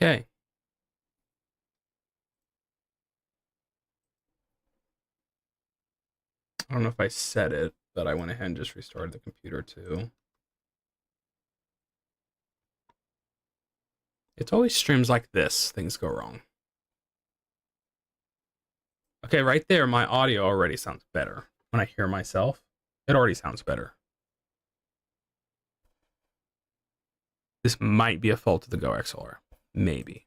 Okay. I don't know if I said it, but I went ahead and just restarted the computer too. It's always streams like this, things go wrong. Okay, right there, my audio already sounds better. When I hear myself, it already sounds better. This might be a fault of the Go XLR. Maybe.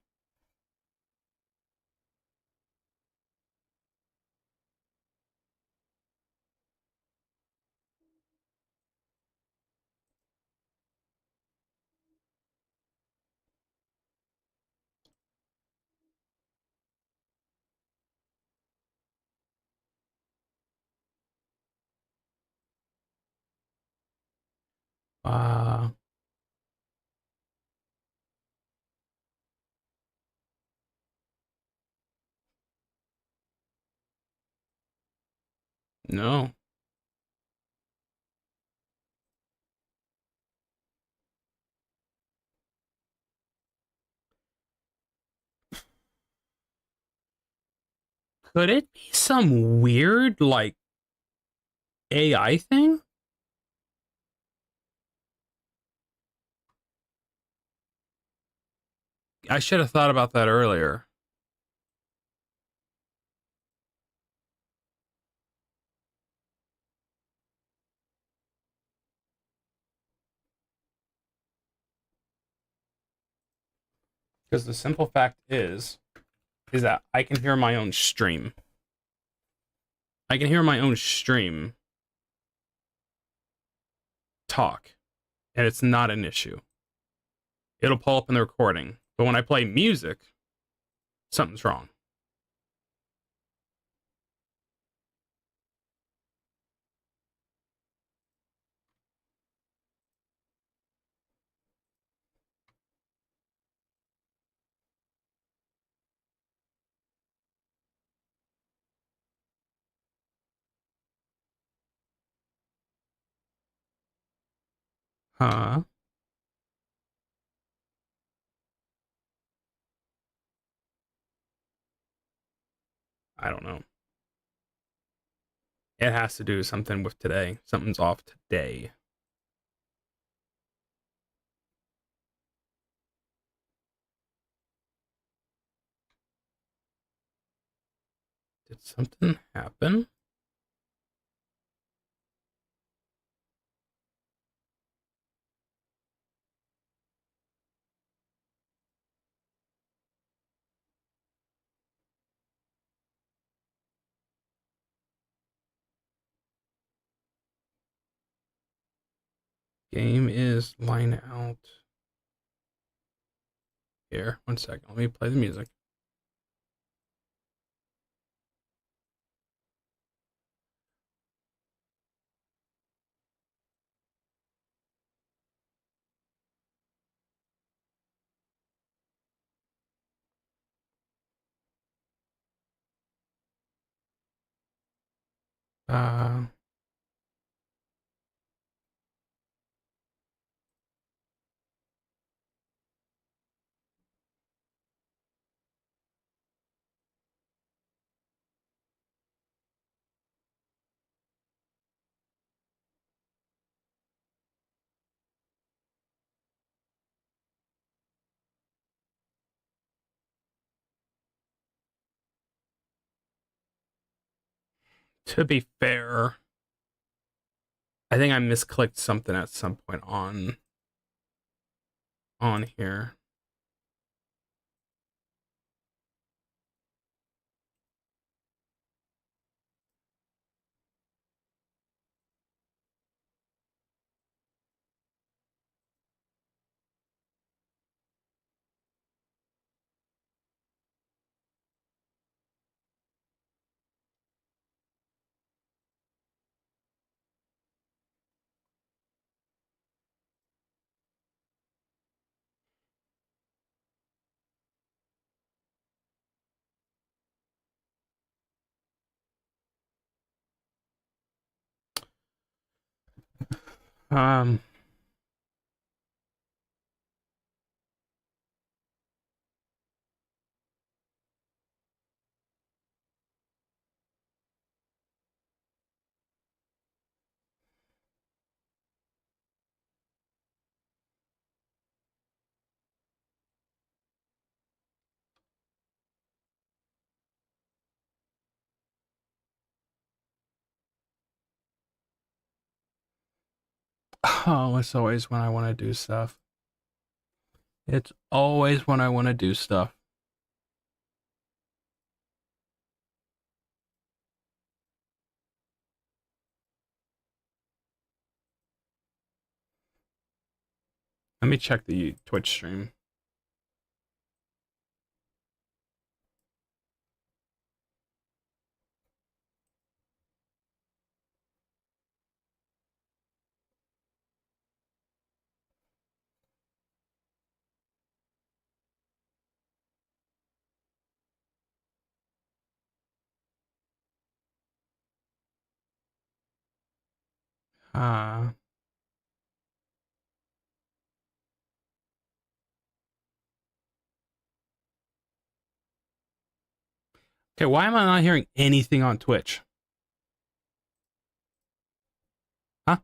Uh, no. Could it be some weird, like, AI thing? I should have thought about that earlier. Because the simple fact is that I can hear my own stream. I can hear my own stream talk, and it's not an issue. It'll pull up in the recording. But when I play music, something's wrong. Huh? I don't know. It has to do something with today. Something's off today. Did something happen? Game is line out. Here, one second. Let me play the music. Uh, to be fair, I think I misclicked something at some point on here. Um, Oh, it's always when I want to do stuff. It's always when I want to do stuff. Let me check the Twitch stream. Uh, okay, why am I not hearing anything on Twitch? Huh?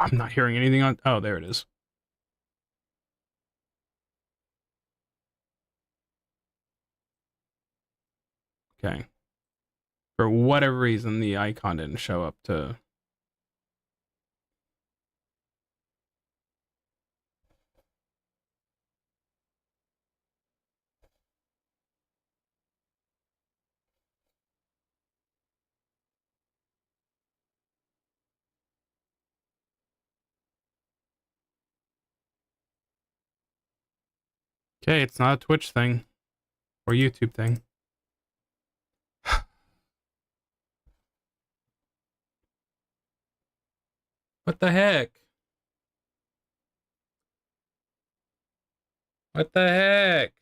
I'm not hearing anything on. Oh, there it is. Okay. For whatever reason, the icon didn't show up to. Okay, it's not a Twitch thing or YouTube thing. What the heck? What the heck?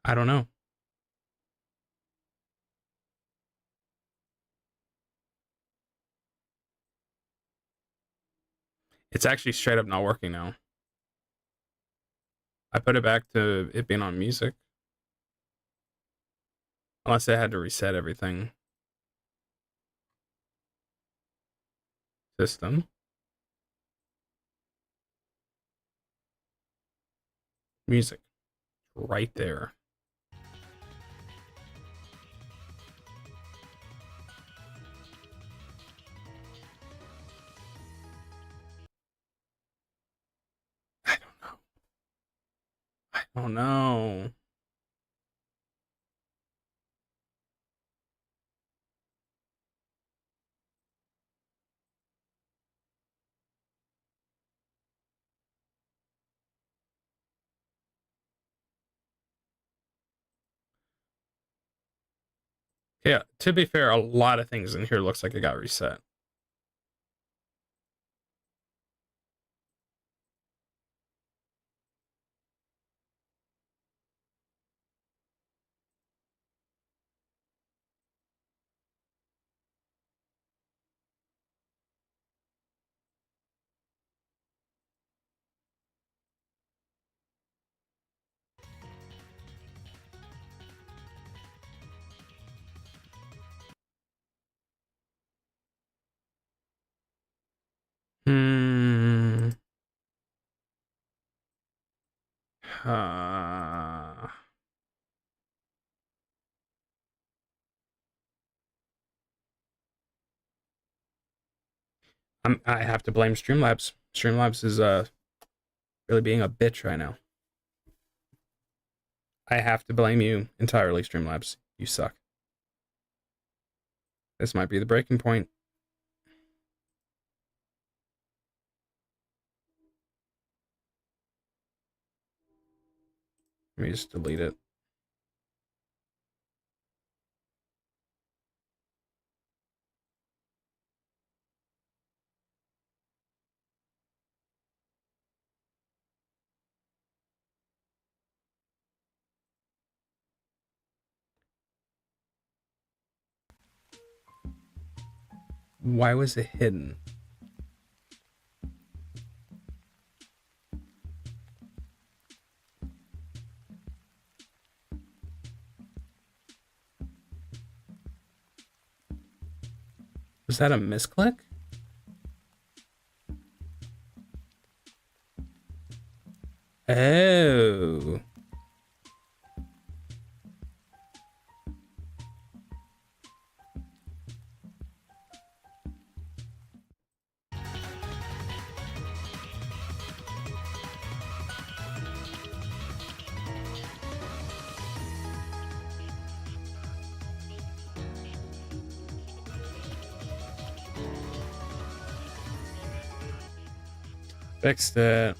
I don't know. It's actually straight up not working now. I put it back to it being on music. Unless I had to reset everything. System. Music. Right there. I don't know. I don't know. Yeah, to be fair, a lot of things in here looks like it got reset. Hmm. Uh, I have to blame Streamlabs. Streamlabs is really being a bitch right now. I have to blame you entirely, Streamlabs. You suck. This might be the breaking point. Let me just delete it. Why was it hidden? Was that a misclick? Oh. Fixed it.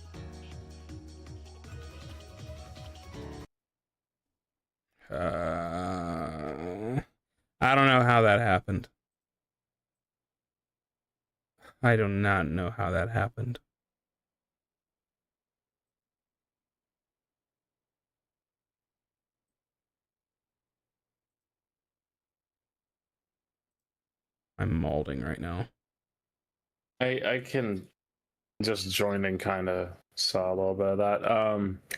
I don't know how that happened. I do not know how that happened. I'm molding right now. I can just join and kind of saw a little bit of that.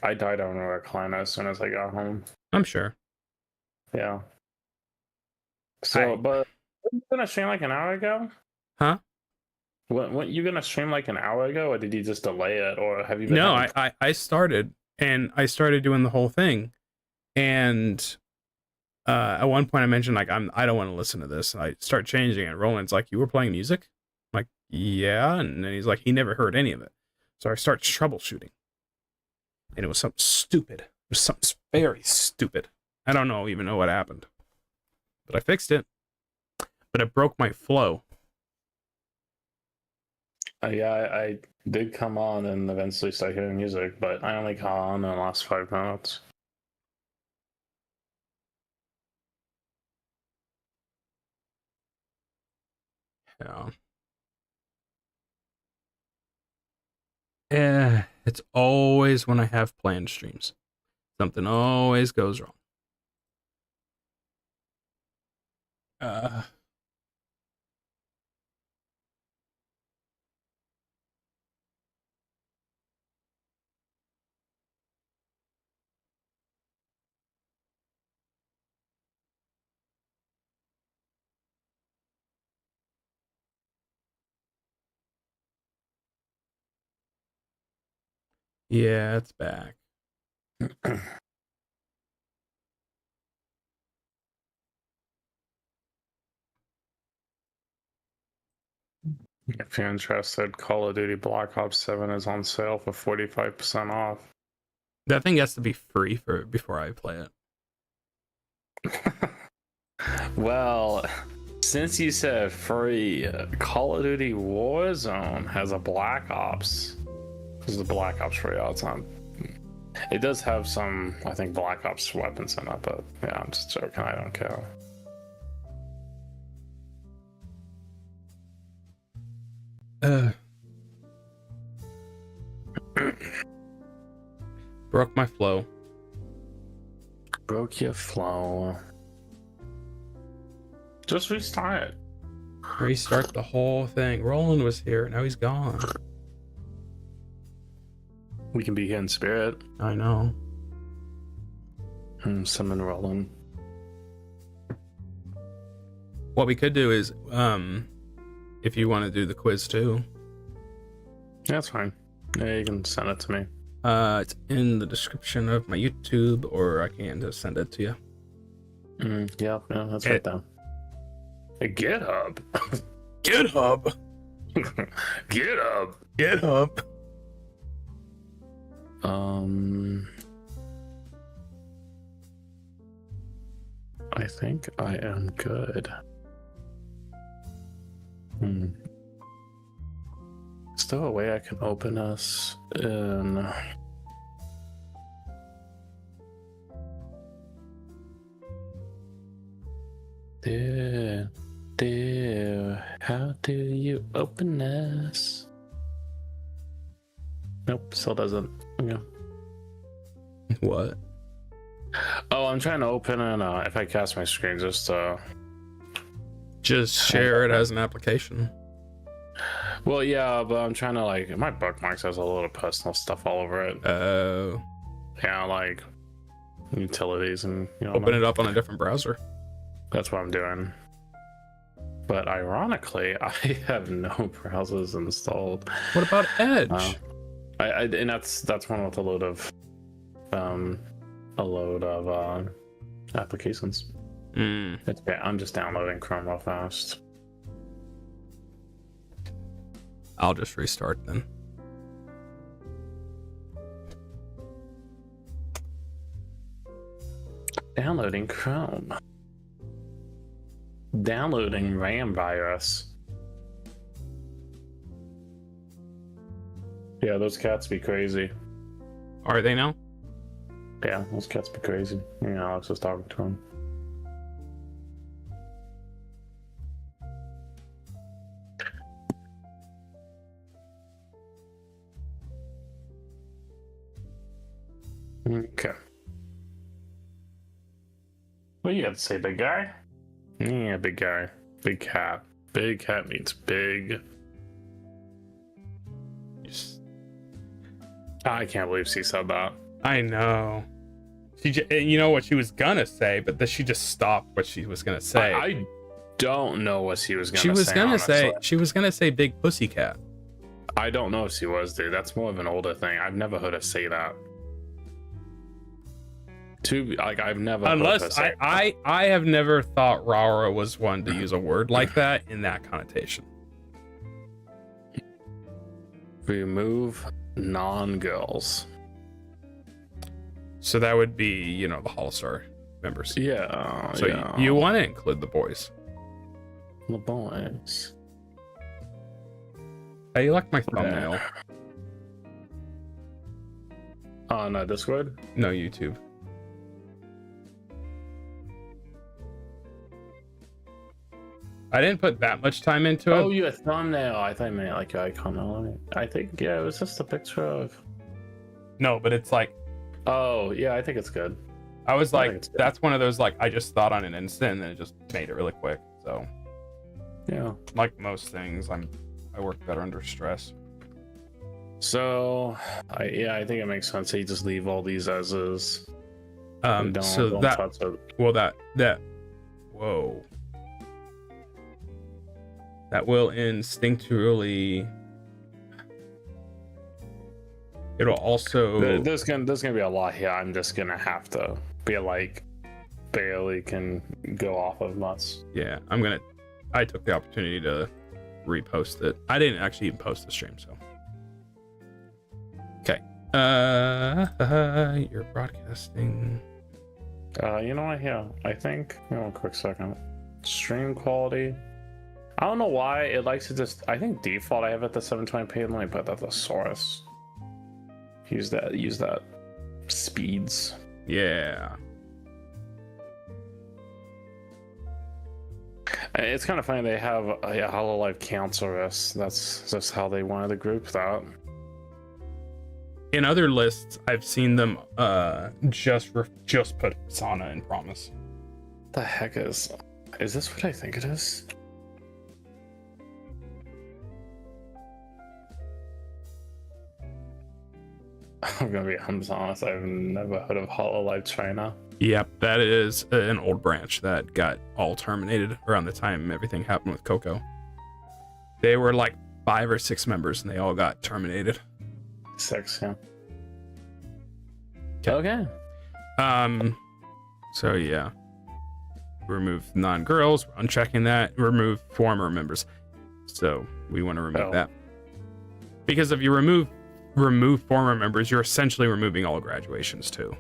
I died on a recliner as soon as I got home. I'm sure. Yeah. So, but you gonna stream like an hour ago? Huh? What you gonna stream like an hour ago, or did you just delay it, or have you been? No, I started, and I started doing the whole thing, and at one point I mentioned like I don't want to listen to this. And I start changing it. Roland's like, "You were playing music?" I'm like, "Yeah," and then he's like, "He never heard any of it." So I start troubleshooting, and it was something stupid. It was something very stupid. I don't even know what happened, but I fixed it. But it broke my flow. Yeah, I did come on and eventually start hearing music, but I only caught on in the last 5 minutes. Yeah. Yeah, it's always when I have planned streams. Something always goes wrong. Yeah, it's back. If you're interested, Call of Duty Black Ops 7 is on sale for 45% off. That thing has to be free before I play it. Well, since you said free, Call of Duty Warzone has a Black Ops. This is the Black Ops free all the time. It does have some, I think, Black Ops weapons in it, but yeah, I'm just joking. I don't care. Broke my flow. Broke your flow. Just restart it. Restart the whole thing. Roland was here. Now he's gone. We can be here in spirit. I know. Summon Roland. What we could do is, if you want to do the quiz too. Yeah, that's fine. Yeah, you can send it to me. It's in the description of my YouTube, or I can just send it to you. Yeah, that's right there. GitHub. GitHub. GitHub. GitHub. I think I am good. Is there a way I can open us in do you open this? Nope, still doesn't. Yeah. What? Oh, I'm trying to open it. If I cast my screen, just share it as an application. Well, yeah, but I'm trying to like my bookmarks has a lot of personal stuff all over it. Oh. Yeah, like utilities and Open it up on a different browser. That's what I'm doing. But ironically, I have no browsers installed. What about Edge? And that's one with a load of applications. Okay, I'm just downloading Chrome real fast. I'll just restart then. Downloading Chrome. Downloading RAM virus. Yeah, those cats be crazy. Are they now? Yeah, those cats be crazy. Yeah, Alex was talking to him. Okay. What do you have to say, big guy? Yeah, big guy. Big cat. Big cat means big. I can't believe she said that. I know. You know what she was gonna say, but then she just stopped what she was gonna say. I don't know what she was gonna say. She was gonna say big pussycat. I don't know if she was, dude. That's more of an older thing. I've never heard her say that. I've never. Unless I have never thought Rara was one to use a word like that in that connotation. Remove non-girls. So that would be, the Holostar members. Yeah. So yeah. you want to include the boys. The boys. Hey, you like my thumbnail? On Discord? No, YouTube. I didn't put that much time into it. Oh, you a thumbnail. I thought you meant like your icon. I think, yeah, it was just a picture of... No, but it's like... Oh, yeah, I think it's good. I was like, that's one of those, like, I just thought on an instant and then it just made it really quick. So, yeah. Like most things, I work better under stress. So, I think it makes sense that you just leave all these as is. Don't touch it. Well, whoa. That will instinctually. It'll also. There's gonna be a lot here. I'm just gonna have to be like, barely can go off of nuts. Yeah, I took the opportunity to repost it. I didn't actually even post the stream, so. Okay. You're broadcasting. You know what? Yeah, I think. One quick second. Stream quality. I don't know why it likes to just. I think default I have it to 720p. Let me put that to source. Use that. Speeds. Yeah. It's kind of funny they have a Hololive cancel this. That's just how they wanted to group that. In other lists, I've seen them just put Sana in Promise. What the heck is this what I think it is? I'm gonna be honest, I've never heard of Hololive China. Yep, that is an old branch that got all terminated around the time everything happened with Coco. They were like 5 or 6 members and they all got terminated. 6, yeah. Okay. So yeah. Remove non-girls, we're unchecking that, remove former members. So we want to remove that. Because if you remove former members, you're essentially removing all graduations too.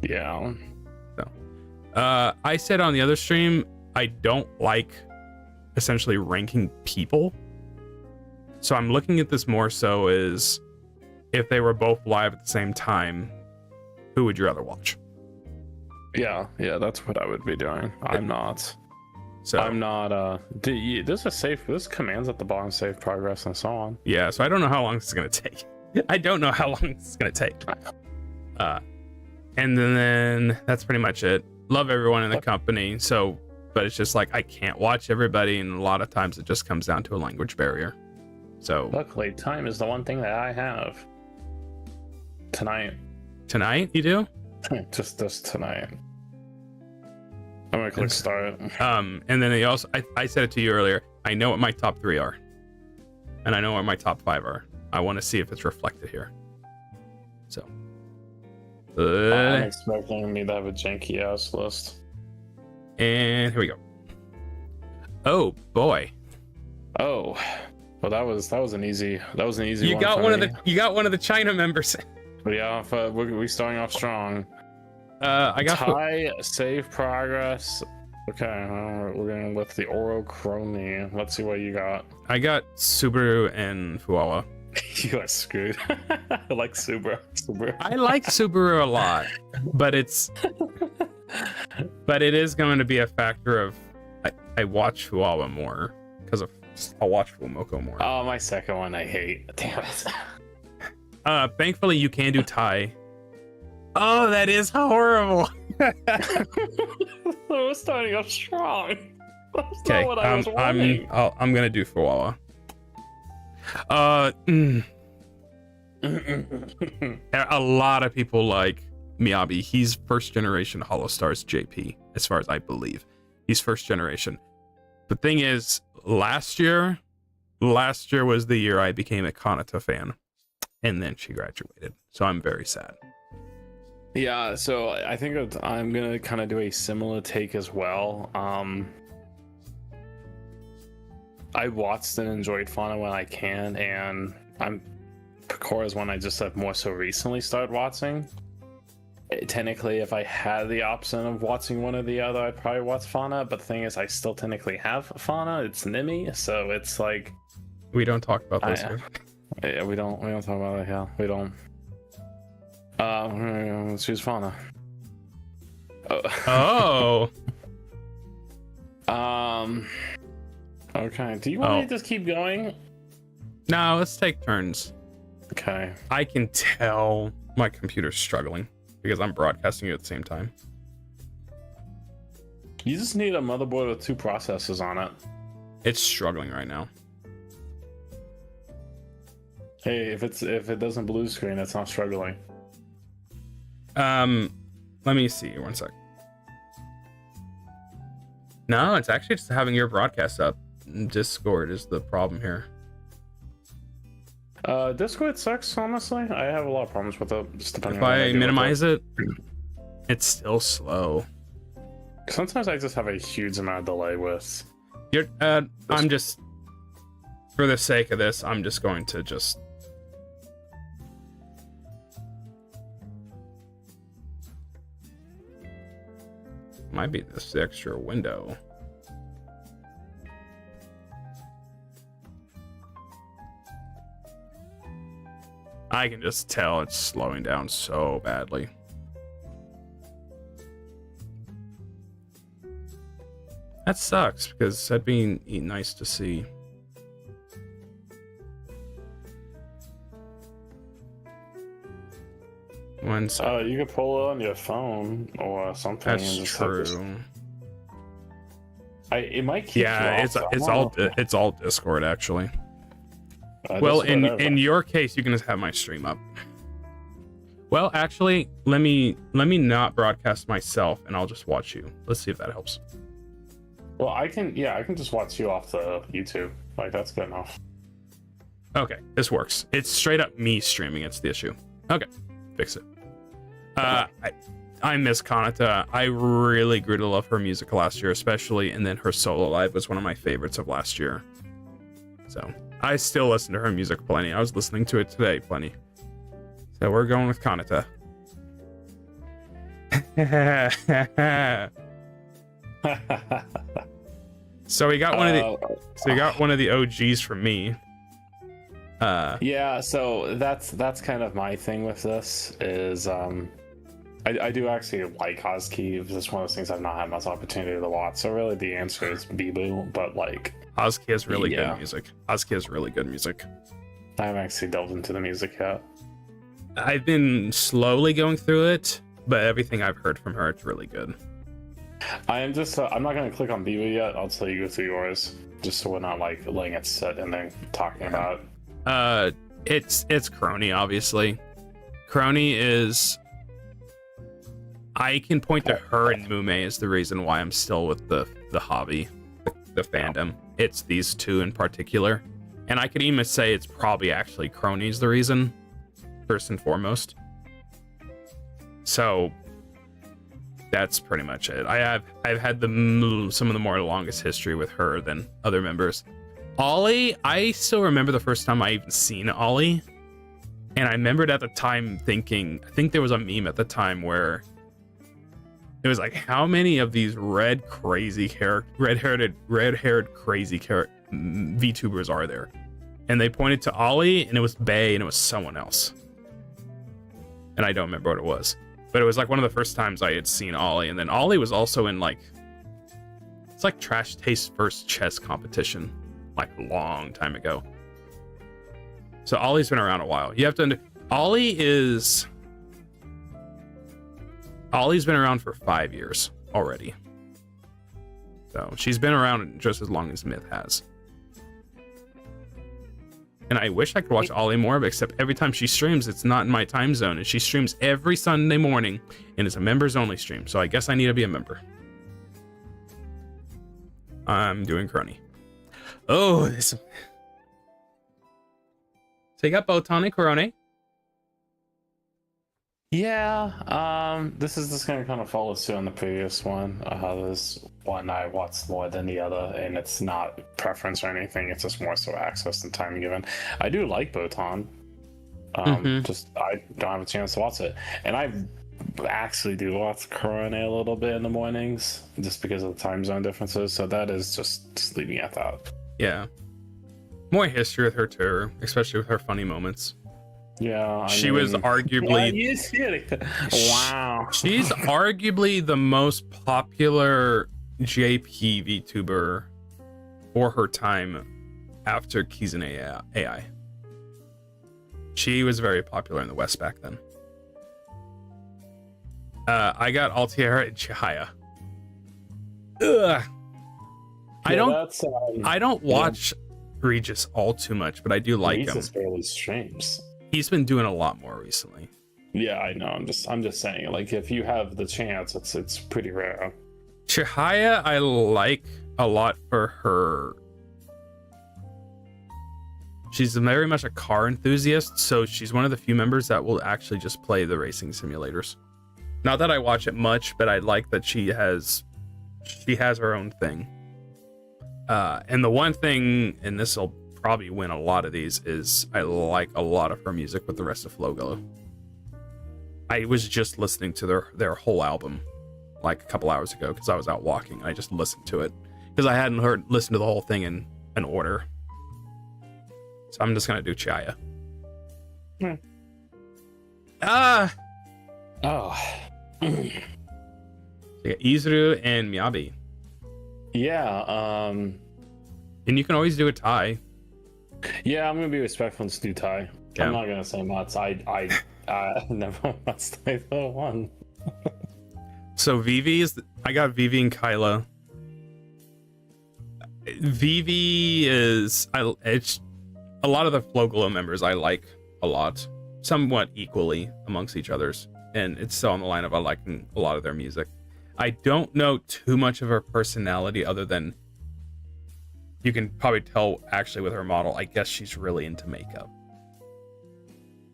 Yeah. So I said on the other stream, I don't like essentially ranking people. So I'm looking at this more so as if they were both live at the same time, who would you rather watch? Yeah, that's what I would be doing. I'm not. So I'm not. There's a safe. There's commands at the bottom: save progress and so on. yeah, so I don't know how long this is gonna take. I don't know how long this is gonna take. And then that's pretty much it. Love everyone in the company. So, but it's just like I can't watch everybody, and a lot of times it just comes down to a language barrier. So Luckily, time is the one thing that I have. Tonight you do? just tonight. I'm gonna click start. And then I said it to you earlier. I know what my top 3 are, and I know what my top 5 are. I want to see if it's reflected here. So, I'm expecting me to have a janky ass list. and here we go. Oh boy! Oh, well, that was an easy. That was an easy. You one got for one me. of the China members. But yeah, we're starting off strong. I got Thai save progress. Okay, we're gonna lift the Orochrony. Let's see what you got. I got Subaru and Fuawa. You got screwed. I like Subaru. I like Subaru a lot, but it is going to be a factor of I watch Fuawa more because I'll watch Fumoko more. Oh, my second one I hate. Damn it. Thankfully you can do Thai. Oh, that is horrible. We're starting off strong. That's Okay, not what I was wanting. I'm gonna do Fuawa. A lot of people like Miyabi. He's first generation Holostars JP, as far as I believe. He's first generation. The thing is, last year was the year I became a Kanata fan, and then she graduated. So I'm very sad. Yeah, so I think I'm gonna kind of do a similar take as well. I watched and enjoyed Fauna when I can, and Picora is one I just have more so recently started watching. Technically, if I had the option of watching one or the other, I'd probably watch Fauna, but the thing is, I still technically have Fauna. It's Nimi, so it's like... We don't talk about this here. Yeah, we don't talk about it, yeah. We don't. Let's choose Fauna. Oh! Okay, do you want me to just keep going? No, let's take turns. Okay. I can tell my computer's struggling because I'm broadcasting you at the same time. You just need a motherboard with 2 processors on it. It's struggling right now. Hey, if it doesn't blue screen, it's not struggling. Let me see. One sec. No, it's actually just having your broadcast up. Discord is the problem here. Discord sucks, honestly. I have a lot of problems with it. Just depending If on what I do minimize with it, it's still slow. Sometimes I just have a huge amount of delay with. I'm just, for the sake of this, I'm just going to just. Might be this extra window. I can just tell it's slowing down so badly. That sucks because that'd be nice to see. One second. You could pull it on your phone or something. That's true. It might keep. Yeah, you off, it's all Discord actually. Well, in your case, you can just have my stream up. Well, actually, let me not broadcast myself, and I'll just watch you. Let's see if that helps. Well, I can just watch you off the YouTube. Like, that's good enough. Okay, this works. It's straight up me streaming. It's the issue. Okay, fix it. I miss Kanata. I really grew to love her music last year, especially, and then her Hololive was one of my favorites of last year. So I still listen to her music plenty. I was listening to it today plenty. So we're going with Kanata. So we got one of the OGs from me. Yeah, so that's kind of my thing with this is I do actually like Husky. It's just one of those things I've not had much opportunity to watch. So really, the answer is Bebo. But like, Husky has really Yeah. good music. Husky has really good music. I haven't actually delved into the music yet. I've been slowly going through it, but everything I've heard from her, it's really good. I am just. I'm not going to click on Bebo yet. I'll tell you go through yours, just so we're not like letting it sit and then talking about it. It's Crony, obviously. Crony is. I can point to her and Mume as the reason why I'm still with the hobby, the fandom. It's these two in particular, and I could even say it's probably actually Crony's the reason, first and foremost. So that's pretty much it. I've had some of the more longest history with her than other members. Ollie, I still remember the first time I even seen Ollie, and I remembered at the time thinking, I think there was a meme at the time where it was like, how many of these red-haired crazy VTubers are there? And they pointed to Ollie, and it was Bae, and it was someone else. And I don't remember what it was. But it was like one of the first times I had seen Ollie, and then Ollie was also in like, it's like Trash Taste's first chess competition, like a long time ago. So Ollie's been around a while. You have to, Ollie's been around for 5 years already. So she's been around just as long as Myth has. And I wish I could watch Ollie more, but except every time she streams, it's not in my time zone. And she streams every Sunday morning, and it's a members only stream. So I guess I need to be a member. I'm doing Crony. Oh, this. So you got Botanic Corone. Yeah, this is just gonna kind of follow suit on the previous one. This one I watched more than the other, and it's not preference or anything. It's just more so access and time given. I do like Botan. Just I don't have a chance to watch it, and I actually do watch Corone a little bit in the mornings, just because of the time zone differences. So that is just leaving at that. Yeah, more history with her too, especially with her funny moments. Yeah, she was arguably. Wow. She's arguably the most popular JP VTuber for her time after Kizune AI. She was very popular in the West back then. I got Altiera and Chihaya. Ugh. I don't watch Regis all too much, but I do like him. Regis barely streams. He's been doing a lot more recently. Yeah, I know. I'm just saying, like, if you have the chance, it's pretty rare. Chihaya, I like a lot for her. She's very much a car enthusiast, so she's one of the few members that will actually just play the racing simulators. Not that I watch it much, but I like that she has her own thing. And the one thing, and this will probably win a lot of these, is I like a lot of her music with the rest of Flogolo. I was just listening to their whole album like a couple hours ago because I was out walking. I just listened to it because I hadn't listened to the whole thing in an order. So I'm just gonna do Chaya. Oh. So you got Izuru and Miyabi. Yeah. And you can always do a tie. Yeah, I'm gonna be respectful and do tie. Yeah. I'm not gonna say much. I never watched either one. So I got Vivi and Kyla. Vivi is it's a lot of the Flogolo members I like a lot, somewhat equally amongst each others, and it's still on the line of I liking a lot of their music. I don't know too much of her personality other than you can probably tell actually with her model. I guess she's really into makeup.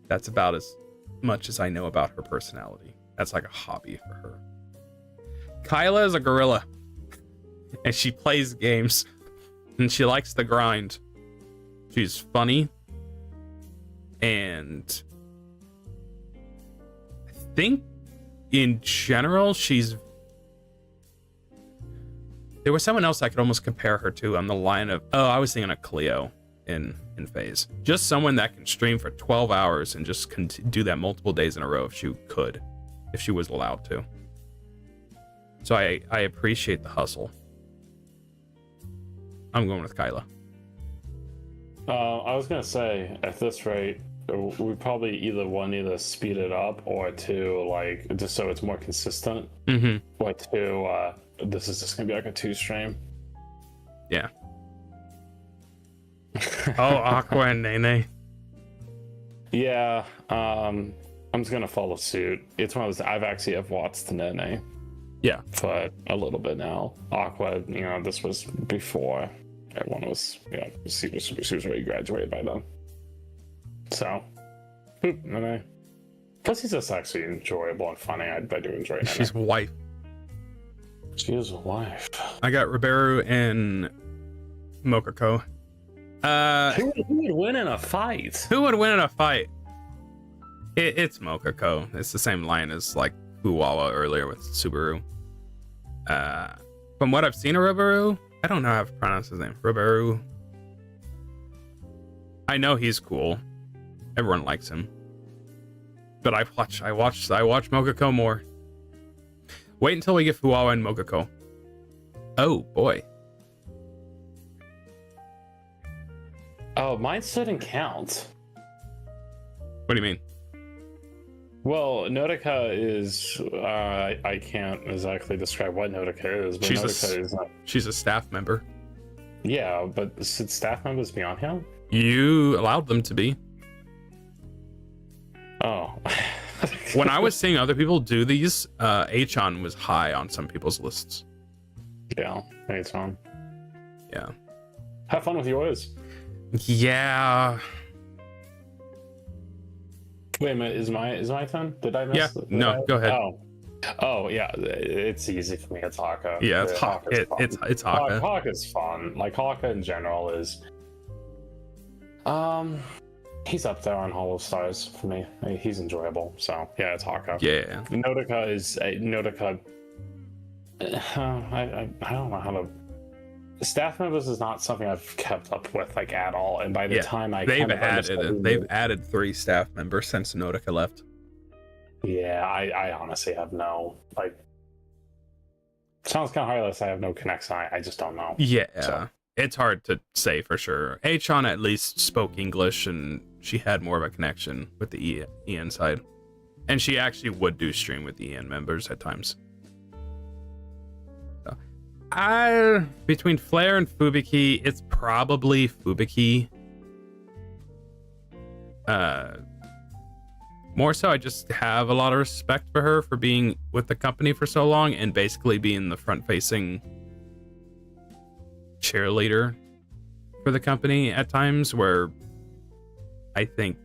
That's about as much as I know about her personality. That's like a hobby for her. Kyla is a gorilla, and she plays games, and she likes the grind. She's funny, and I think in general there was someone else I could almost compare her to on the line of, I was thinking of Cleo in FaZe. Just someone that can stream for 12 hours and just do that multiple days in a row if she could. if she was allowed to. So I appreciate the hustle. I'm going with Kyla. I was gonna say, at this rate, we probably either speed it up, or two, like, just so it's more consistent. Mm-hmm. Or two, this is just gonna be like a 2-stream. Yeah. Oh, Aqua and Nene. Yeah, I'm just gonna follow suit. It's one of those, I've watched Nene. Yeah. For a little bit now. Aqua, this was before everyone was, she was already graduated by then. So, Nene. Plus, he's just actually enjoyable and funny. I do enjoy Nene. She's wife. She is a wife. I got Riberu and Mokoko. Who would win in a fight? Who would win in a fight? It's Mokoko. It's the same line as like Fuwawa earlier with Subaru. From what I've seen of Riberu, I don't know how to pronounce his name. Riberu. I know he's cool. Everyone likes him. But I watch Mokoko more. Wait until we get Fuwawa and Mokoko. Oh boy. Oh, mine didn't count. What do you mean? Well, Nodoka is, I can't exactly describe what Nodoka is, but she's a staff member. Yeah, but should staff members be on him? You allowed them to be. Oh. When I was seeing other people do these, Achan was high on some people's lists. Yeah, Achan. Yeah. Have fun with yours. Yeah. Wait a minute, is my turn? Did I miss? Yeah. No, go ahead. Oh yeah, it's easy for me. It's Haka. Yeah, it's Haka. It's Haka. Haka's fun. Like, Haka in general is, he's up there on Hollow Stars for me. He's enjoyable. So yeah, it's Haka. Yeah. Nodoka is Nodoka. I don't know how to. Staff members is not something I've kept up with like at all, and by the time they've added 3 staff members since Nodoka left. Yeah, I honestly have no, like, sounds kind of heartless. I have no connection. I just don't know. Yeah, so. It's hard to say for sure. Achan at least spoke English, and she had more of a connection with the EN side, and she actually would do stream with the EN members at times. Between Flare and Fubiki, it's probably Fubiki. More so, I just have a lot of respect for her for being with the company for so long and basically being the front-facing cheerleader for the company at times, where I think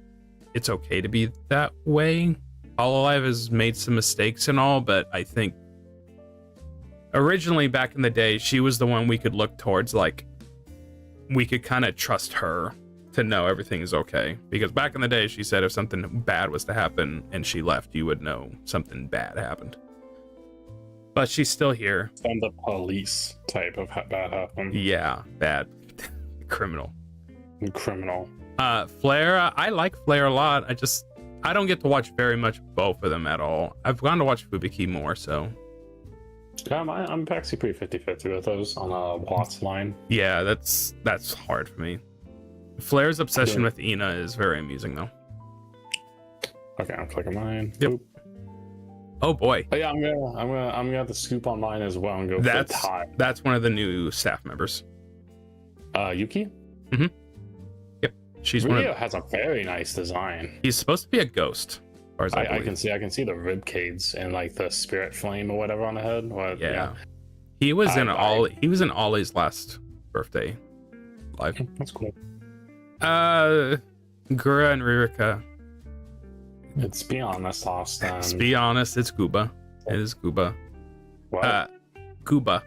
it's okay to be that way. Hololive has made some mistakes and all, but I think originally, back in the day, she was the one we could look towards, like, we could kind of trust her to know everything is okay. Because back in the day, she said if something bad was to happen and she left, you would know something bad happened. But she's still here. And the police type of bad happened. Yeah, bad. Criminal. Flare, I like Flare a lot. I don't get to watch very much both of them at all. I've gone to watch Fubiki more, so... I'm actually pretty 50-50 with those on a Watts line. Yeah, that's hard for me. Flare's obsession with Ina is very amusing, though. Okay, I'm clicking mine. Yep. Oop. Oh boy. Oh, yeah, I'm gonna have to scoop on mine as well and go for tie. That's one of the new staff members. Yuki? Mm-hmm. Yep. Rio has a very nice design. He's supposed to be a ghost. As I can see the ribcage and like the spirit flame or whatever on the head. Yeah. He was in Ollie's last birthday live. That's cool. Gura and Ririka. It's Be Honest, Austin. Let's be honest, it's Gooba. It is Gooba. What? Gooba.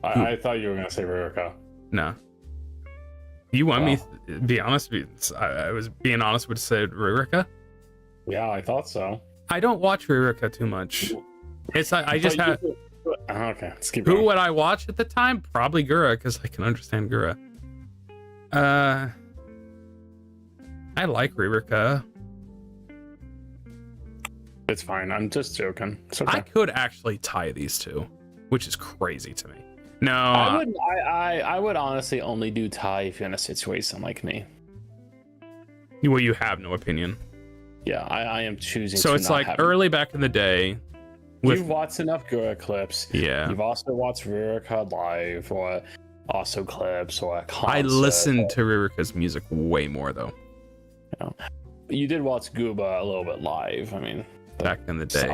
I thought you were gonna say Ririka. No. You want me to be honest? I was being honest with said Ririka. Yeah, I thought so. I don't watch Ririka too much. It's I just have. Okay, let's keep Who going. would I watch at the time? Probably Gura, because I can understand Gura. I like Ririka. It's fine. I'm just joking. It's okay. I could actually tie these two, which is crazy to me. No, I would honestly only do tie if you're in a situation like me. well, you have no opinion. Yeah, I am choosing. So to it's not like have early back in the day. You've watched enough Gura clips. Yeah. You've also watched Rurika live or also clips or a concert. I listened to Ririka's music way more though. You know, you did watch Gooba a little bit live. I mean, Back in the day.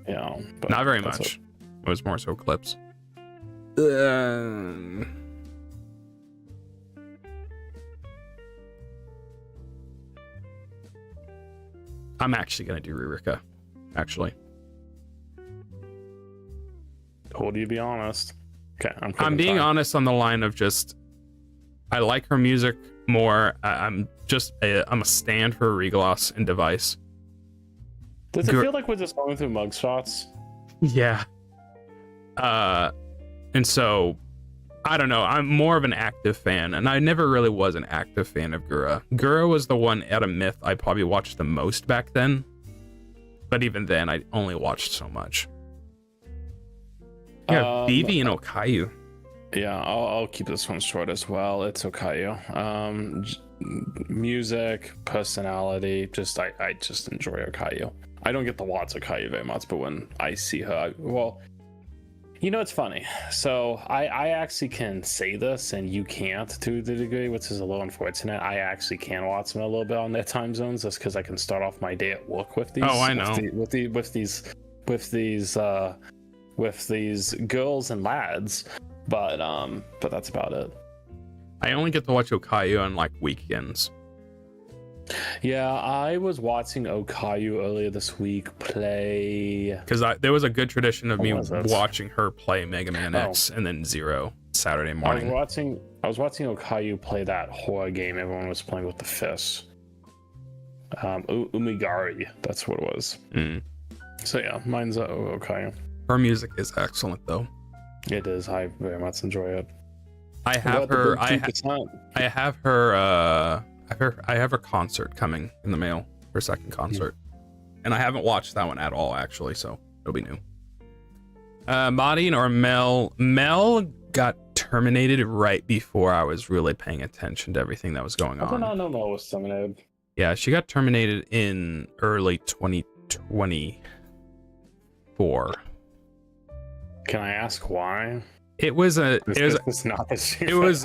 You know, but Not very that's much. It was more so clips. I'm actually gonna do Ririka. Actually, Told you to be honest. Okay, I'm being honest on the line of just I like her music more. I'm a stand for Regloss and Device. Does it feel like we're just going through mugshots? Yeah. And so I don't know. I'm more of an active fan, and I never really was an active fan of Gura. Gura was the one out of Myth I probably watched the most back then. But even then, I only watched so much. Yeah, Vivi and Okayu. Yeah, I'll keep this one short as well. It's Okayu. Music, personality, I just enjoy Okayu. I don't get to watch Okayu very much, but when I see her, you know, it's funny. So I actually can say this, and you can't to the degree, which is a little unfortunate. I actually can watch them a little bit on their time zones, just because I can start off my day at work with these. Oh, I know. With these girls and lads, but that's about it. I only get to watch Okayu on like weekends. Yeah, I was watching Okayu earlier this week play, because there was a good tradition of me was that? watching her play Mega Man X and then Zero Saturday morning. I was watching Okayu play that horror game everyone was playing with the fish. Umigari, that's what it was. So yeah, mine's Okayu. Her music is excellent though. It is. I very much enjoy it. I have her. I have her concert coming in the mail. Her second concert, and I haven't watched that one at all actually. So it'll be new. Maudine or Mel? Mel got terminated right before I was really paying attention to everything that was going on. I did not know Mel was terminated. Yeah, she got terminated in early 2024. Can I ask why? It was not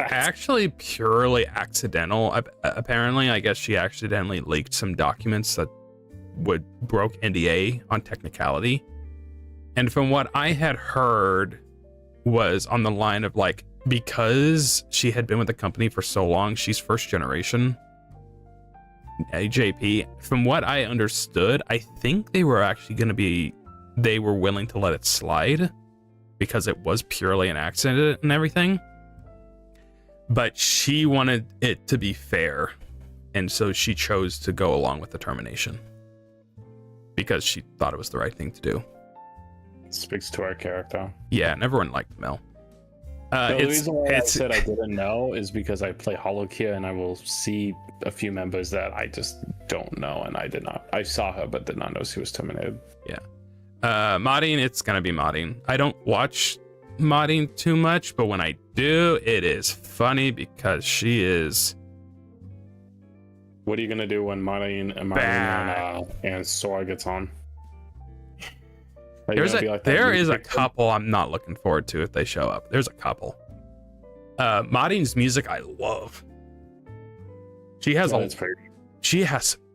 actually purely accidental. Apparently, I guess she accidentally leaked some documents that broke NDA on technicality. And from what I had heard was on the line of like, because she had been with the company for so long, she's first generation AJP. From what I understood, I think they were willing to let it slide because it was purely an accident and everything. But she wanted it to be fair. And so she chose to go along with the termination because she thought it was the right thing to do. Speaks to our character. Yeah, and everyone liked Mel. The reason why I said I didn't know is because I play Hololive and I will see a few members that I just don't know, and I saw her but did not know she was terminated. Yeah. Maudine, it's gonna be Maudine. I don't watch Maudine too much, but when I do, it is funny because she is. What are you gonna do when Maudine and Sora gets on? There is a couple I'm not looking forward to if they show up. There's a couple. Maudine's music I love. She has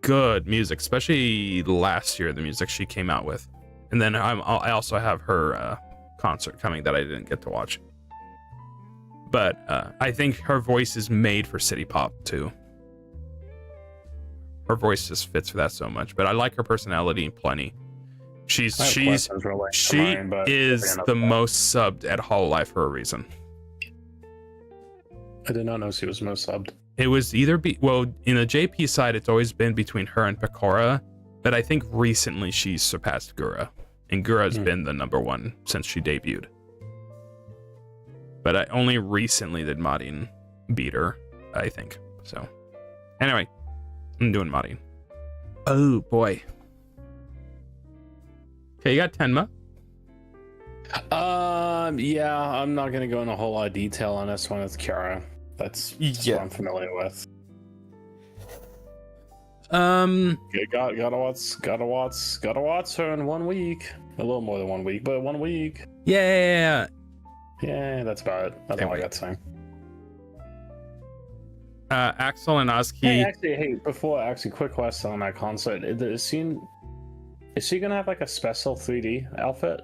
good music, especially last year, the music she came out with. And then I also have her concert coming that I didn't get to watch. But I think her voice is made for city pop too. Her voice just fits for that so much. But I like her personality plenty. She is the most subbed at Hololive for a reason. I did not know she was most subbed. It was either in the JP side, it's always been between her and Pecora, but I think recently she's surpassed Gura, and Gura's been the number one since she debuted. But only recently did Maudine beat her, I think. So, anyway, I'm doing Maudine. Oh boy. Okay, you got Tenma. Yeah, I'm not gonna go into a whole lot of detail on this one. It's Kiara. That's what I'm familiar with. Gotta watch her in 1 week. A little more than 1 week, but 1 week. Yeah. Yeah, that's about it. That's all I got to say. Axel and Oski. Hey, quick question on that concert. Is she gonna have like a special 3D outfit?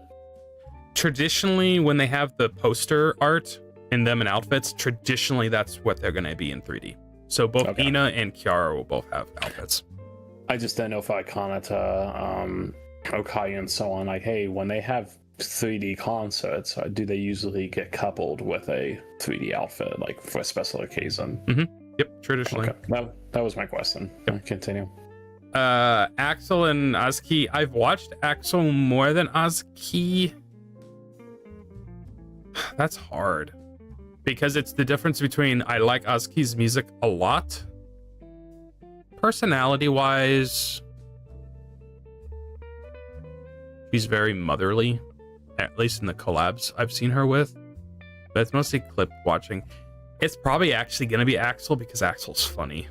Traditionally, when they have the poster art in them in outfits, traditionally that's what they're gonna be in 3D. So both Ina and Kiara will both have outfits. I just don't know if I comment Okai and so on, like, hey, when they have 3D concerts, do they usually get coupled with a 3D outfit, like for a special occasion? Yep, traditionally. Okay. That was my question. Yep. Continue. Axel and Oski. I've watched Axel more than Oski. That's hard. Because it's the difference between I like Oski's music a lot. Personality-wise, she's very motherly, at least in the collabs I've seen her with. But it's mostly clip watching. It's probably actually going to be Axel because Axel's funny.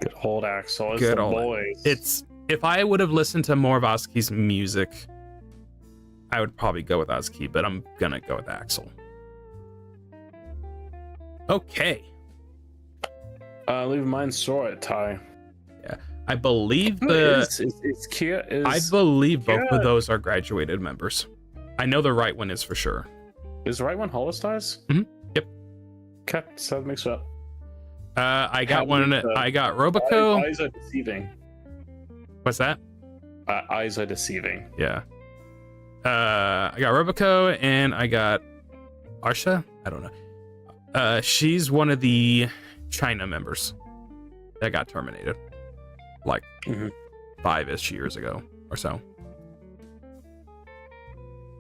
Good old Axel. It's good old boys. If I would have listened to more of Oski's music, I would probably go with Oski, but I'm going to go with Axel. Okay. Leave mine short, Ty. Yeah, I believe both of those are graduated members. I know the right one is for sure. Is the right one Hololive? Yep. Okay, so that makes it up. I got Robico. Eyes are deceiving. What's that? Eyes are deceiving. Yeah. I got Robico and I got Arsha. I don't know. She's one of the China members that got terminated like 5-ish years ago or so.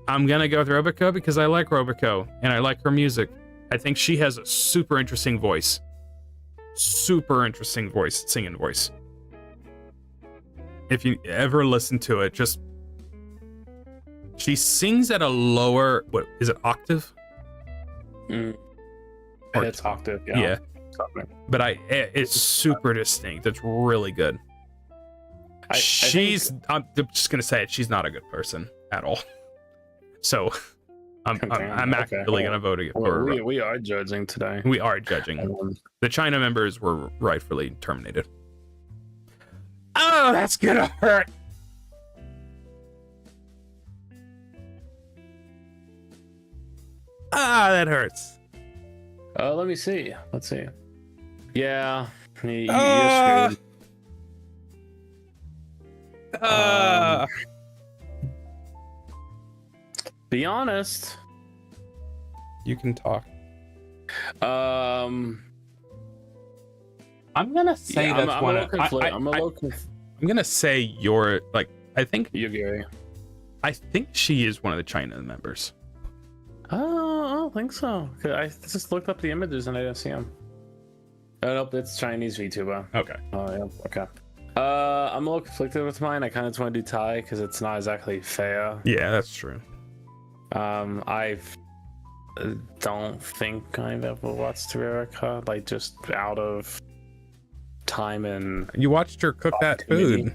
I'm gonna go with Robico because I like Robico and I like her music. I think she has a super interesting voice. Singing voice. If you ever listen to it, she sings at a lower, what is it, octave? It's octave, yeah. But it's super distinct. It's really good. I'm just gonna say it. She's not a good person at all. So I'm actively gonna vote for her. We are judging today. We are judging. The China members were rightfully terminated. Oh, that's gonna hurt. That hurts. Let me see. Let's see. Yeah, you're screwed. Be honest. You can talk. I'm gonna say that's one. I'm gonna say you're like. I think Yugiri. I think she is one of the China members. Oh, I don't think so. I just looked up the images and I didn't see them. Oh, nope, it's Chinese VTuber. Okay. Oh, yeah. Okay. I'm a little conflicted with mine. I kind of just want to do Thai because it's not exactly fair. Yeah, that's true. I don't think I've ever watched Erica, like just out of time and. You watched her cook that food.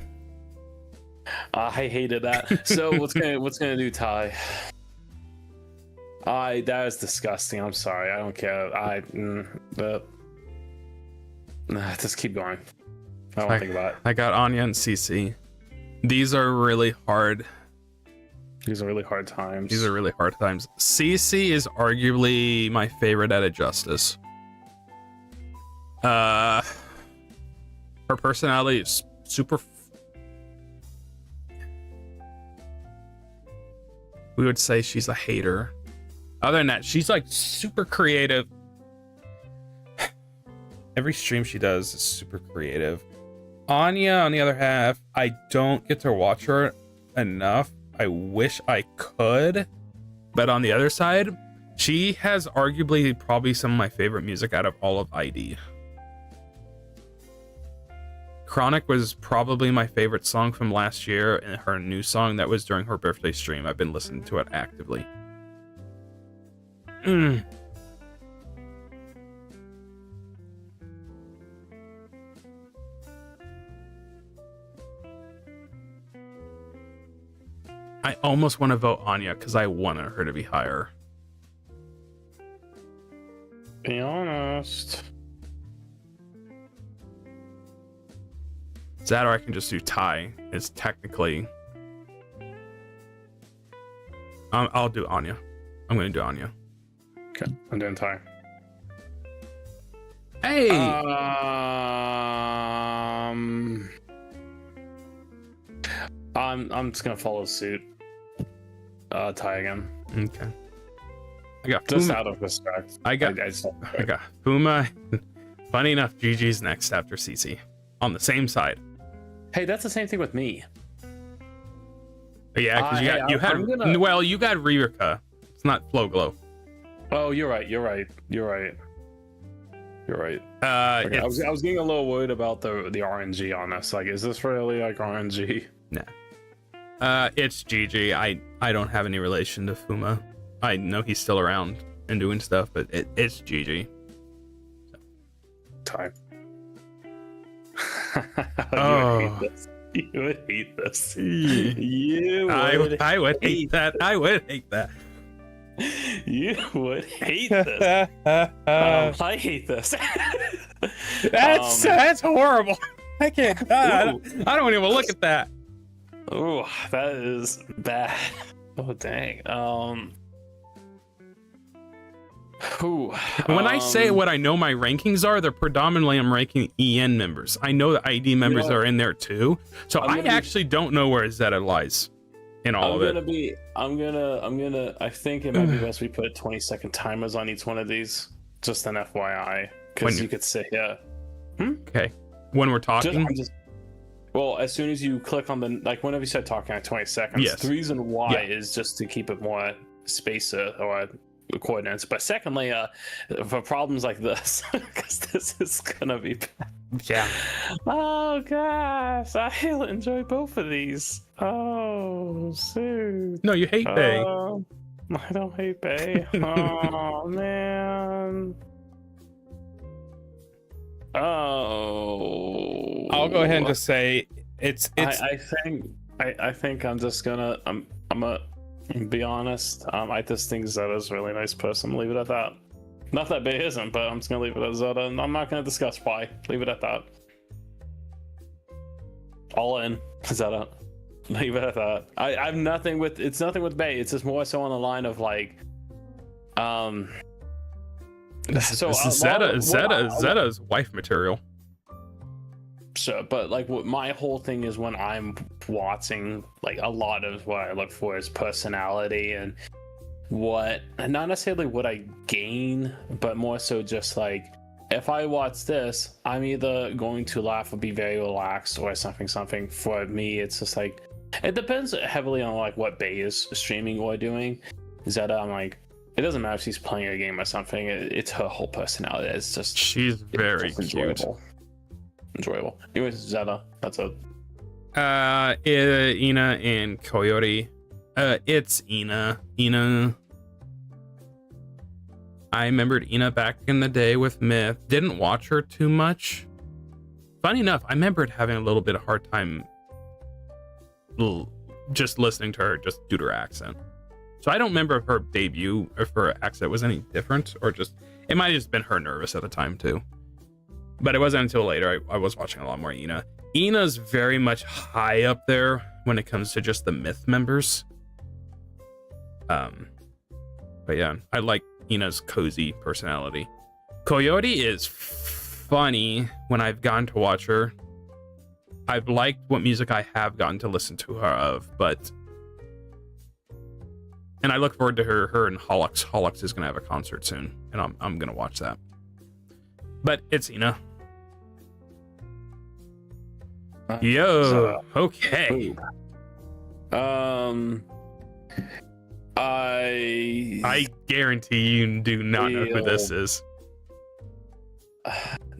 I hated that. So what's gonna do Thai? That is disgusting. I'm sorry. I don't care. Just keep going. I don't think about it. I got Anya and CC. These are really hard. These are really hard times. CC is arguably my favorite out of Justice. Her personality is super. We would say she's a hater. Other than that, she's like super creative. Every stream she does is super creative. Anya, on the other half, I don't get to watch her enough. I wish I could. But on the other side, she has arguably probably some of my favorite music out of all of ID. Chronic was probably my favorite song from last year, and her new song that was during her birthday stream. I've been listening to it actively. I almost want to vote Anya because I wanted her to be higher. Be honest. That, or I can just do Ty. It's technically. I'll do Anya. I'm gonna do Anya. Okay, I'm doing Ty. Hey. I'm just gonna follow suit. Ty again. Okay. I got Just Fuma. out of respect. I got Fuma. Funny enough, GG's next after CC on the same side. Hey, that's the same thing with me. Yeah, because you got Ririka. It's not Flow Glow. Oh, you're right. Okay, I was getting a little worried about the RNG on this. Like, is this really like RNG? Nah. It's GG. I don't have any relation to Fuma. I know he's still around and doing stuff, but it's GG. Time. Oh. You would hate this. I would hate that. I would hate that. You would hate this. I hate this. That's horrible. I can't. I don't even look at that. Oh, that is bad. Oh dang. When I say what I know my rankings are, they're predominantly I'm ranking EN members. I know the ID members are in there too, so I actually don't know where Zeta lies in all of it. I think it might be best we put 20-second timers on each one of these, just an FYI, because you could sit here. Okay, when we're talking. Well, as soon as you click on whenever you start talking at 20 seconds, yes. The reason why is just to keep it more spacer or coordinates. But secondly, for problems like this, because this is gonna be bad. Yeah. Oh gosh, I enjoy both of these. Oh shoot. No, you hate Bay. I don't hate Bay. Oh man. Oh. I'll go ahead and just say it's. I think I'm just gonna be honest. I just think Zeta's a really nice person. Leave it at that. Not that Bay isn't, but I'm just gonna leave it at Zeta, and I'm not gonna discuss why. Leave it at that. All in Zeta. Leave it at that. I've nothing with Bay. It's just more so on the line of like, Zeta's wife material. So, but like what my whole thing is when I'm watching, like a lot of what I look for is personality and not necessarily what I gain, but more so just like if I watch this, I'm either going to laugh or be very relaxed or something. For me, it's just like it depends heavily on like what Bay is streaming or doing. Zeta, I'm like, it doesn't matter if she's playing a game or something. It's her whole personality. It's just she's very cute. Enjoyable. Anyways, Zeta, that's it. Ina and Coyote. It's Ina. I remembered Ina back in the day with Myth. Didn't watch her too much. Funny enough, I remembered having a little bit of hard time just listening to her just due to her accent. So I don't remember if her debut, if her accent was any different, or just it might have just been her nervous at the time too. But it wasn't until later I was watching a lot more Ina. Ina's very much high up there when it comes to just the Myth members. But yeah, I like Ina's cozy personality. Coyote is funny when I've gotten to watch her. I've liked what music I have gotten to listen to her of, and I look forward to her and Hololive. Hololive is gonna have a concert soon, and I'm gonna watch that. But it's Ina. Yo, okay. I guarantee you do not know who this is.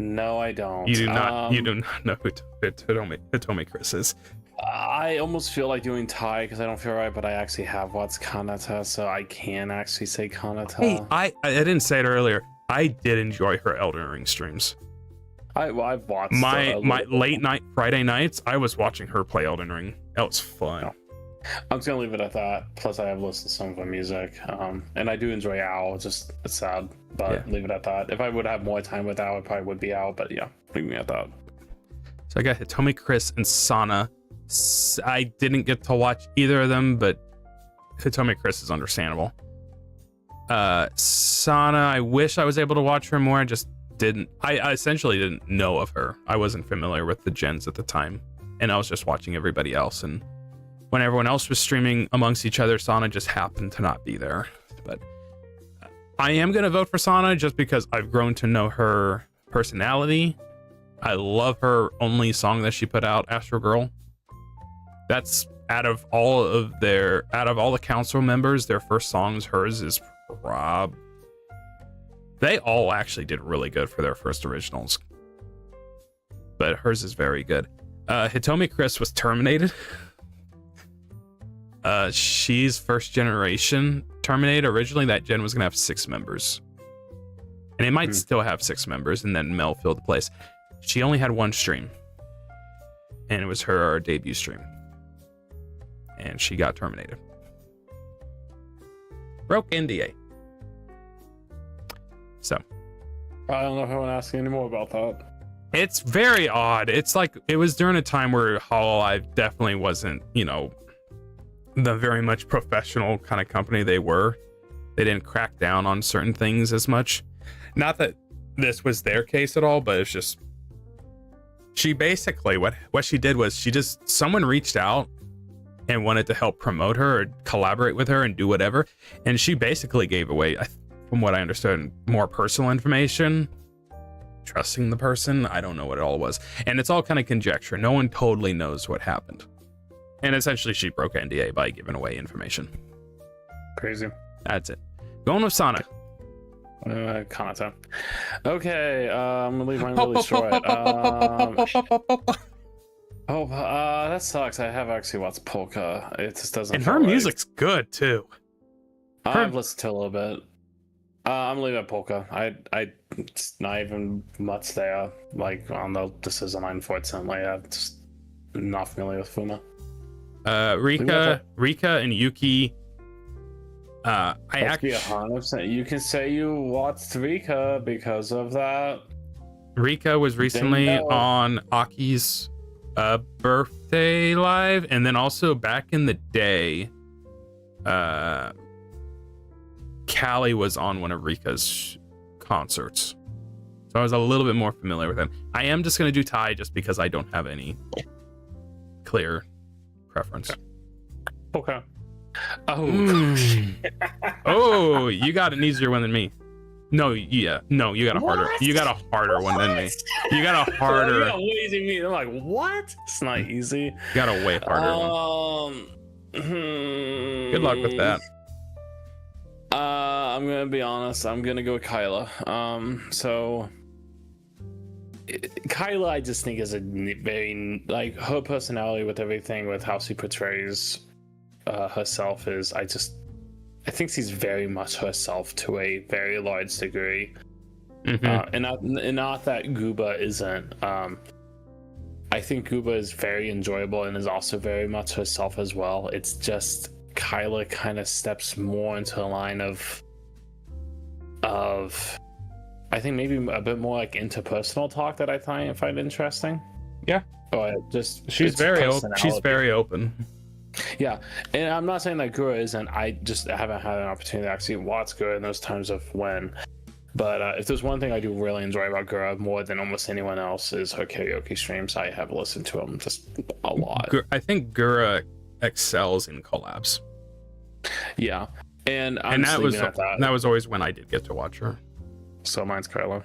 No, I don't. You do not. You do not know who Hitomi Chris is. I almost feel like doing Tai because I don't feel right, but I actually have watched Kanata, so I can actually say Kanata. Hey, I didn't say it earlier. I did enjoy her Elden Ring streams. I've watched my late night Friday nights. I was watching her play Elden Ring. That was fun. No. I'm just gonna leave it at that. Plus, I have listened to some of her music, and I do enjoy Owl. It's sad, but leave it at that. If I would have more time with Owl, it probably would be Owl. But yeah, leave me at that. So I got Hitomi Chris and Sana. I didn't get to watch either of them, but Hitomi Chris is understandable. Sana, I wish I was able to watch her more. I just didn't. I essentially didn't know of her. I wasn't familiar with the gens at the time, and I was just watching everybody else. And when everyone else was streaming amongst each other, Sana just happened to not be there. But I am going to vote for Sana just because I've grown to know her personality. I love her only song that she put out, Astro Girl. That's out of all the council members, their first songs, hers is they all actually did really good for their first originals. But hers is very good. Hitomi Chris was terminated. She's first generation terminated. Originally that gen was gonna have 6 members. And it might still have 6 members, and then Mel filled the place. She only had 1 stream. And it was her debut stream. And she got terminated. Broke NDA. So I don't know if I want to ask you any more about that. It's very odd. It's like it was during a time where Hololive definitely wasn't, the very much professional kind of company they were. They didn't crack down on certain things as much. Not that this was their case at all, but it's just she basically what she did was someone reached out and wanted to help promote her or collaborate with her and do whatever, and she basically gave away, from what I understood, more personal information, trusting the person. I don't know what it all was, and it's all kind of conjecture. No one totally knows what happened, and essentially she broke NDA by giving away information. Crazy. That's it. Going with Sana. Kanata. Okay, I'm gonna leave mine really short. That sucks. I have actually watched Polka. It just doesn't. And her music's good too. I've listened to a little bit. I'm leaving Polka. It's not even much there. Like on the decision, unfortunately, I'm just not familiar with Fuma. Rika and Yuki. I actually 100%. You can say you watched Rika because of that. Rika was recently on Aki's birthday live, and then also back in the day, Callie was on one of Rika's concerts, so I was a little bit more familiar with him. I am just gonna do Tai just because I don't have any clear preference. Okay. Oh, you got an easier one than me. No, you got a harder. You got a harder one than me. You got a harder. You got lazy me. I'm like, what? It's not easy. You got a way harder one. Good luck with that. I'm gonna be honest. I'm gonna go with Kyla. Kyla, I just think is a very her personality with everything, with how she portrays herself is. I think she's very much herself to a very large degree. And not that Gooba isn't. I think Gooba is very enjoyable and is also very much herself as well. It's just Kyla kind of steps more into the line of I think maybe a bit more like interpersonal talk that I find interesting. Yeah. Or just she's very open. She's very open. Yeah, and I'm not saying that Gura isn't. I just haven't had an opportunity to actually watch Gura in those times of when. But if there's one thing I do really enjoy about Gura more than almost anyone else is her karaoke streams. I have listened to them just a lot. I think Gura excels in collabs. Yeah, and that was always when I did get to watch her. So mine's Kyla.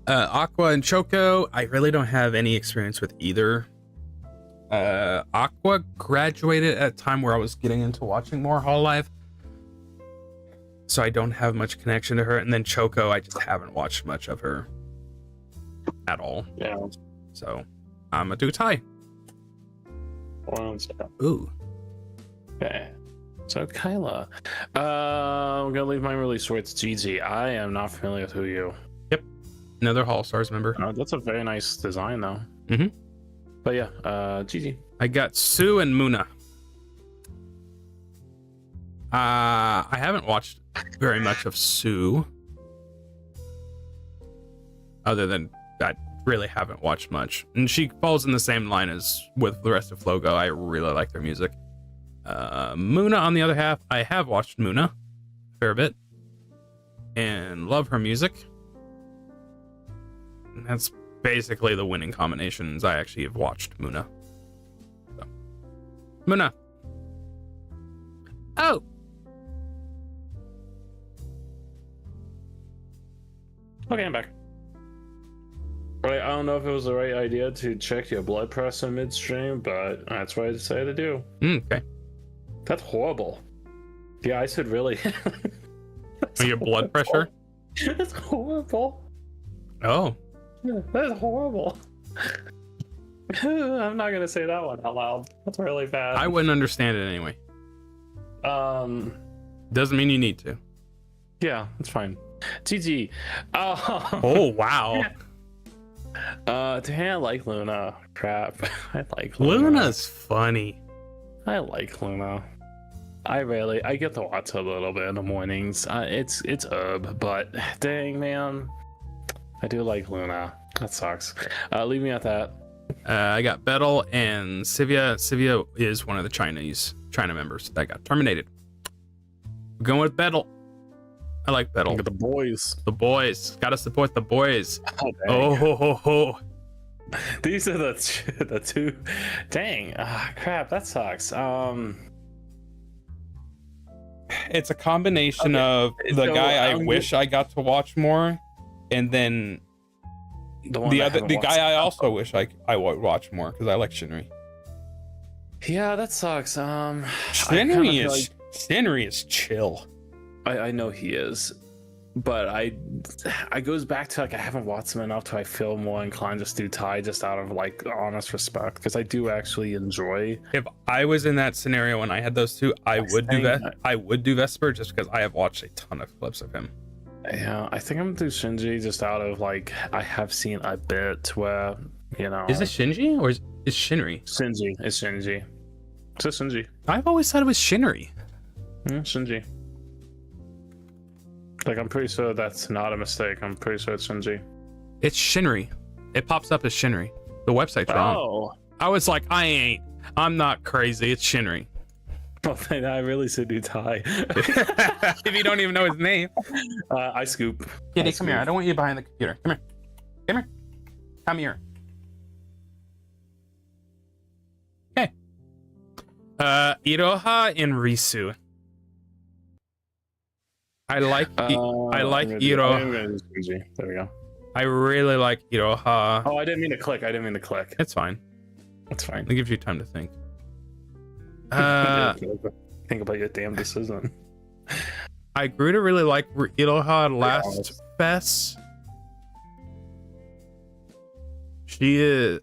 Aqua and Choco, I really don't have any experience with either. Aqua graduated at a time where I was getting into watching more Hololive. so I don't have much connection to her. And then Choco, I just haven't watched much of her at all. Yeah. So I'm gonna do Ty. Ooh. Okay. So Kyla, I'm gonna leave mine really short. It's Gigi. I am not familiar with who you. Yep. Another Hall Stars member. That's a very nice design, though. Mm-hmm. But yeah, Gigi. I got Sue and Muna. I haven't watched very much of Sue. Other than I really haven't watched much. And she falls in the same line as with the rest of Flogo. I really like their music. Muna, on the other half, I have watched Muna a fair bit. And love her music. And that's basically the winning combinations. I actually have watched Muna. So. Muna. Oh! Okay, I'm back. Right, I don't know if it was the right idea to check your blood pressure midstream, but that's what I decided to do. Okay. That's horrible. The ice would really. Your blood pressure? That's horrible. Oh. That's horrible. I'm not gonna say that one out loud. That's really bad. I wouldn't understand it anyway. Doesn't mean you need to. Yeah, it's fine. GG. Oh wow. Damn, I like Luna. Crap. I like Luna. Luna's funny. I like Luna. I get to watch her a little bit in the mornings. It's herb, but dang man, I do like Luna. That sucks. Leave me at that. I got Bettel and Sivia. Sivia is one of the China members that got terminated. We're going with Bettel. I like Bettel. Look at the boys. The boys. Gotta support the boys. Oh, ho, ho, ho. These are the two. Dang. Crap. That sucks. It's a combination of the guy I wish I got to watch more, and then the guy I also wish I would watch more because I like Shinri. Yeah, that sucks. Shinri is chill. I know he is, but I goes back to like I haven't watched him enough to I feel more inclined to just do Ty just out of like honest respect because I do actually enjoy. If I was in that scenario when I had those two, I would do Vesper just because I have watched a ton of clips of him. Yeah, I think I'm gonna do Shinji just out of like I have seen a bit where Is it Shinji or is Shinri? Shinji. It's Shinji. It's a Shinji. I've always thought it was Shinri. Shinji. Like, I'm pretty sure that's not a mistake. I'm pretty sure it's Shinji. It's Shinri. It pops up as Shinri. The website's wrong. Oh. I was like, I'm not crazy. It's Shinri. Well, then I really should do Ty. If you don't even know his name. I scoop. Kitty, come here. I don't want you behind the computer. Come here. Come here. Come here. Okay. Iroha and Risu. I like Iroha. There we go. I really like Iroha. Oh, I didn't mean to click. It's fine. That's fine. It gives you time to think. Think about your damn decision. I grew to really like Iroha last fest. She is.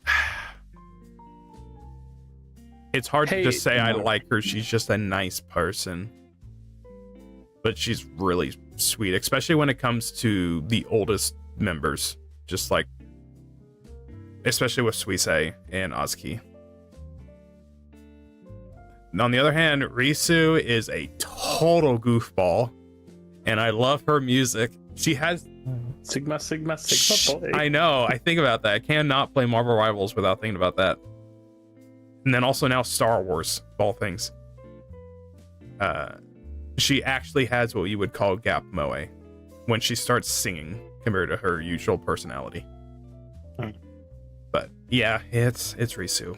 It's hard to just say I like her. She's just a nice person. But she's really sweet, especially when it comes to the oldest members. Just like, especially with Suisei and Azuki. On the other hand, Risu is a total goofball, and I love her music. She has Sigma boy. I know. I think about that. I cannot play Marvel Rivals without thinking about that. And then also now Star Wars, of all things. She actually has what you would call gap moe when she starts singing compared to her usual personality. But yeah, it's Risu.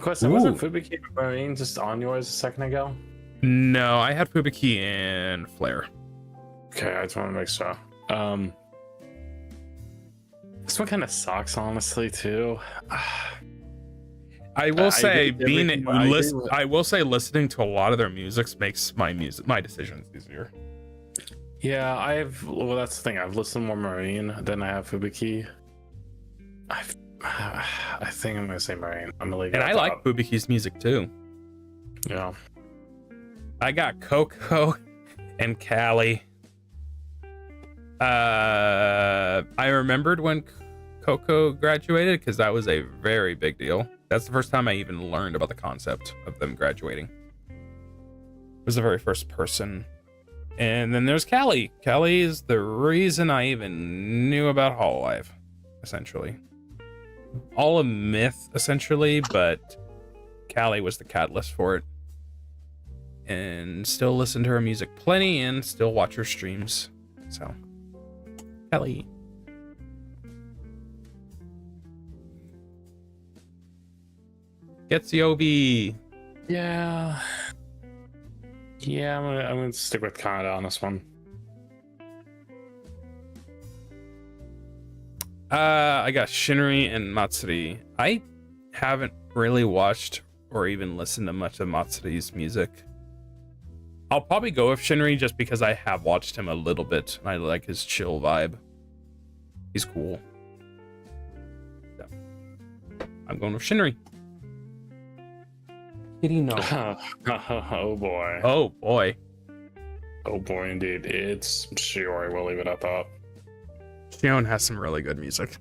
Question: wasn't Fubuki Marine just on yours a second ago? No, I had Fubuki and Flare. Okay, I just want to make sure. This one kind of sucks, honestly, too. I will say everything. I will say listening to a lot of their music makes my decisions easier. Yeah, well, that's the thing. I've listened more Marine than I have Fubuki. I think I'm gonna say Marine. I'm gonna leave it And at I that. like Fubuki's music too. Yeah. I got Coco and Callie. I remembered when Coco graduated because that was a very big deal. That's the first time I even learned about the concept of them graduating. It was the very first person. And then there's Callie. Callie is the reason I even knew about Hololive, essentially. All a myth, essentially, but Callie was the catalyst for it. And still listen to her music plenty and still watch her streams. So, Callie. Gets the OB. Yeah. Yeah, I'm gonna stick with Canada on this one. I got Shinri and Matsuri. I haven't really watched or even listened to much of Matsuri's music. I'll probably go with Shinri just because I have watched him a little bit and I like his chill vibe. He's cool. Yeah. I'm going with Shinri. Kitty no. Oh boy. Oh boy. Oh boy, indeed. It's Shiori. We'll leave it at that. Shion has some really good music.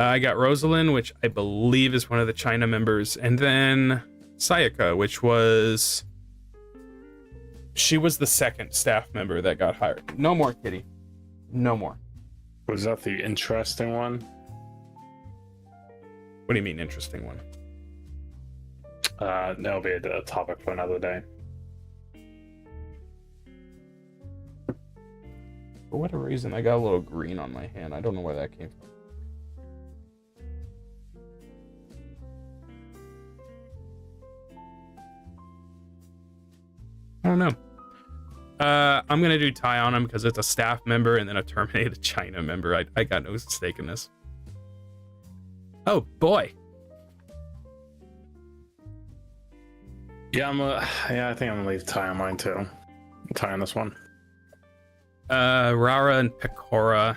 I got Rosalind, which I believe is one of the China members, and then Sayaka, which was... She was the second staff member that got hired. No more, Kitty. No more. Was that the interesting one? What do you mean, interesting one? That'll be a topic for another day. For whatever reason, I got a little green on my hand. I don't know where that came from. I don't know. I'm gonna do tie on him because it's a staff member and then a terminated China member. I got no stake in this. Oh boy. Yeah, I think I'm gonna leave tie on mine too. Tie on this one. Rara and Pecora.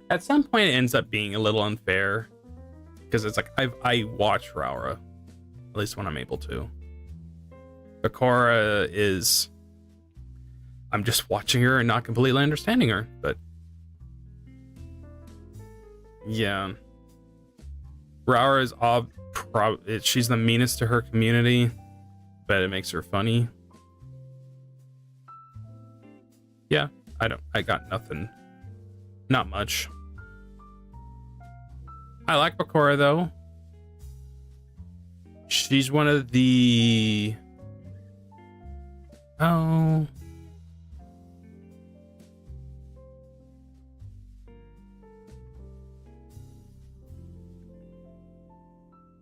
At some point, it ends up being a little unfair because it's like I watch Rara, at least when I'm able to. Pecora is, I'm just watching her and not completely understanding her, but yeah, Rara is she's the meanest to her community, but it makes her funny. Yeah, I got nothing. Not much. I like Bakura though. She's one of the... Oh.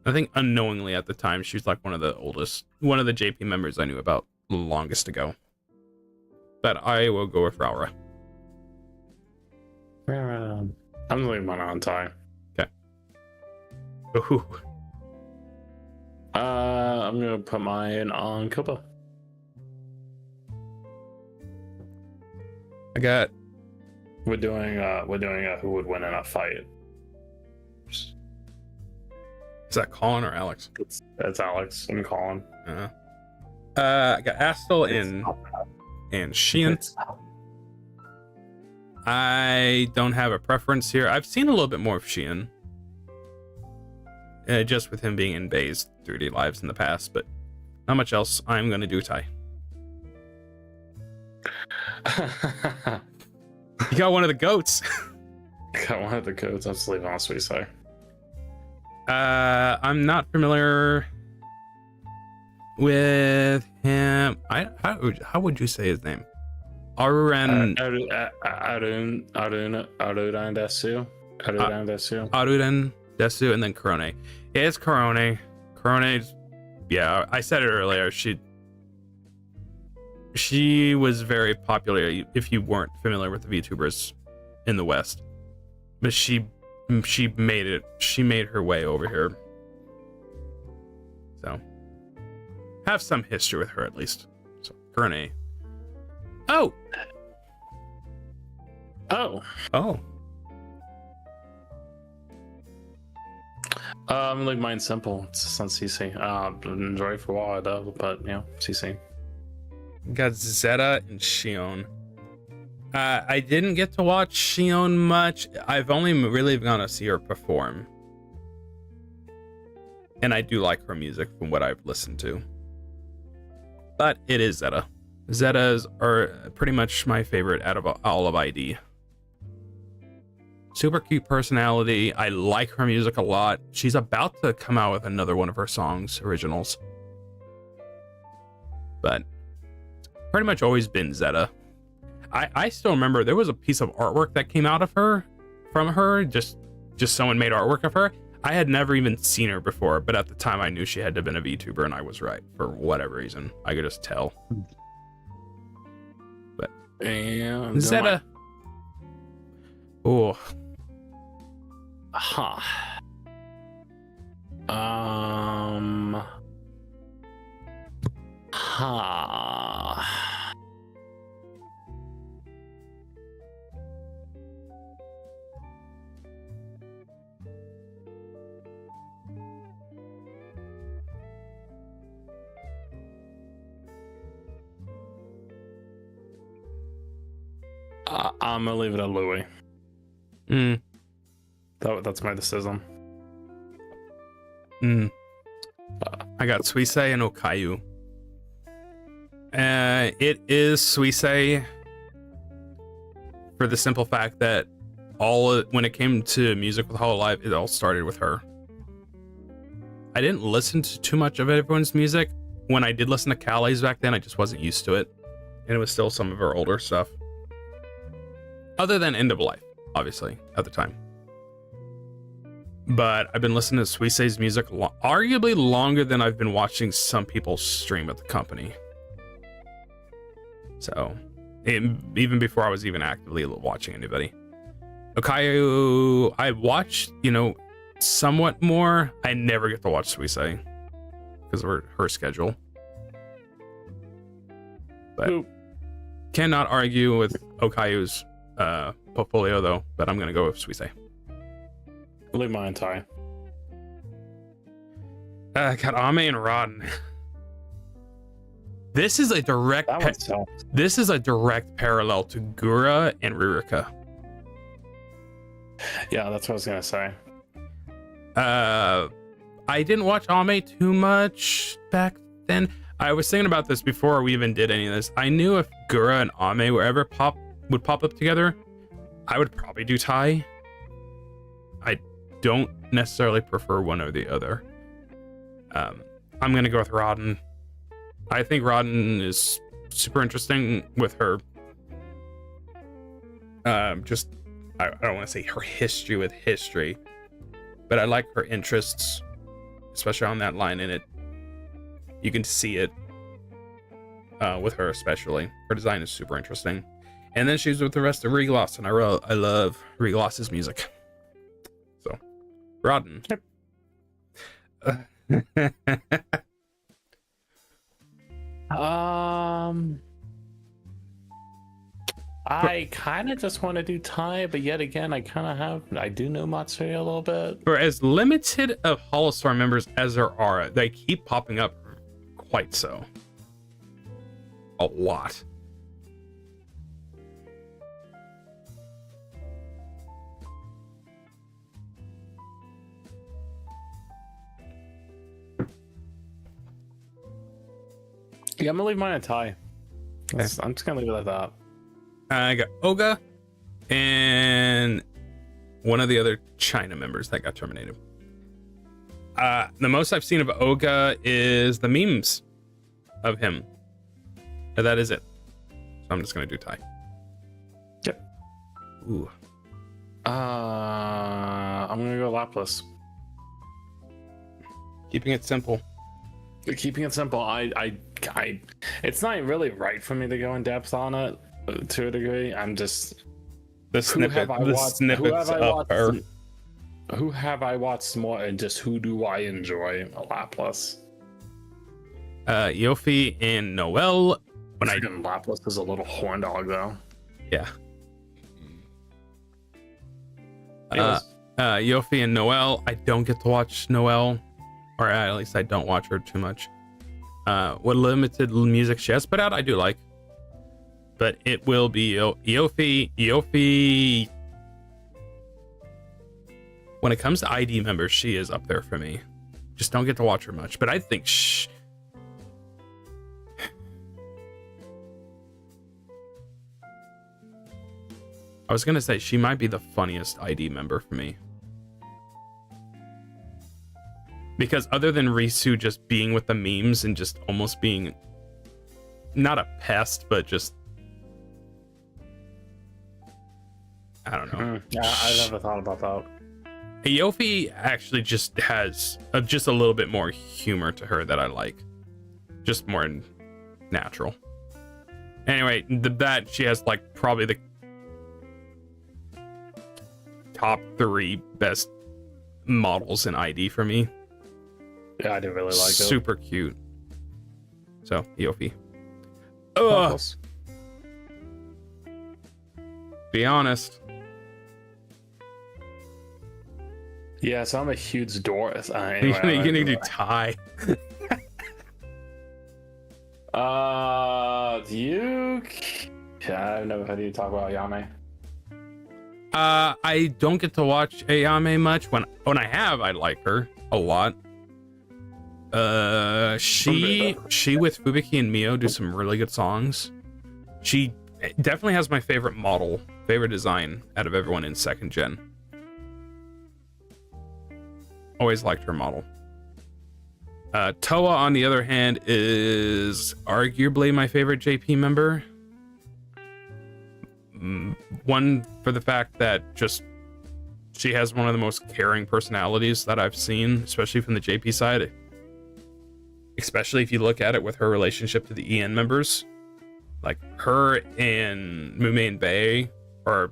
I think unknowingly at the time, she was like one of the JP members I knew about the longest ago. But I will go with Raura. I'm leaving mine on tie. Okay. Ooh. I'm gonna put mine on Copa. I got... We're doing who would win in a fight. Is that Colin or Alex? It's Alex and Colin. I got Astel and Sheehan. I don't have a preference here. I've seen a little bit more of Sheehan. Just with him being in Bay's 3D lives in the past, but not much else. I'm going to do a tie. You got one of the goats. Got one of the goats. Let's leave on sweet say. I'm not familiar with him. How would you say his name? Aruran Desu, and then Korone. It's Korone. Korone's, yeah, I said it earlier. She was very popular if you weren't familiar with the VTubers in the West. but she made it. She made her way over here. So have some history with her at least. So Gurney. Oh. Oh. Like mine's simple. It's just on CC. Enjoy it for a while though, but CC. Got Zeta and Shion. I didn't get to watch Shion much. I've only really gone to see her perform. And I do like her music from what I've listened to. But it is Zeta. Zetas are pretty much my favorite out of all of ID. Super cute personality. I like her music a lot. She's about to come out with another one of her songs, originals. But pretty much always been Zeta. I still remember there was a piece of artwork that came out of her, from her, just someone made artwork of her. I had never even seen her before, but at the time I knew she had to have been a VTuber, and I was right for whatever reason. I could just tell. But and Zeta. Oh. Huh. Huh. I'm gonna leave it at Louis. That's my decision. I got Suisei and Okayu. It is Suisei for the simple fact that when it came to music with Hololive, it all started with her. I didn't listen to too much of everyone's music. When I did listen to Kallie's back then, I just wasn't used to it. And it was still some of her older stuff. Other than End of Life, obviously, at the time. But I've been listening to Suisei's music arguably longer than I've been watching some people stream at the company. So, even before I was even actively watching anybody. Okayu, I watched, somewhat more. I never get to watch Suisei because of her schedule. But cannot argue with Okayu's portfolio though, but I'm gonna go with Suisei. Leave mine tie. Got Ame and Rodden. This is a direct parallel to Gura and Ririka. Yeah, that's what I was gonna say. I didn't watch Ame too much back then. I was thinking about this before we even did any of this. I knew if Gura and Ame would pop up together, I would probably do Tai. I don't necessarily prefer one or the other. I'm gonna go with Rodden. I think Rodden is super interesting with her. I don't want to say her history with history, but I like her interests, especially on that line in it. You can see it with her, especially. Her design is super interesting. And then she's with the rest of Regloss, and I love Regloss's music. So, Rodden. I kind of just want to do Tai, but yet again, I do know Matsuya a little bit. For as limited of Holostar members as there are, they keep popping up quite so. A lot. Yeah, I'm gonna leave mine a tie. I'm just gonna leave it at that. I got Oga and one of the other China members that got terminated. The most I've seen of Oga is the memes of him. And that is it. So I'm just gonna do Tai. Yep. Ooh. I'm gonna go Lapras. Keeping it simple. Keeping it simple. I it's not really right for me to go in depth on it to a degree. I'm just The snippets of her. Who have I watched more, and just who do I enjoy a Laplace? Yofi and Noel. When Laplace is a little horn dog, though. Yeah. Yofi and Noel. I don't get to watch Noel, or at least I don't watch her too much. What limited music she has put out, I do like. But it will be Yofi. Yofi. When it comes to ID members, she is up there for me. Just don't get to watch her much. But I think I was gonna say she might be the funniest ID member for me. Because other than Risu just being with the memes and just almost being not a pest, but just I don't know. Yeah, I never thought about that. Yofi actually just has just a little bit more humor to her that I like. Just more natural. Anyway, that she has like probably the top 3 best models in ID for me. Yeah, I do really like it. Super cute. So, Yofi. Ugh. Be honest. Yeah, so I'm a huge Doris. You're gonna do Ty. You. Yeah, I've never heard you talk about Yame. I don't get to watch Ayame much. When I have, I like her a lot. She with Fubiki and Mio do some really good songs. She definitely has my favorite design out of everyone in 2nd gen. Always liked her model. Toa, on the other hand, is arguably my favorite JP member. One, for the fact that just she has one of the most caring personalities that I've seen, especially from the JP side. Especially if you look at it with her relationship to the EN members. Like, her and Mume and Bae are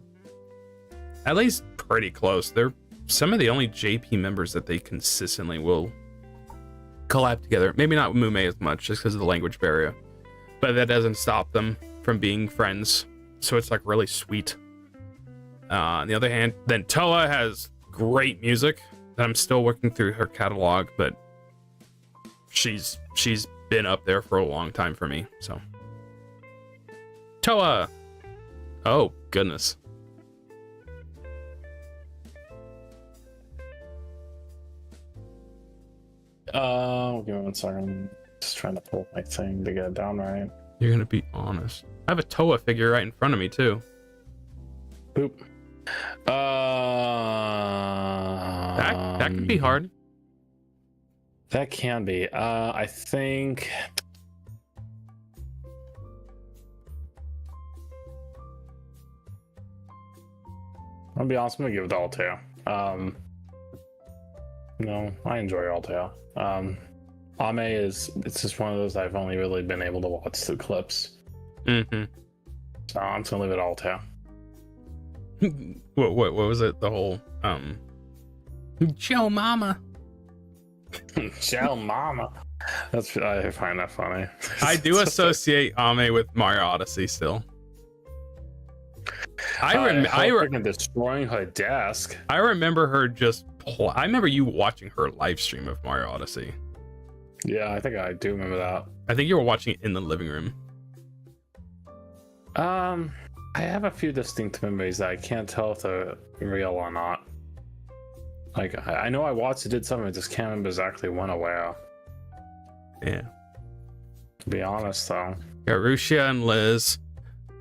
at least pretty close. They're some of the only JP members that they consistently will collab together. Maybe not Mume as much, just because of the language barrier. But that doesn't stop them from being friends. So it's like really sweet. On the other hand, then Toa has great music. I'm still working through her catalog, but she's been up there for a long time for me. So Toa. Oh goodness. Give me 1 second. Just trying to pull my thing to get it down right. You're gonna be honest. I have a Toa figure right in front of me too. Boop. That could be hard. That can be. I think. I'll be honest. I'm gonna give it to Altair. No, I enjoy Altair. Ame it's just one of those I've only really been able to watch the clips. Mm-hmm. So I'm just gonna leave it Altair. What was it? The whole Joe Mama. Joe Mama. I find that funny. I do associate Ame with Mario Odyssey still. I remember destroying her desk. I remember her I remember you watching her live stream of Mario Odyssey. Yeah, I think I do remember that. I think you were watching it in the living room. I have a few distinct memories that I can't tell if they're real or not. Like, I know I watched it, did something, I just can't remember exactly when or where. Yeah. To be honest, though. Garushia and Liz.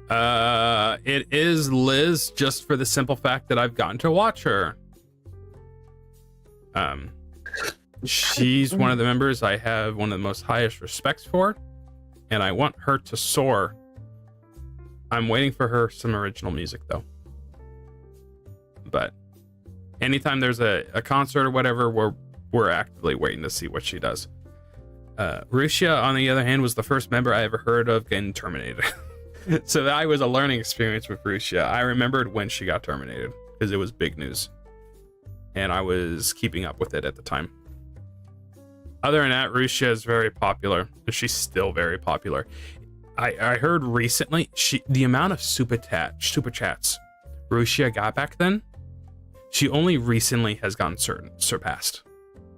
It is Liz just for the simple fact that I've gotten to watch her. She's one of the members I have one of the most highest respects for, and I want her to soar. I'm waiting for her some original music though. But anytime there's a concert or whatever, we're actively waiting to see what she does. Rushia, on the other hand, was the first member I ever heard of getting terminated. So that was a learning experience with Russia. I remembered when she got terminated because it was big news, and I was keeping up with it at the time. Other than that, Russia is very popular. She's still very popular. I heard recently the amount of super chats Russia got back then, she only recently has gotten surpassed.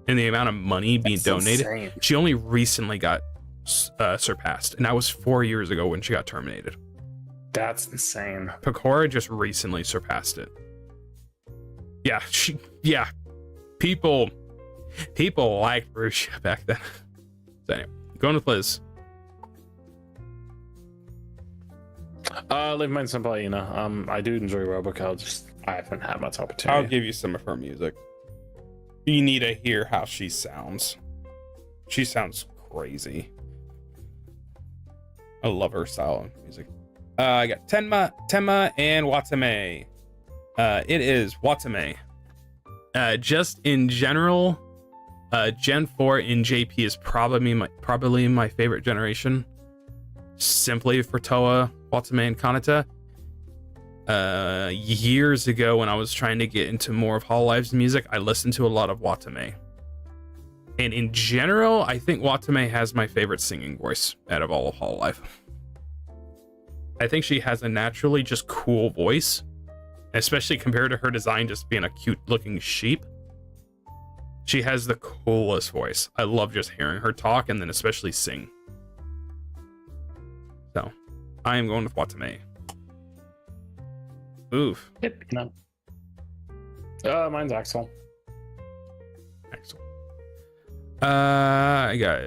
And the amount of money being donated, insane. She only recently got surpassed, and that was 4 years ago when she got terminated. That's insane. Pecora just recently surpassed it. Yeah, people liked Russia back then. So anyway, going with Liz. Leave mine simple, you know. I do enjoy Roboco, just I haven't had much opportunity. I'll give you some of her music. You need to hear how she sounds. She sounds crazy. I love her style of music. I got Tenma, and Watame. It is Watame. Just in general, Gen 4 in JP is probably my favorite generation. Simply for Toa, Watame, and Kanata. Years ago, when I was trying to get into more of Hololive's music, I listened to a lot of Watame. And in general, I think Watame has my favorite singing voice out of all of Hololive. I think she has a naturally just cool voice, especially compared to her design just being a cute looking sheep. She has the coolest voice. I love just hearing her talk and then especially sing. So, I am going with Watame. Oof. Yep, no. Mine's Axel. Axel. I got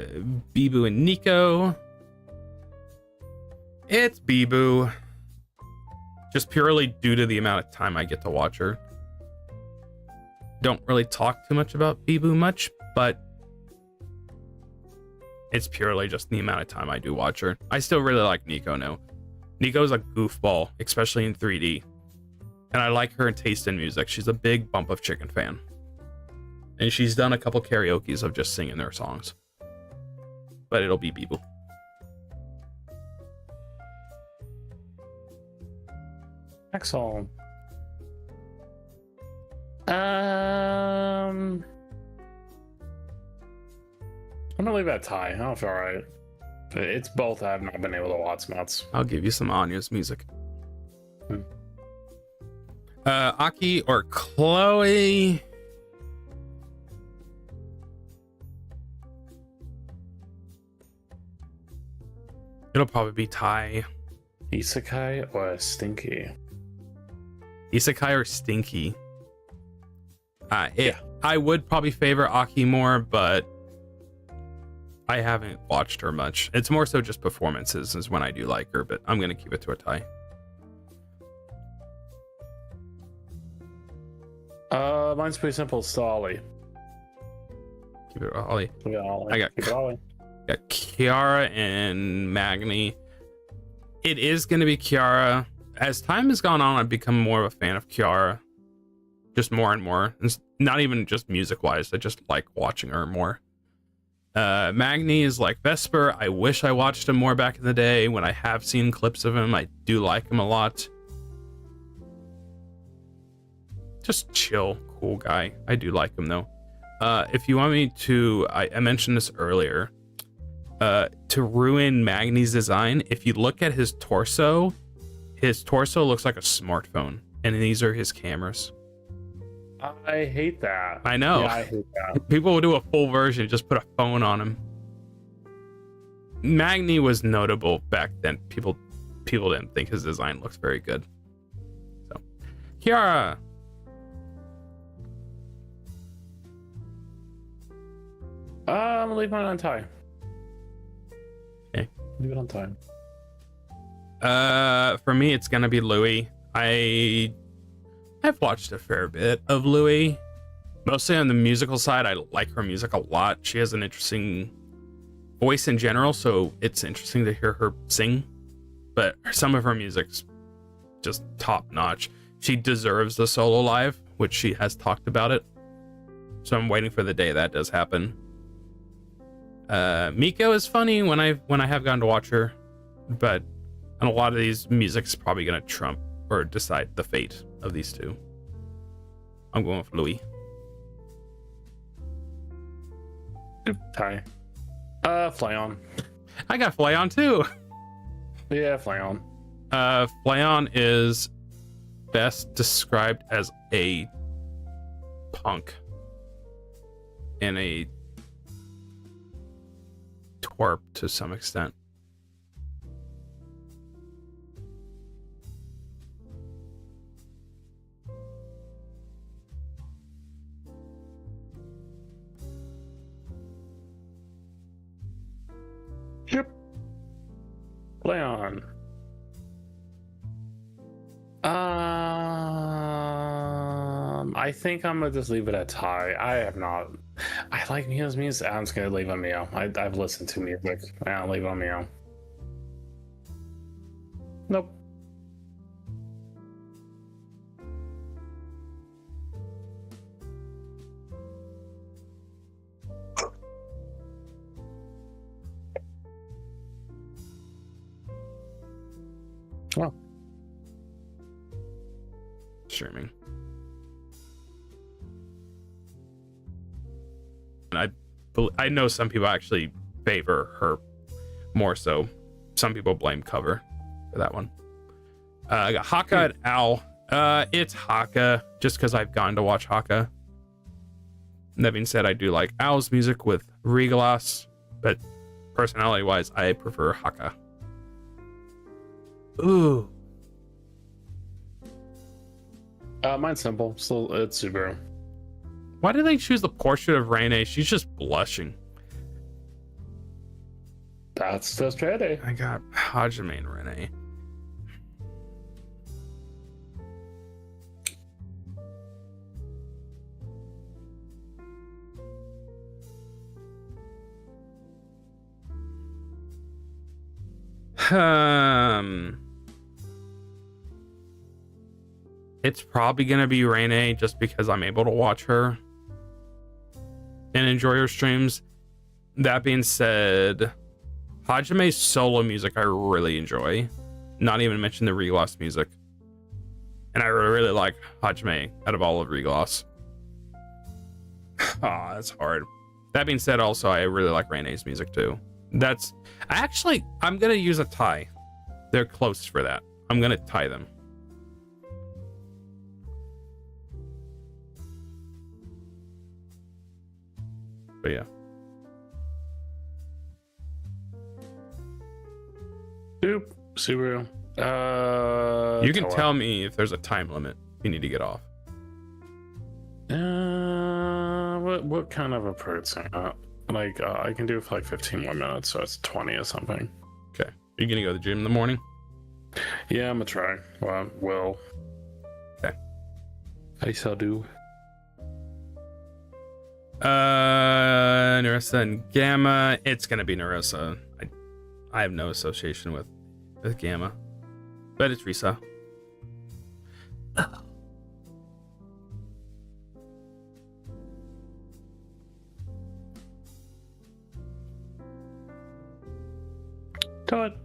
Bibu and Nico. It's Bibu. Just purely due to the amount of time I get to watch her. Don't really talk too much about Bibu much, but it's purely just the amount of time I do watch her. I still really like Nico now. Nico's a goofball, especially in 3D. And I like her taste in music. She's a big Bump of Chicken fan. And she's done a couple karaoke's of just singing their songs. But it'll be Bibu. Excellent. I'm gonna leave that tie. I'll feel alright. It's both I have not been able to watch much. I'll give you some Anya's music. Aki or Chloe? It'll probably be Ty. Isekai or Stinky? Isekai or Stinky? Yeah. I would probably favor Aki more, but I haven't watched her much. It's more so just performances is when I do like her, but I'm going to keep it to a tie. Mine's pretty simple. It's Ollie. Keep it Ollie. Yeah, Ollie. I got Kiara and Magni. It is going to be Kiara. As time has gone on, I've become more of a fan of Kiara. Just more and more. It's not even just music-wise. I just like watching her more. Magni is like Vesper. I wish I watched him more back in the day. When I have seen clips of him, I do like him a lot. Just chill, cool guy. I do like him though. If you want me to, I mentioned this earlier. To ruin Magni's design, if you look at his torso looks like a smartphone, and these are his cameras. I hate that. I know. Yeah, I hate that. People will do a full version, just put a phone on him. Magni was notable back then. People didn't think his design looks very good. So, Kiara. I'm gonna leave mine on tie. Okay. Leave it on time. For me, it's gonna be Louis. I've watched a fair bit of Louis. Mostly on the musical side, I like her music a lot. She has an interesting voice in general, so it's interesting to hear her sing. But some of her music's just top notch. She deserves the solo live, which she has talked about it. So I'm waiting for the day that does happen. Miko is funny when I have gotten to watch her, but And a lot of these music's probably gonna trump or decide the fate of these two. I'm going with Louis. Ty. Flayon. I got Flayon too. Yeah, Flayon. Flayon is best described as a punk and a twerp to some extent. Yep. Flayon. I think I'm gonna just leave it at Ty. I have not. I like Mio's music. I'm just gonna leave on Mio. I've listened to music. I'll leave on Mio. Nope. Well, Streaming. And I know some people actually favor her more so. Some people blame cover for that one. I got Haka and Owl. It's Haka just because I've gone to watch Haka. That being said, I do like Owl's music with Regalas, but personality wise, I prefer Haka. Ooh. mine's simple. Still, it's Subaru. Why did they choose the portrait of Rene? She's just blushing. That's just Rene. I got Hajime and Rene. It's probably gonna be Rene just because I'm able to watch her and enjoy her streams. That being said, Hajime's solo music I really enjoy. Not even mention the Regloss music. And I really like Hajime out of all of Regloss. Ah, that's hard. That being said, also I really like Rene's music too. I'm gonna use a tie. They're close for that. I'm gonna tie them. But yeah. Subaru. You can tell me if there's a time limit you need to get off. What kind of a person? I can do it for like 15 more minutes, so it's 20 or something. Okay. Are you gonna go to the gym in the morning? Yeah, I'm gonna try. Well. Okay. I shall do. Narissa and Gamma. It's gonna be Narissa. I have no association with Gamma, but it's Risa. Todd.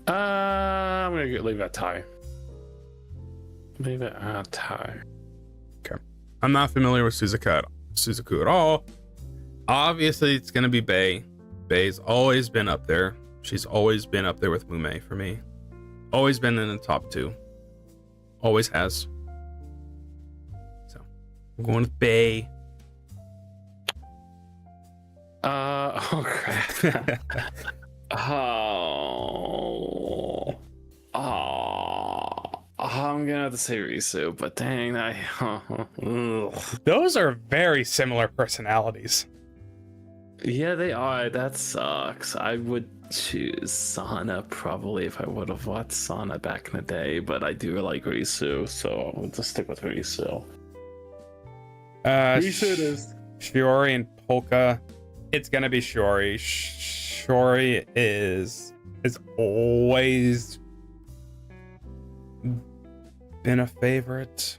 I'm gonna leave that tie. Leave it at tie. Okay. I'm not familiar with Suzuku at all. Obviously, it's gonna be Bei. Bei's always been up there. She's always been up there with Mume for me. Always been in the top 2. Always has. So I'm going with Bei. Oh crap. I'm gonna have to say Risu, but dang, Those are very similar personalities. Yeah, they are. That sucks. I would choose Sana probably if I would have watched Sana back in the day, but I do like Risu, so I'll just stick with Risu. Risu it is. Shiori and Polka. It's gonna be Shiori. Shiori is always been a favorite,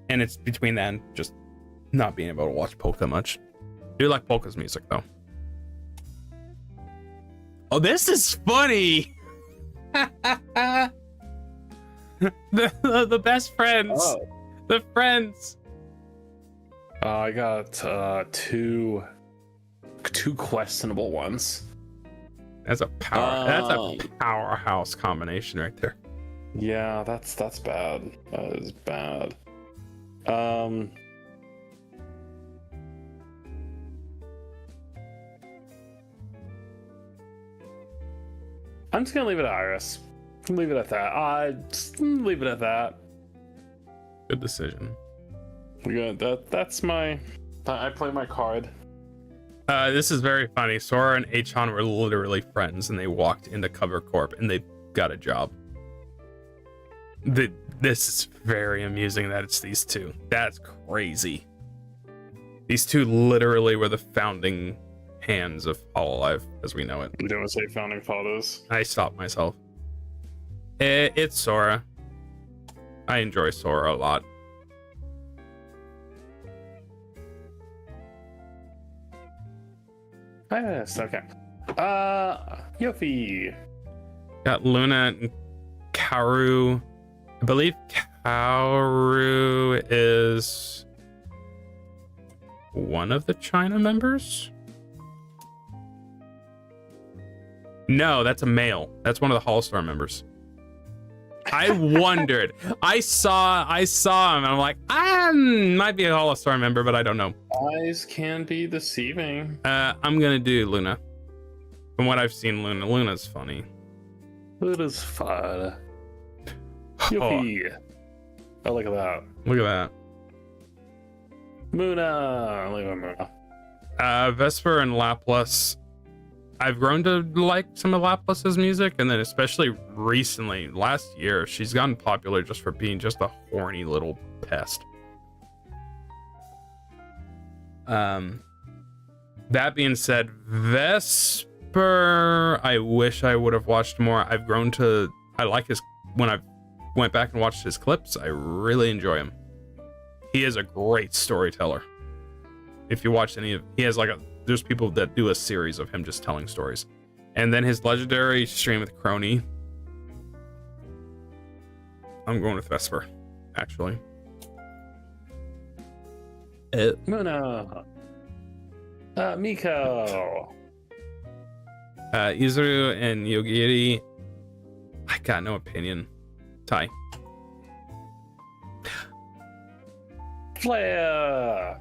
and it's between that and just not being able to watch Polka much. I do like Polka's music though. Oh, this is funny. the best friends. Oh. The friends. I got two questionable ones. That's a powerhouse combination right there. Yeah, that's bad. That is bad. I'm just gonna leave it at Iris. Leave it at that. Just leave it at that. Good decision. That's my. I play my card. This is very funny. Sora and Achan were literally friends, and they walked into Cover Corp, and they got a job. This is very amusing that it's these two. That's crazy. These two literally were the founding hands of Hololive as we know it. You don't say founding fathers. I stopped myself. It's Sora. I enjoy Sora a lot. Yes, okay. Yofi. Got Luna and Kaoru. I believe Kaoru is one of the China members. No, that's a male. That's one of the Holostar members. I wondered. I saw him and I'm like, I might be a Holostar member, but I don't know. Eyes can be deceiving. I'm gonna do Luna. From what I've seen, Luna's funny. Luna's fun. Yofi. Oh, look at that. Look at that. Muna. Look at Muna. Vesper and Laplace. I've grown to like some of Laplace's music, and then especially recently, last year, she's gotten popular just for being just a horny little pest. That being said, Vesper, I wish I would have watched more. I've grown to, I like his, when I went back and watched his clips, I really enjoy him. He is a great storyteller. If you watch any of, he has like there's people that do a series of him just telling stories. And then his legendary stream with Crony. I'm going with Vesper, actually. Muna. Miko. Izuru and Yogiri. I got no opinion. Tai. Flare.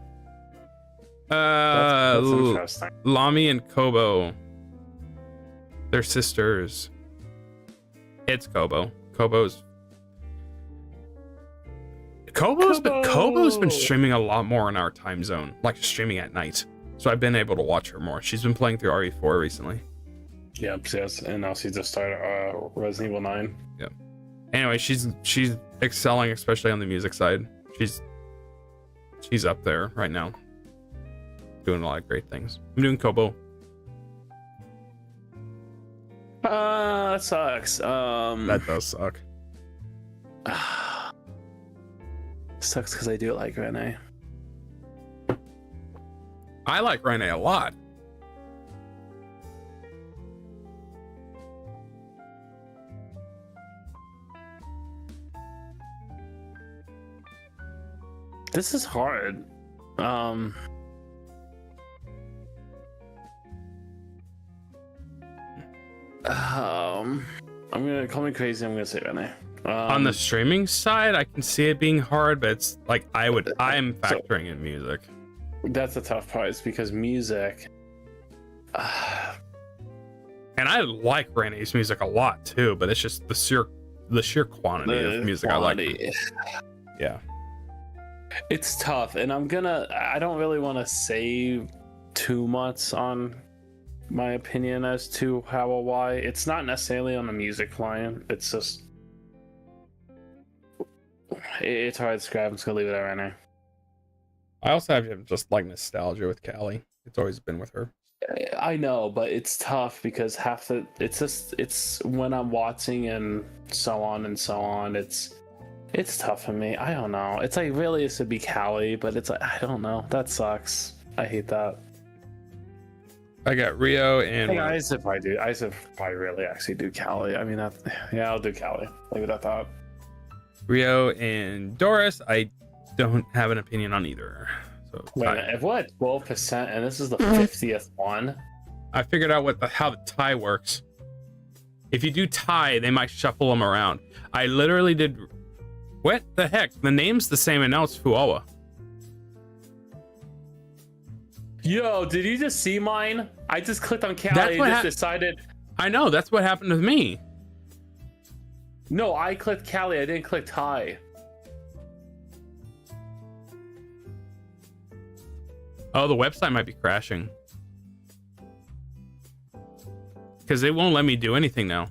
That's interesting. Lami and Kobo. They're sisters. It's Kobo's been streaming a lot more in our time zone, like streaming at night. So I've been able to watch her more. She's been playing through RE4 recently. Yep, yes, and now she just started Resident Evil 9. Yep. Anyway, she's excelling, especially on the music side. She's up there right now, doing a lot of great things. I'm doing Kobo. That sucks. That does suck. Sucks because I do like Rene. I like Rene a lot. This is hard. I'm gonna call me crazy. I'm gonna say Rene. On the streaming side, I can see it being hard, but it's like I am factoring in music. That's the tough part, is because music. And I like Rene's music a lot too, but it's just the sheer quantity of music quantity. I like. Yeah. It's tough, and I don't really want to say too much on my opinion as to how or why. It's not necessarily on the music line. It's just, it's hard to describe. I'm just gonna leave it at right now. I also have just like nostalgia with Callie. It's always been with her. I know, but it's tough because it's when I'm watching and so on and so on. It's tough for me. I don't know. It's like really it should be Callie, but it's like I don't know. That sucks. I hate that. I got Rio and Hey, I said if I really actually do Cali. I mean, yeah, I'll do Cali. Leave it at that. Rio and Doris. I don't have an opinion on either. So Wait a minute, if we're at 12% and this is the 50th one. I figured out how the tie works. If you do tie, they might shuffle them around. I literally did. What the heck? The name's the same, and now it's Fuawa. Yo, did you just see mine? I just clicked on Cali and just decided. I know, that's what happened with me. No, I clicked Cali, I didn't click Thai. Oh, the website might be crashing. Because it won't let me do anything now.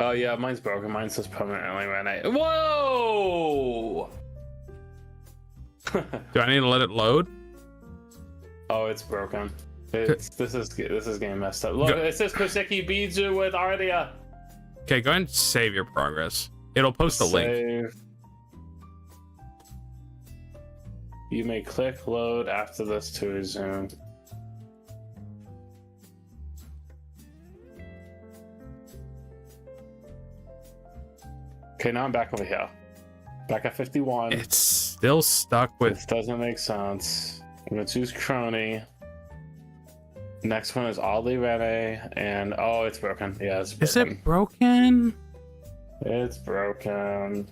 Oh yeah, mine's broken. Mine says permanently when I. Whoa! Do I need to let it load? Oh, it's broken. This is getting messed up. Look, it says Koseki Biju with Ardia. Okay, go ahead and save your progress. It'll post a link. You may click load after this to resume. Okay, now I'm back over here. Back at 51. It's still stuck with... This doesn't make sense. I'm gonna choose Crony. Next one is Ollie Rene, and oh, it's broken. Yeah, it's broken. Is it broken? It's broken.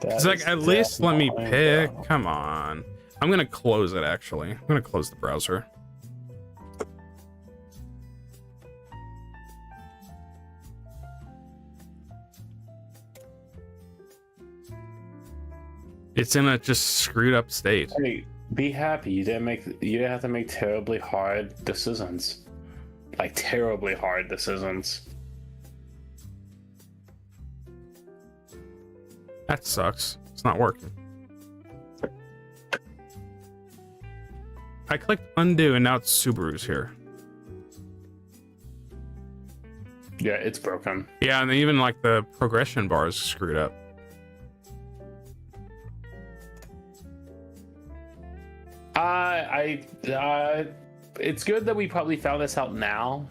It's like, at least let me pick. Come on. I'm gonna close it, actually. I'm gonna close the browser. It's in a just screwed up state. Hey, be happy. You didn't have to make terribly hard decisions. Like terribly hard decisions. That sucks. It's not working. I clicked undo and now it's Subaru's here. Yeah, it's broken. Yeah, and even like the progression bar is screwed up. It's good that we probably found this out now.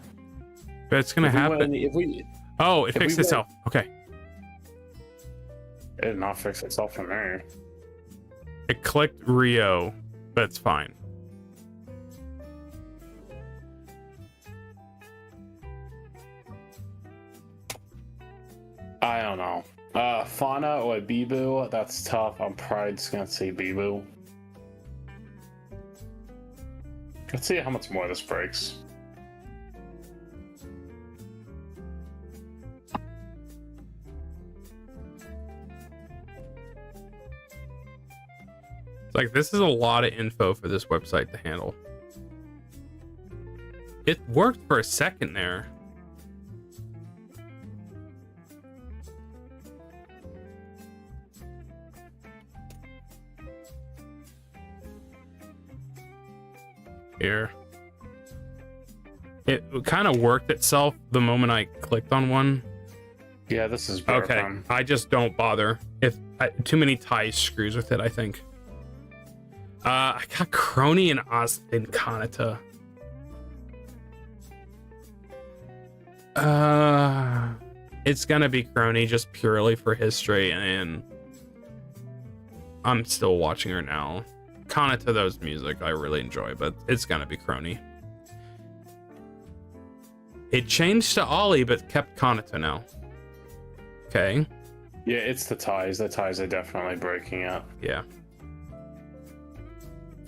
But it's gonna happen. Oh, it fixed itself. Okay. It did not fix itself for me. It clicked Rio, but it's fine. I don't know. Fauna or Bibu, that's tough. I'm probably just gonna say Bibu. Let's see how much more this breaks. Like, this is a lot of info for this website to handle. It worked for a second there. Here. It kind of worked itself the moment I clicked on one. Yeah, this is broken. Okay, I just don't bother. If too many ties screws with it, I think. I got Crony and Kanata. It's gonna be Crony just purely for history, and I'm still watching her now. Kanata, those music I really enjoy, but it's gonna be Crony. It changed to Ollie, but kept Kanata now. Okay. Yeah, it's the ties. The ties are definitely breaking it. Yeah.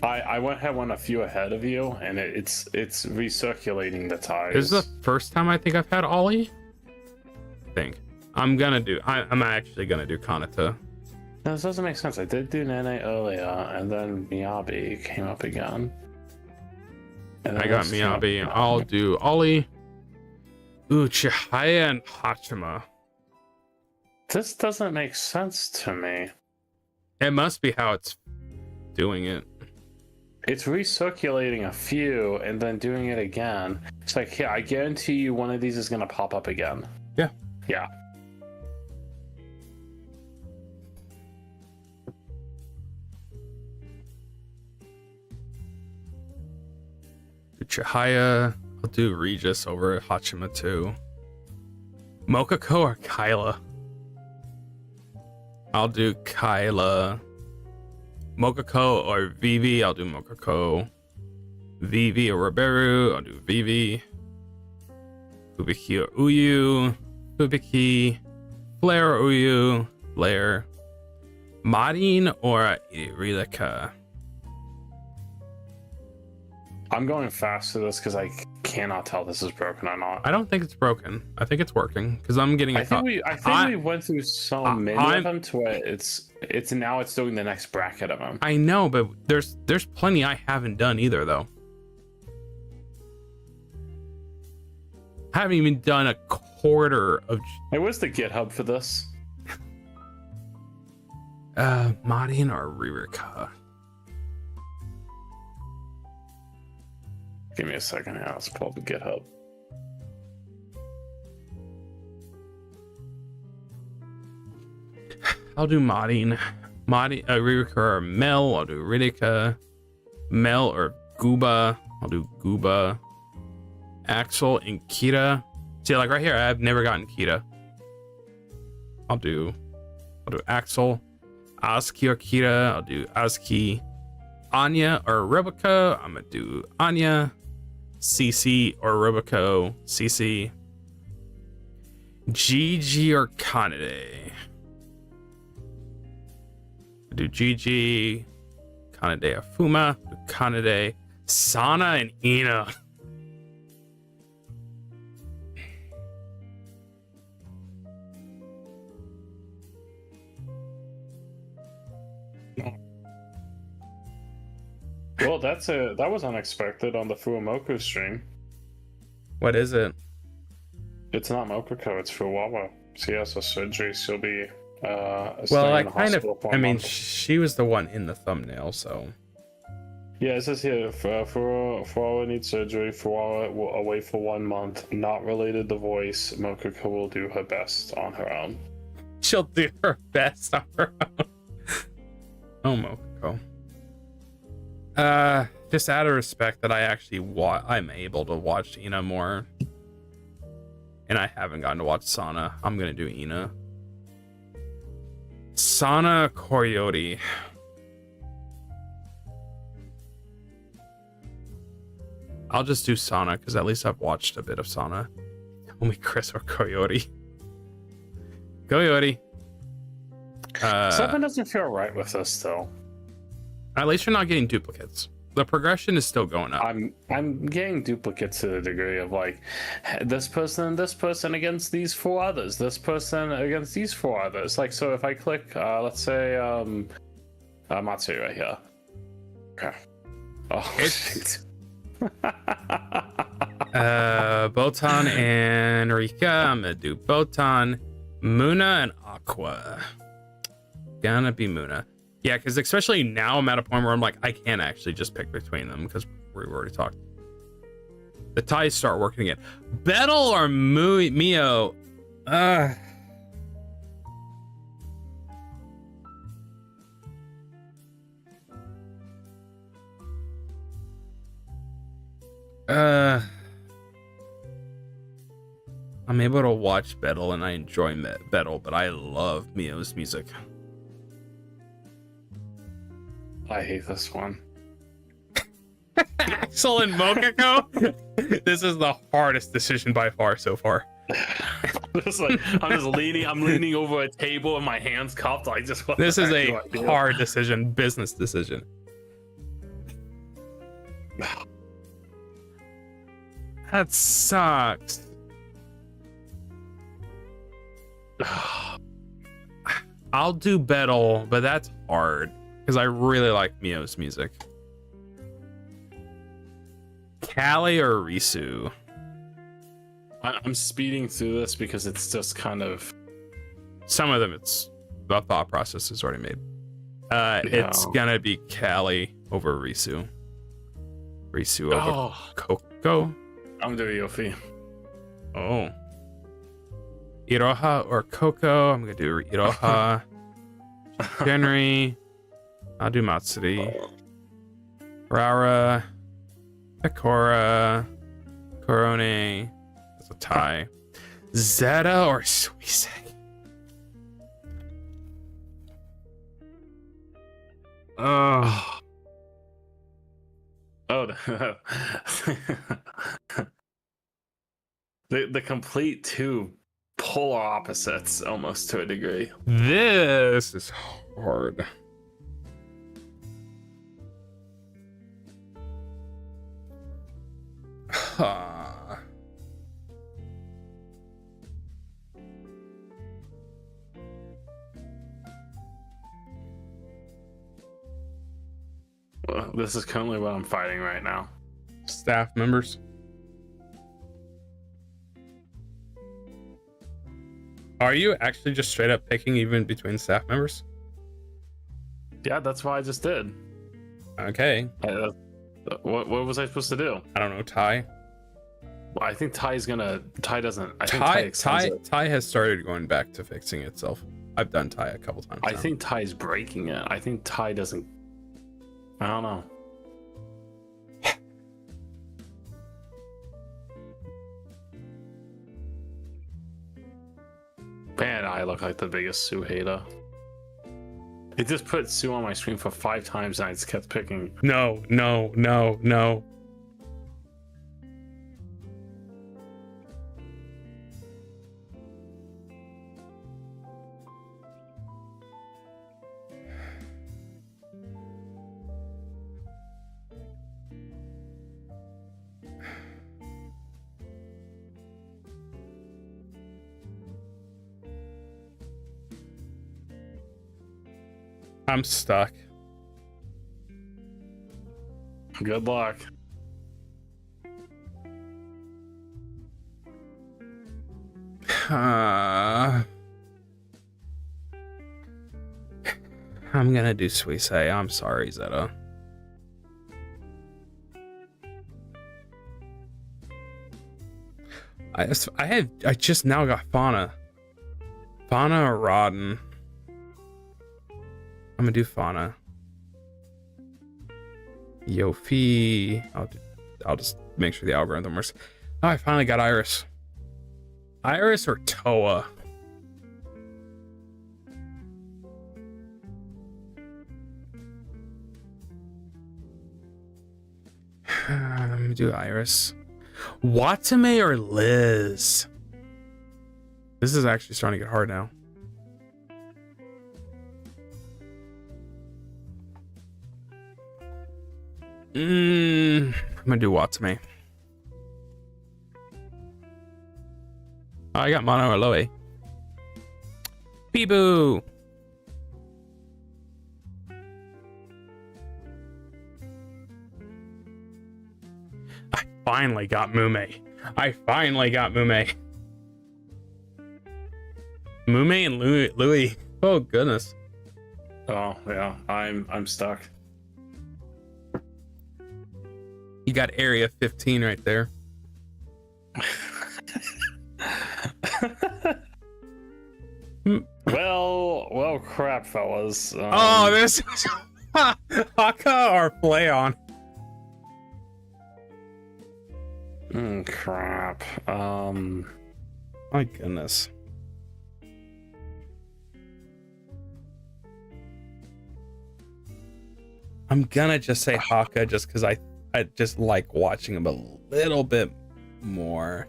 I went a few ahead of you, and it's recirculating the ties. This is the first time I think I've had Ollie. I think I'm actually gonna do Kanata. No, this doesn't make sense. I did do Nene earlier, and then Miyabi came up again. And I got Miyabi, and I'll do Ollie. Ooh, Chihaya and Hachima. This doesn't make sense to me. It must be how it's doing it. It's recirculating a few and then doing it again. It's like, yeah, I guarantee you one of these is going to pop up again. Yeah. Yeah. Uchihaya. I'll do Regis over Hachima too. Mokoko or Kyla? I'll do Kyla. Mokoko or Vivi? I'll do Mokoko. Vivi or Riberu? I'll do Vivi. Fubiki or Uyu? Fubiki. Flare or Uyu? Flare. Marin or Irilika? I'm going fast to this because I cannot tell this is broken or not. I don't think it's broken. I think it's working because I'm getting. I think we went through so many of them to where it's now it's doing the next bracket of them. I know, but there's plenty I haven't done either though. I haven't even done a quarter of. Hey, where's the GitHub for this? Marin or Ririka? Give me a second here. Let's pull up the GitHub. I'll do Marin. Ririka or Mel. I'll do Ridika. Mel or Gooba. I'll do Gooba. Axel and Kita. See, like right here, I've never gotten Kita. I'll do Axel. Aski or Kita. I'll do Aski. Anya or Robico. I'm gonna do Anya. CC or Robico. CC. Gigi or Kanade. I'll do Gigi. Kanade or Fuma. Kanade. Sana and Ina. Well, that was unexpected on the Fuwamoku stream. What is it? It's not Mokoko, it's Fuwawa. She has a surgery. She'll be well, I kind of. I mean, she was the one in the thumbnail, so. Yeah, it says here Fuwawa needs surgery. Fuwawa will away for 1 month. Not related to voice. Mokoko will do her best on her own. She'll do her best on her own. Oh, Mokoko. Just out of respect that I actually I'm able to watch Ina more, and I haven't gotten to watch Sana. I'm gonna do Ina. Sana Coyote. I'll just do Sana because at least I've watched a bit of Sana. Tell me Chris or Coyote. Coyote. Something doesn't feel right with this though. At least you're not getting duplicates. The progression is still going up. I'm getting duplicates to the degree of like this person against these 4 others, this person against these 4 others. Like, so if I click let's say Matsui right here. Okay. Oh shit. Botan and Rika. I'm gonna do Botan, Muna, and Aqua. Gonna be Muna. Yeah, because especially now I'm at a point where I'm like, I can't actually just pick between them because we've already talked. The ties start working again. Bettle or Mio? I'm able to watch Bettle and I enjoy Bettle, but I love Mio's music. I hate this one. Axel and Mokoko? This is the hardest decision by far so far. I'm just leaning over a table and my hands cupped. This is a hard decision, business decision. That sucks. I'll do Bettle, but that's hard because I really like Mio's music. Callie or Risu? I'm speeding through this because it's just kind of... Some of them, it's the thought process is already made. It's gonna be Callie over Risu. Risu over Coco. I'm doing Yofi. Oh. Iroha or Coco. I'm gonna do Iroha. Genri. I'll do Matsuri. Rara. Sakura, Korone. That's a tie. Zeta or Suisei? Oh. Oh. The complete two polar opposites, almost to a degree. This is hard. Well, this is currently what I'm fighting right now. Staff members. Are you actually just straight up picking even between staff members? Yeah, that's what I just did. Okay. What was I supposed to do? I don't know. Ty. Well, I think Ty doesn't. I think Ty has started going back to fixing itself. I've done Ty a couple times. I think Ty's breaking it. I think Ty doesn't. I don't know. Man, I look like the biggest Sue hater. It just put Sue on my screen for 5 times and I just kept picking. No. I'm stuck. Good luck. I'm gonna do Suisei. I'm sorry, Zeta. I just now got Fauna. Fauna or Rodden? I'm gonna do Fauna. Yofi. I'll just make sure the algorithm works. Oh, I finally got Iris. Iris or Toa? I'm gonna do Iris. Watame or Liz? This is actually starting to get hard now. I'm gonna do Watame. Oh, I got Mono Aloe. Peeboo! I finally got Mume. Mume and Louis. Oh goodness. Oh yeah, I'm stuck. You got Area 15 right there. Well, crap, fellas. Oh, this is Haka or Flayon. Crap. My goodness. I'm gonna just say Haka just because I just like watching him a little bit more.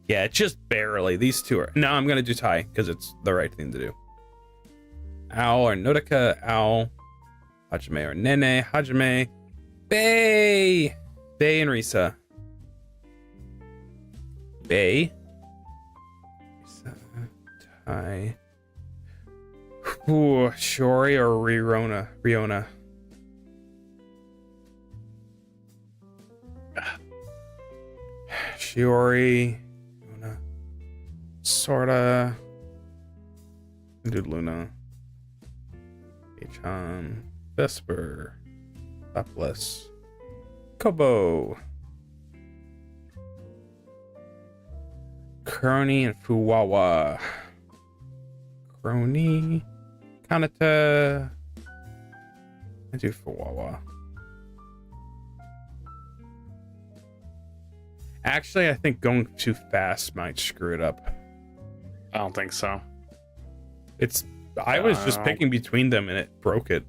Yeah, just barely. These two are. No, I'm gonna do Tai because it's the right thing to do. Owl or Nodoka, Owl. Hajime or Nene, Hajime. Bay and Risa. Bay. Risa, Tai. Ooh, Shori or Riona. Shiori, Luna, sorta. Do Luna, Achan, Vesper, Topless, Kobo, Crony and Fuwawa. Crony, Kanata. I do Fuwawa. Actually, I think going too fast might screw it up. I don't think so. I was just picking between them and it broke it.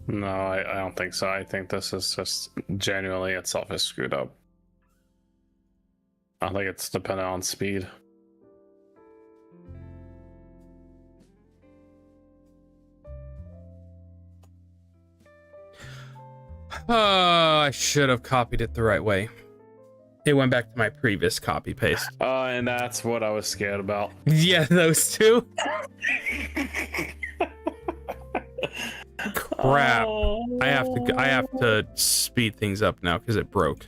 No, I don't think so. I think this is just genuinely itself is screwed up. I don't think it's dependent on speed. Oh, I should have copied it the right way. It went back to my previous copy paste. And that's what I was scared about. Yeah, those two. Crap. Oh. I have to speed things up now because it broke.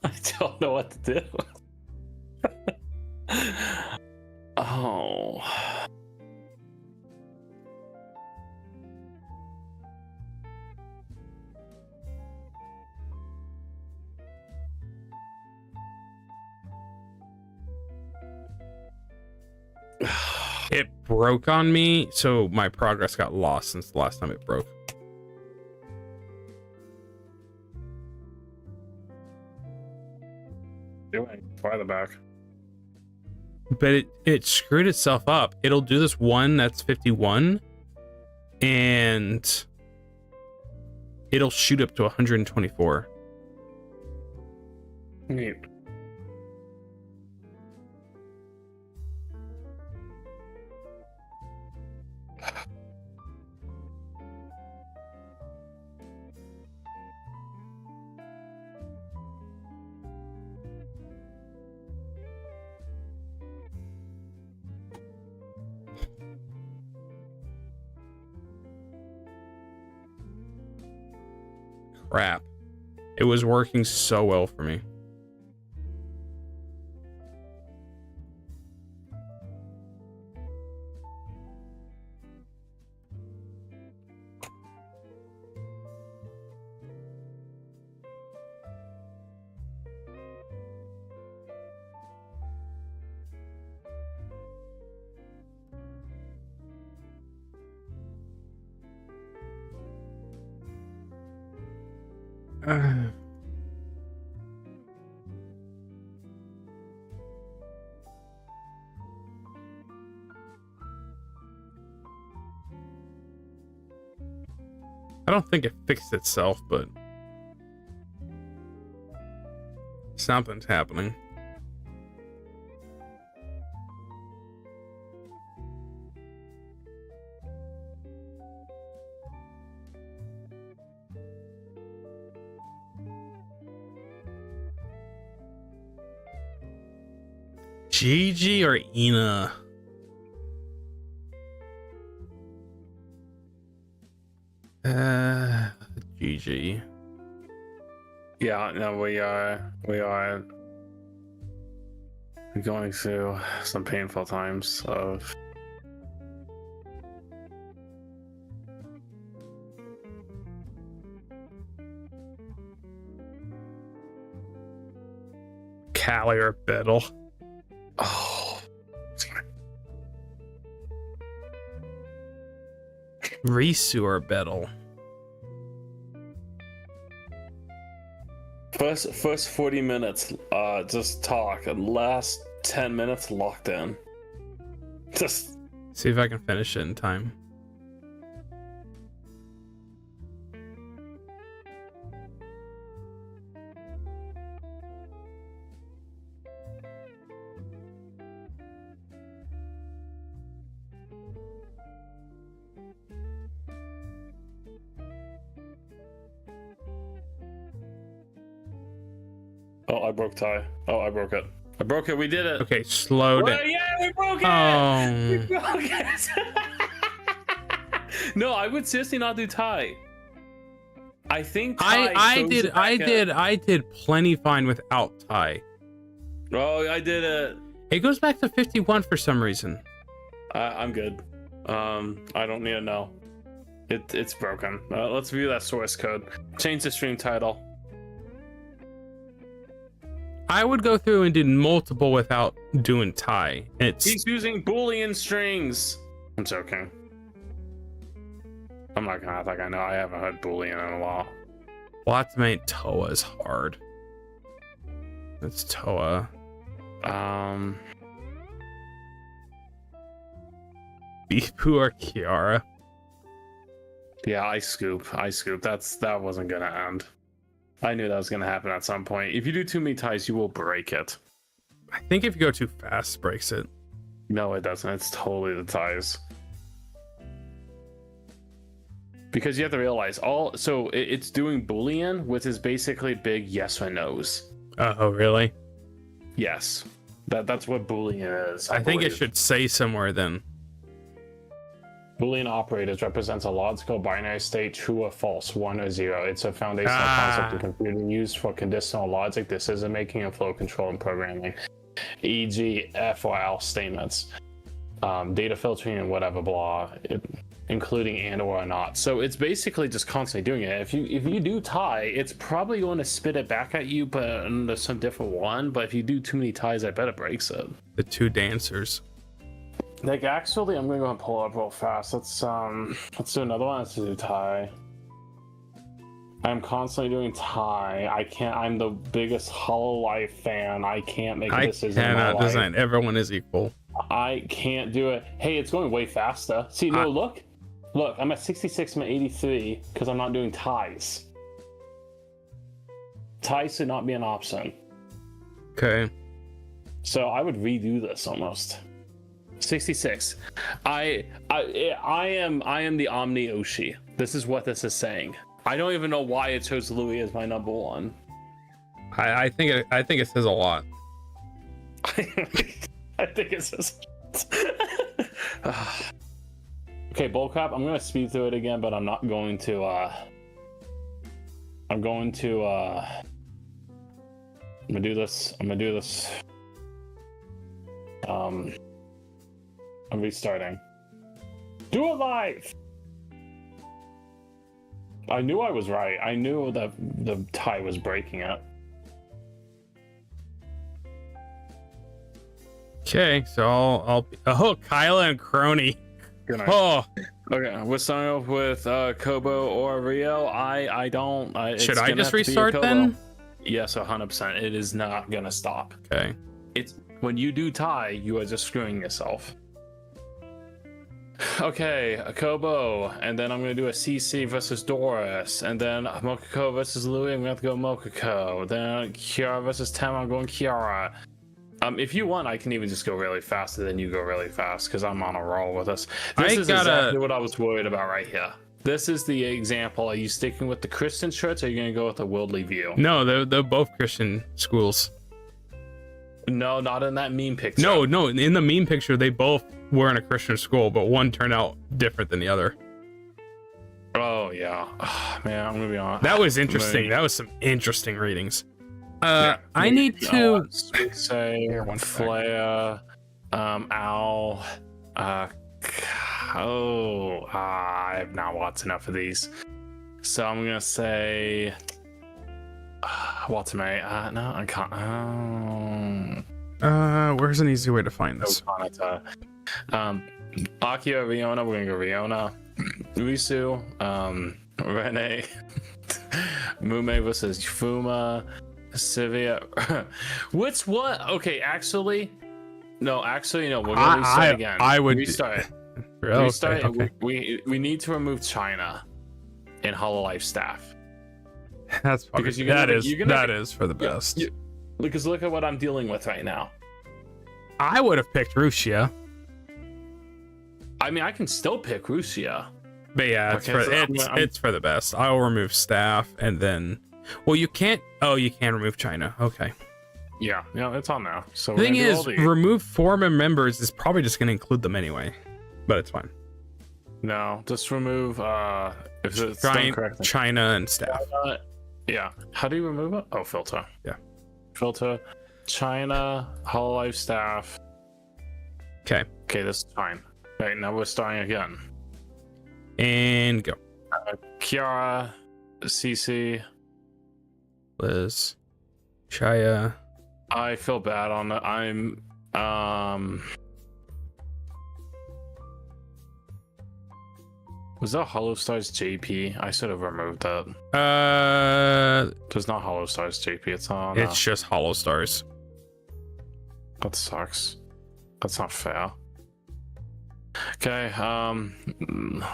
I don't know what to do. Oh. It broke on me, so my progress got lost since the last time it broke. Doing farther back. But it screwed itself up. It'll do this one that's 51, and it'll shoot up to 124. Neat. Crap. It was working so well for me. I don't think it fixed itself, but something's happening. Gigi or Ina? Gigi. Yeah, no, we are going through some painful times of Callie or Biddle. oh Risu or Biddle. first 40 minutes just talk, and last 10 minutes locked in. Just See if I can finish it in time. oh, I broke tie. Oh, I broke it. I broke it. We did it. Okay, slow down. Well, yeah, we broke it. Oh. We broke it. No, I would seriously not do tie. I think tie I did plenty fine without tie. Oh, I did it. It goes back to 51 for some reason. I'm good. I don't need to know. It's broken. Let's view that source code. Change the stream title. I would go through and do multiple without doing tie. He's using Boolean strings. I'm joking. I'm not gonna act like I know. I haven't heard Boolean in a while. Watsmate Toa is hard. That's Toa. Beepoo or Kiara? Yeah, I scoop. That wasn't gonna end. I knew that was gonna happen at some point. If you do too many ties, you will break it. I think if you go too fast, it breaks it. No, it doesn't. It's totally the ties. Because you have to realize it's doing Boolean, which is basically big yes or no's. Oh, really? Yes. That's what Boolean is. I think it should say somewhere then. Boolean operators represents a logical binary state, true or false, 1 or 0. It's a foundational concept in computing used for conditional logic, decision making, and flow control and programming, e.g., if or else statements, data filtering, and whatever blah, including and or not. So it's basically just constantly doing it. If you do tie, it's probably going to spit it back at you, but under some different one. But if you do too many ties, I bet it breaks it. The two dancers. Like, actually, I'm gonna go and pull up real fast. Let's do another one. Let's do tie. I'm constantly doing tie. I'm the biggest Hololive fan. I can't make a decision. I cannot design. Everyone is equal. I can't do it. Hey, it's going way faster. See, no, look, I'm at 66, I'm at 83 because I'm not doing ties. Ties should not be an option. Okay. So I would redo this almost. 66. I am the Omni Oshi. This is what this is saying. I don't even know why it chose Louis as my number one. I think it says a lot. I think it says. Okay, bullcrap. I'm gonna speed through it again, but I'm not going to. I'm gonna do this. I'm restarting. Do it live! I knew I was right. I knew that the tie was breaking it. Okay, so I'll Kyla and Crony. Good night. Oh, okay. We're starting off with Kobo or Rio. I don't. Should I just restart then? Yes, 100%. It is not gonna stop. Okay. It's when you do tie, you are just screwing yourself. Okay, a Kobo, and then I'm gonna do a CC versus Doris, and then Mokoko versus Louis. I'm gonna have to go Mokoko. Then Kiara versus Tem. I'm going Kiara. If you want, I can even just go really fast, and then you go really fast because I'm on a roll with this. This is exactly what I was worried about right here. This is the example. Are you sticking with the Christian church, or are you gonna go with the worldly view? No, they're both Christian schools. No, not in that meme picture. No, in the meme picture, they both were in a Christian school, but one turned out different than the other. Oh, yeah. Man, I'm gonna be honest. That was interesting. That was some interesting readings. I need to say Flea, Owl, I have not watched enough of these. So I'm gonna say Watame. No, I can't. Where's an easy way to find this? Akio, Riona, we're gonna go Riona. Risu, Rene, Mume versus Fuma, Sivia. What's what? Okay, actually, no, we're gonna restart again. I would restart. Really? Restart. Okay. We need to remove China in Hololive staff. That's probably, that is for the best. Because look at what I'm dealing with right now. I would have picked Rusia. I mean, I can still pick Rusia. But yeah, it's for the best. I will remove staff and then. Well, you can't. Oh, you can remove China. Okay. Yeah, it's on now. So the thing is, remove former members is probably just going to include them anyway, but it's fine. No, just remove if it's China and staff. Yeah. How do you remove it? Oh, filter. Yeah. Filter. China, Hololive staff. Okay. Okay, this is fine. Right, now we're starting again. And go. Kiara, CC, Liz, Shaya, I feel bad on it. Was that Hollow Stars JP? I should have removed that. There's not Hollow Stars JP. It's on. It's just Hollow Stars. That sucks. That's not fair. Okay.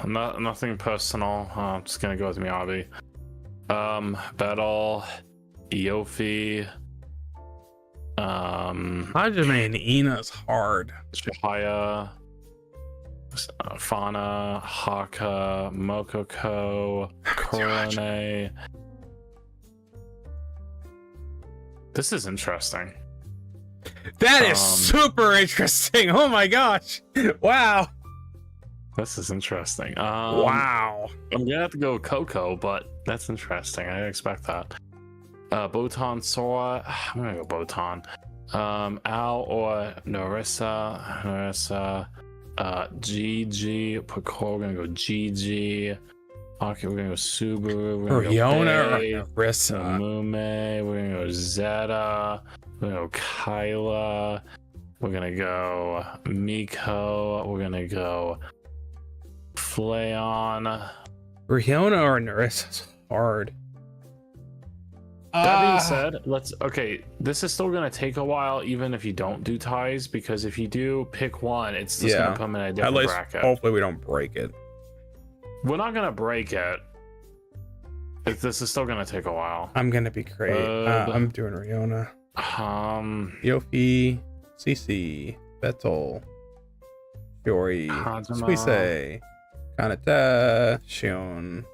Nothing personal. I'm just gonna go with Miyabi. Battle, Eofi. Hajime and Ina's hard. Chihaya. Fauna, Haka, Mokoko, Korone. This is interesting. That is super interesting. Oh my gosh. Wow. This is interesting. Wow. I'm gonna have to go with Coco, but that's interesting. I didn't expect that. Botan, Sora. I'm gonna go Botan. Al or Narissa. Narissa. GG. Pakor, we're gonna go GG. Okay, we're gonna go Subaru. We're gonna Riona go Bae, or Narissa. Mume. We're gonna go Zeta. We're gonna go Kyla. We're gonna go Miko. We're gonna go Flayon. Riona or Narissa's hard. That being said, this is still gonna take a while, even if you don't do ties, because if you do pick one, it's just gonna come in a different bracket. Hopefully we don't break it. We're not gonna break it. This is still gonna take a while. I'm gonna be great. I'm doing Riona. Yofi, CC, Betel, Fiori, Suisei, Kanata, Shion,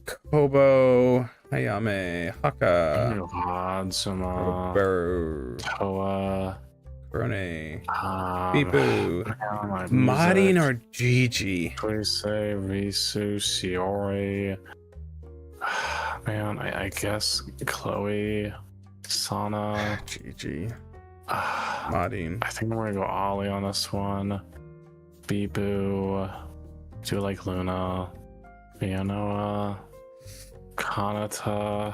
Kobo, Hayame, Haka, Hatsuma, Toa, Korone, Bibu, Marin or Gigi. Suisei, Risu, Shiori. Man, I guess Chloe, Sana, Gigi, Marin. I think I'm gonna go Ollie on this one. Bibu, do like Luna, Mianoa, Kanata.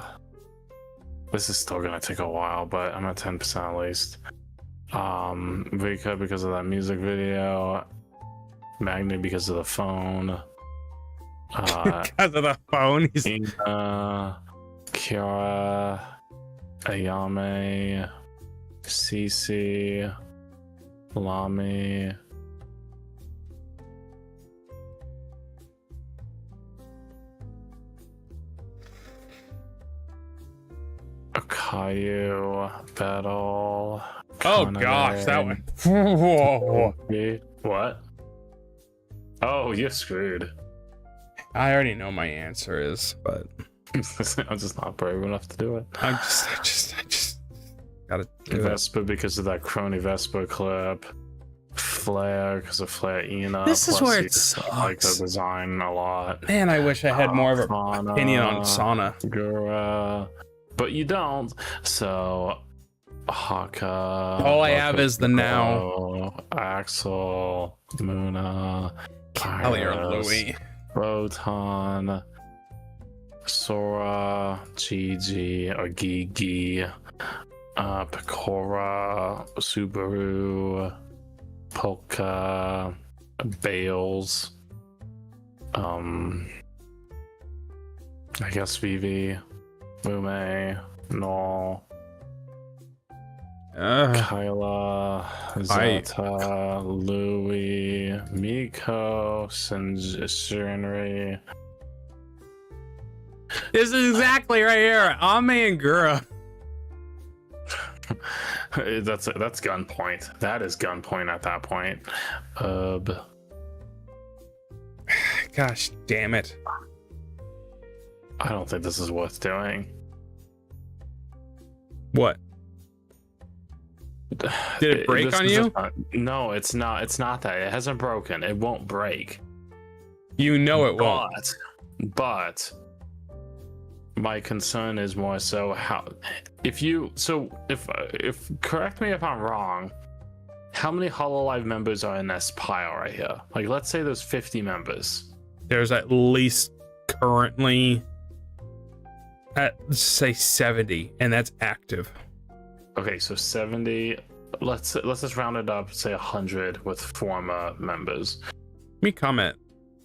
This is still gonna take a while, but I'm at 10% at least. Vika because of that music video. Magni because of the phone. Because of the phone. Ina, Kiara, Ayame, Cece, Lami. Akayu, Battle. Oh gosh, that one. Whoa. What? Oh, you're screwed. I already know my answer is, but I'm just not brave enough to do it. I just gotta do Vespa because of that Crony Vespa clip. Flare because of Flare Ina. This is where it sucks. I like the design a lot. Man, I wish I had more of an opinion on Sana. Gura, but you don't. So Haka. All I have is the now. Axel, Muna, Kelly or Louie. Rotan, Sora, Gigi or Gigi, Pecora, Subaru, Polka, Bales, I guess Vivi, Mume, Null, Kyla, Zata, Louie, Miko, Shinri. This is exactly right here. Ame and Gura. That's gunpoint. That is gunpoint at that point. Gosh damn it. I don't think this is worth doing. What? Did it break on you? No, it's not. It's not that. It hasn't broken. It won't break. You know it won't. But my concern is more so how if correct me if I'm wrong, how many Hololive members are in this pile right here? Like, let's say there's 50 members. There's at least currently at say 70, and that's active. Okay, so 70. Let's just round it up. Say 100 with former members. Me comment.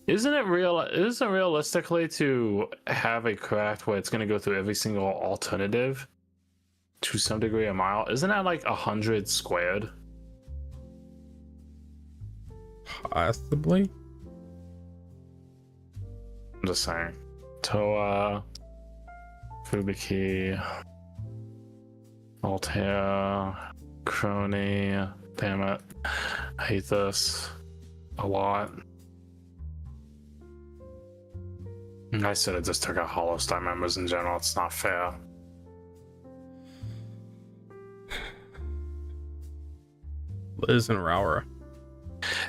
Isn't it realistically to have a craft where it's going to go through every single alternative to some degree a mile? Isn't that like 100 squared? Possibly. I'm just saying. Toa, Fubuki, Altair, Crony. Damn it. I hate this a lot. I should have just took out Hollow Star members in general. It's not fair. Liz and Raura.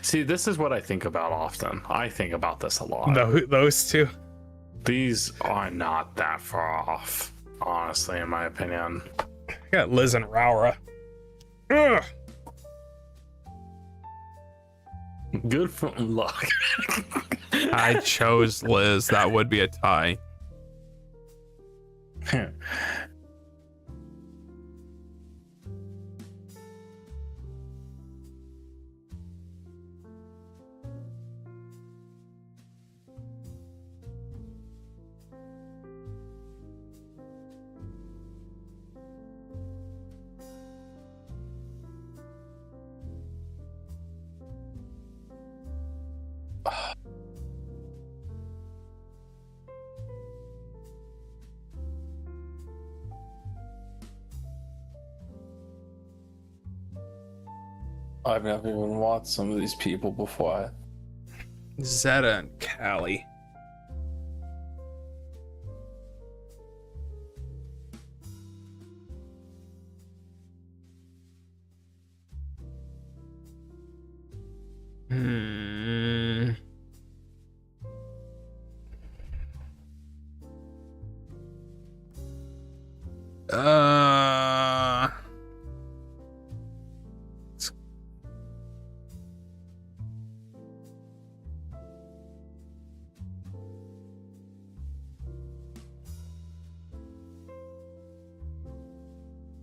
See, this is what I think about often. I think about this a lot. Those two. These are not that far off, honestly, in my opinion. I got Liz and Raura. Ugh. Good for luck. I chose Liz. That would be a tie. I've never even watched some of these people before. Zeta and Callie. Hmm.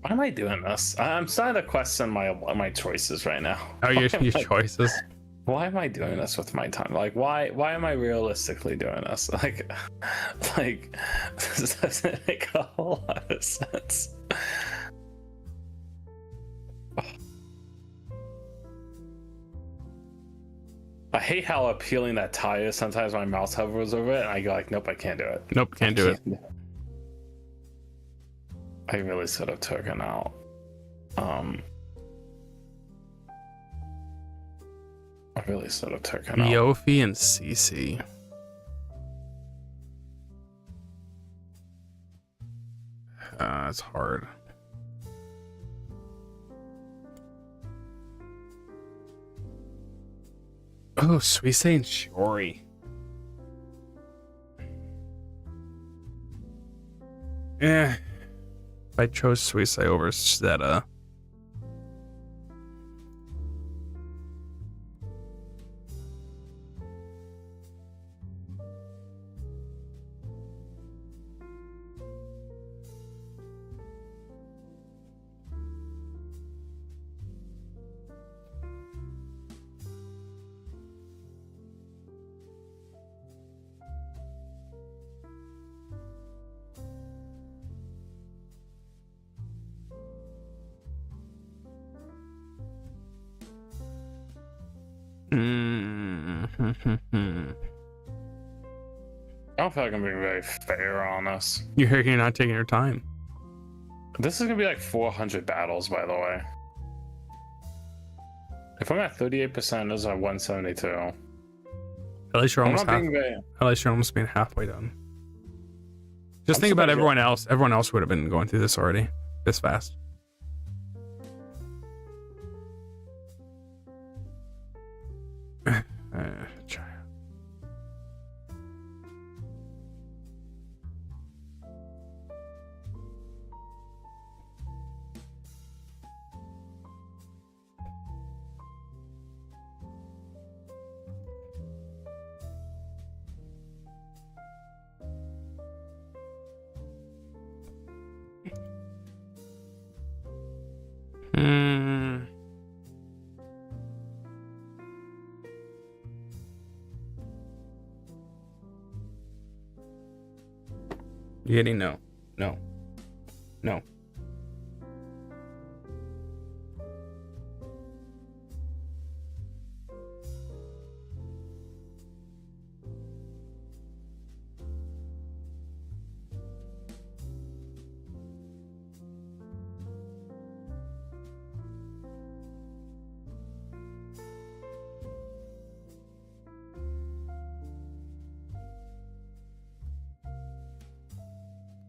Why am I doing this? I'm starting to question my choices right now. Oh, your choices. Why am I doing this with my time? Like, why am I realistically doing this? Like, this doesn't make a whole lot of sense. I hate how appealing that tie is. Sometimes my mouse hovers over it, and I go like, "Nope, I can't do it. Nope, can't do it." I really should have taken out. I really should have taken out. Yofi and Cece. It's hard. Oh, Suisse and Shiori. Eh. I chose Suisse over Zeta. I don't feel like I'm being very fair on this. You're not taking your time. This is gonna be like 400 battles, by the way. If I'm at 38%, this is at 172. At least you're almost at least you're almost being halfway done. Just think about everyone else. Everyone else would have been going through this already, this fast. You hitting no. No. No.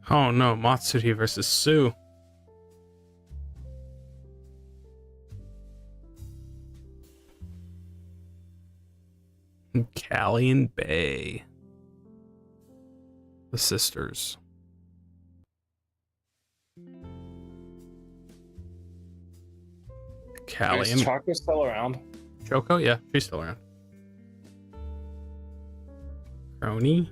Oh no, Matsuhi versus Sue. Callie and Bay. The sisters. Callie Is and Choco still around? Choco? Yeah, she's still around. Crony?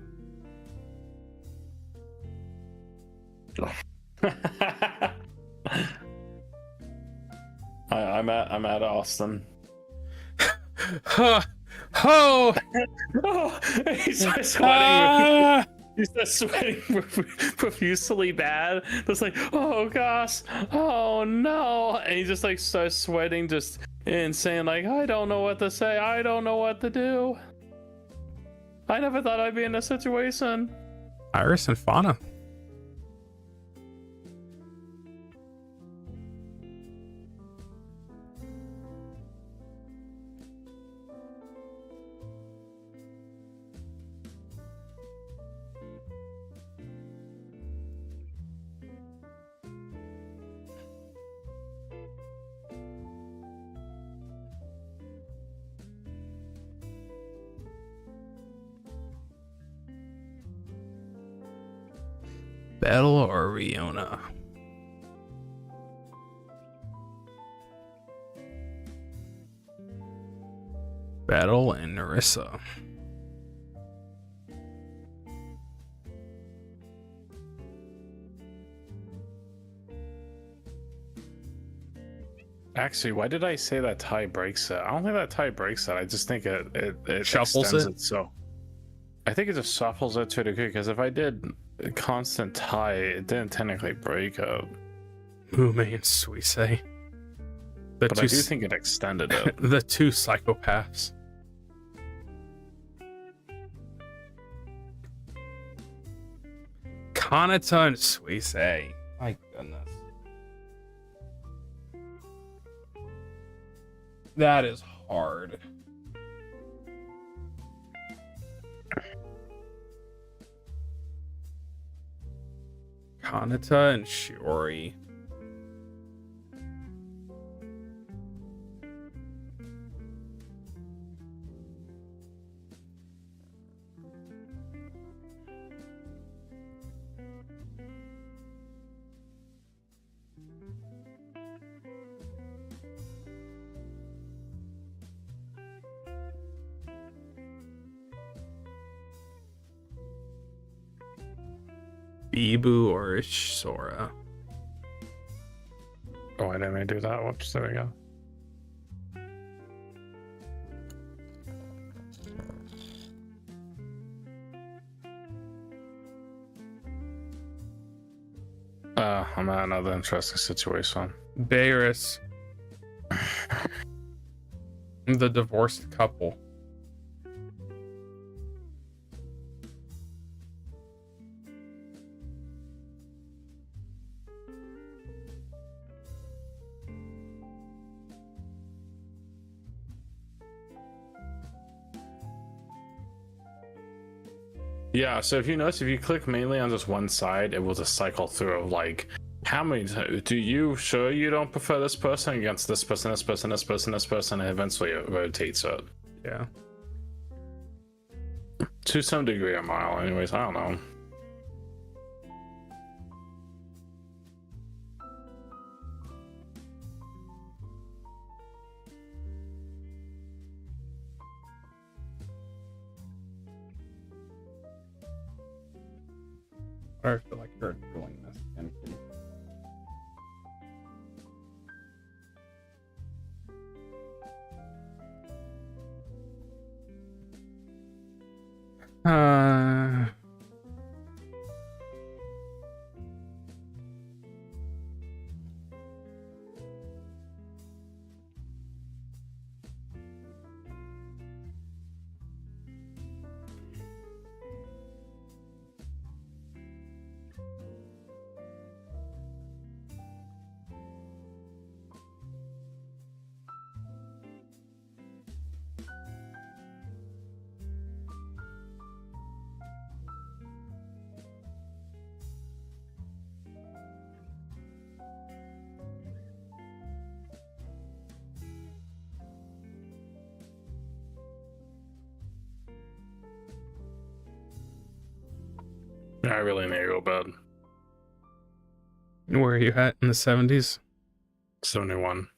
I'm at Austin. Oh! Oh, he's just sweating. He's just sweating profusely bad. It's like, oh gosh, oh no, and he just like starts sweating, just and saying like, I don't know what to say. I don't know what to do. I never thought I'd be in this situation. Iris and Fauna. Battle or Riona? Battle and Narissa. Actually, why did I say that tie breaks it? I don't think that tie breaks it. I just think it Shuffles extends it? So I think it just shuffles it to a degree, because if I did a constant tie, it didn't technically break it. Ume and Suisei. But I do think it extended it. The two psychopaths. Kanata and Suisei. My goodness. That is hard. Kanata and Shiori. Bibu or Sora. Oh, I didn't mean to do that. Whoops, there we go. I'm at another interesting situation. Beerus. The divorced couple. Yeah, so if you notice, if you click mainly on just one side, it will just cycle through of like, how many do you sure you don't prefer this person against this person, this person, this person, this person, and eventually it rotates it. Yeah. To some degree, a mile. Anyways, I don't know. I feel like you're doing this. I really need to go to bed. Where are you at in the 70s? 71.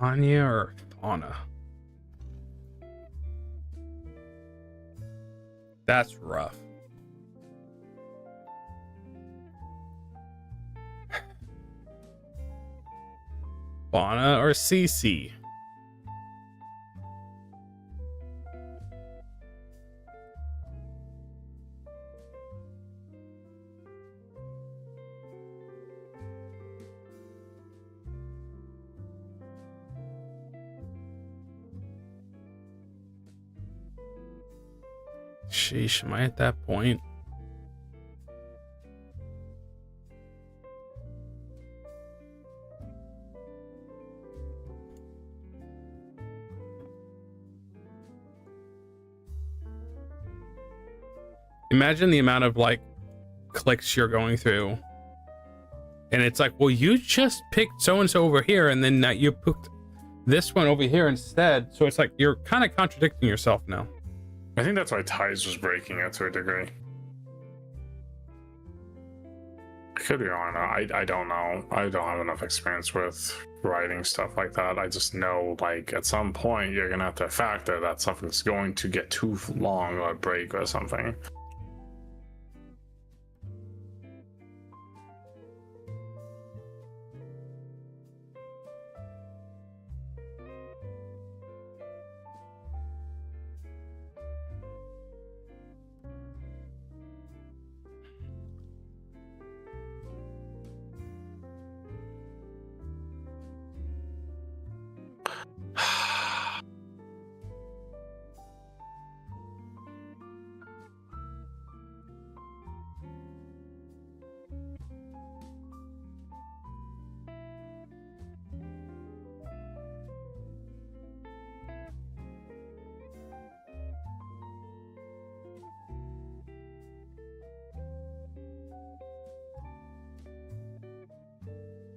Anya or Fauna? That's rough. Fauna or CC? Sheesh, am I at that point? Imagine the amount of like clicks you're going through. And it's like, well, you just picked so-and-so over here, and then you picked this one over here instead. So it's like, you're kind of contradicting yourself now. I think that's why Ties was breaking it to a degree. I could be wrong. I don't know. I don't have enough experience with writing stuff like that. I just know, like, at some point, you're going to have to factor that something's going to get too long or break or something.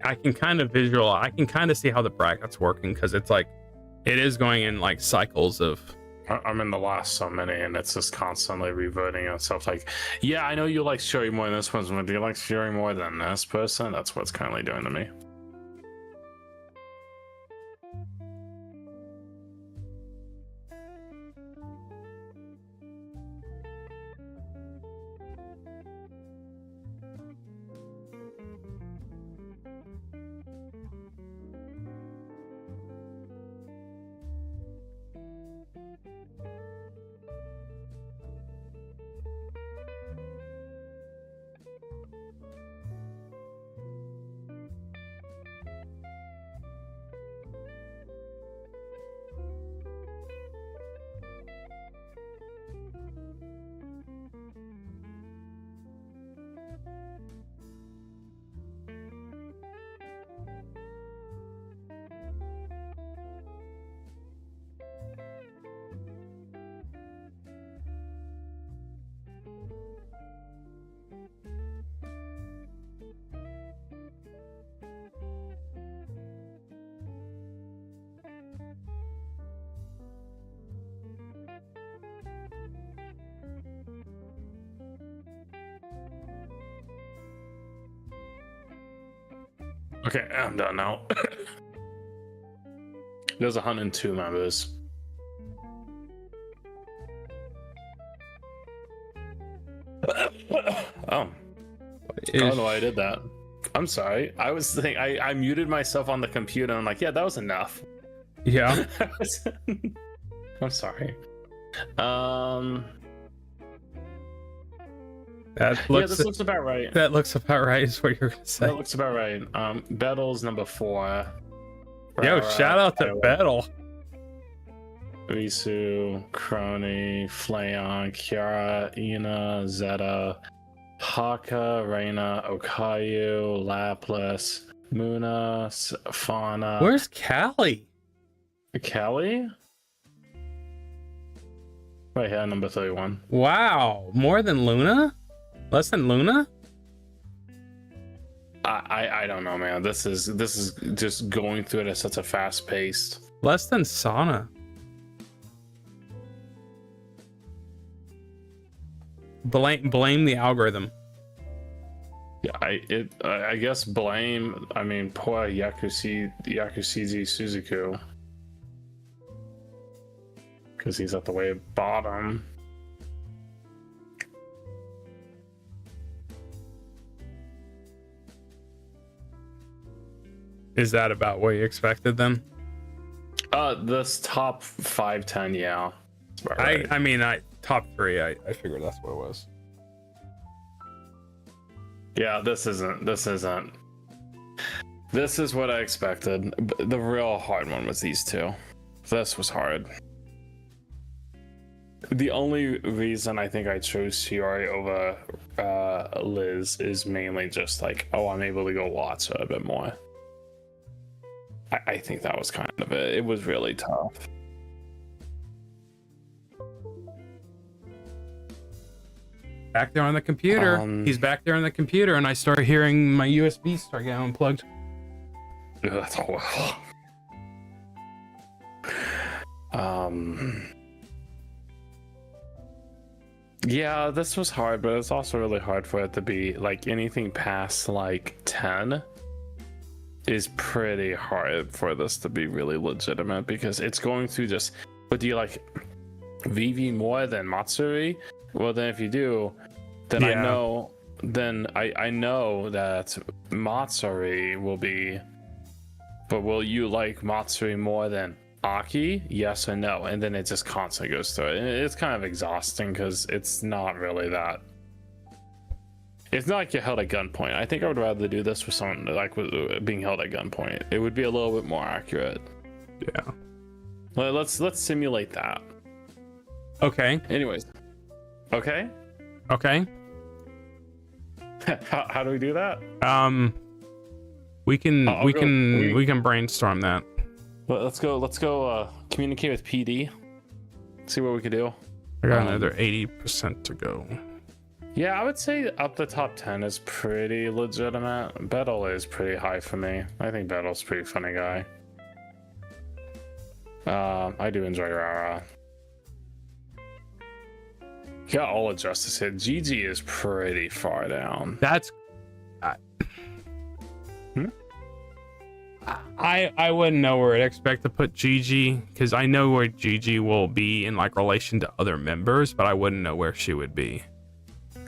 I can kind of visualize, I can kind of see how the bracket's working, because it's like, it is going in like cycles of. I'm in the last so many, and it's just constantly reverting itself. Like, yeah, I know you like Shuri more than this person, but do you like Shuri more than this person? That's what's currently doing to me. Okay, I'm done now. There's 102 members. Oh. I don't know why I did that. I'm sorry. I was thinking, I muted myself on the computer, and I'm like, yeah, that was enough. Yeah. I'm sorry. That Yeah, looks this looks about right. that looks about right. Is what you're gonna say. That looks about right. Bettle's number 4. Yo, Rara, shout out to Iowa, Battle. Risu, Crony, Flayon, Kiara, Ina, Zeta, Haka, Reina, Okayu, Lapis, Muna, Fauna. Where's Callie? Kelly? Right here, number 31. Wow, more than Luna? Less than Luna? I don't know, man. This is just going through it at such a fast pace. Less than Sana. Blame the algorithm. Yeah, I guess blame. I mean, poor Yakushi Suzuku, because he's at the way bottom. Is that about what you expected then? This top 5-10, yeah. That's about right. I mean, top 3. I figured that's what it was. Yeah, this isn't. This is what I expected. The real hard one was these two. This was hard. The only reason I think I chose Shiori over Liz is mainly just like, oh, I'm able to go watch her a bit more. I think that was kind of it. It was really tough. Back there on the computer. He's back there on the computer, and I start hearing my USB start getting unplugged. Ugh, that's horrible. Yeah, this was hard, but it's also really hard for it to be like anything past like 10 is pretty hard for this to be really legitimate, because it's going through just, but do you like Vivi more than Matsuri? Well, then if you do, then yeah. I know that Matsuri will be, but will you like Matsuri more than Aki? Yes or no? And then it just constantly goes through it. And it's kind of exhausting because it's not really that. It's not like you're held at gunpoint. I think I would rather do this with someone like with being held at gunpoint. It would be a little bit more accurate. Yeah. Well, let's simulate that. Okay. Anyways. Okay. Okay. How do we do that? We can brainstorm that. Well, let's go communicate with PD. See what we can do. I got another 80% to go. Yeah, I would say up the top 10 is pretty legitimate. Battle is pretty high for me. I think Battle's a pretty funny guy. I do enjoy Rara. Yeah, all of Justice hit. Gigi is pretty far down. That's I wouldn't know where I'd expect to put Gigi, because I know where Gigi will be in like relation to other members, but I wouldn't know where she would be.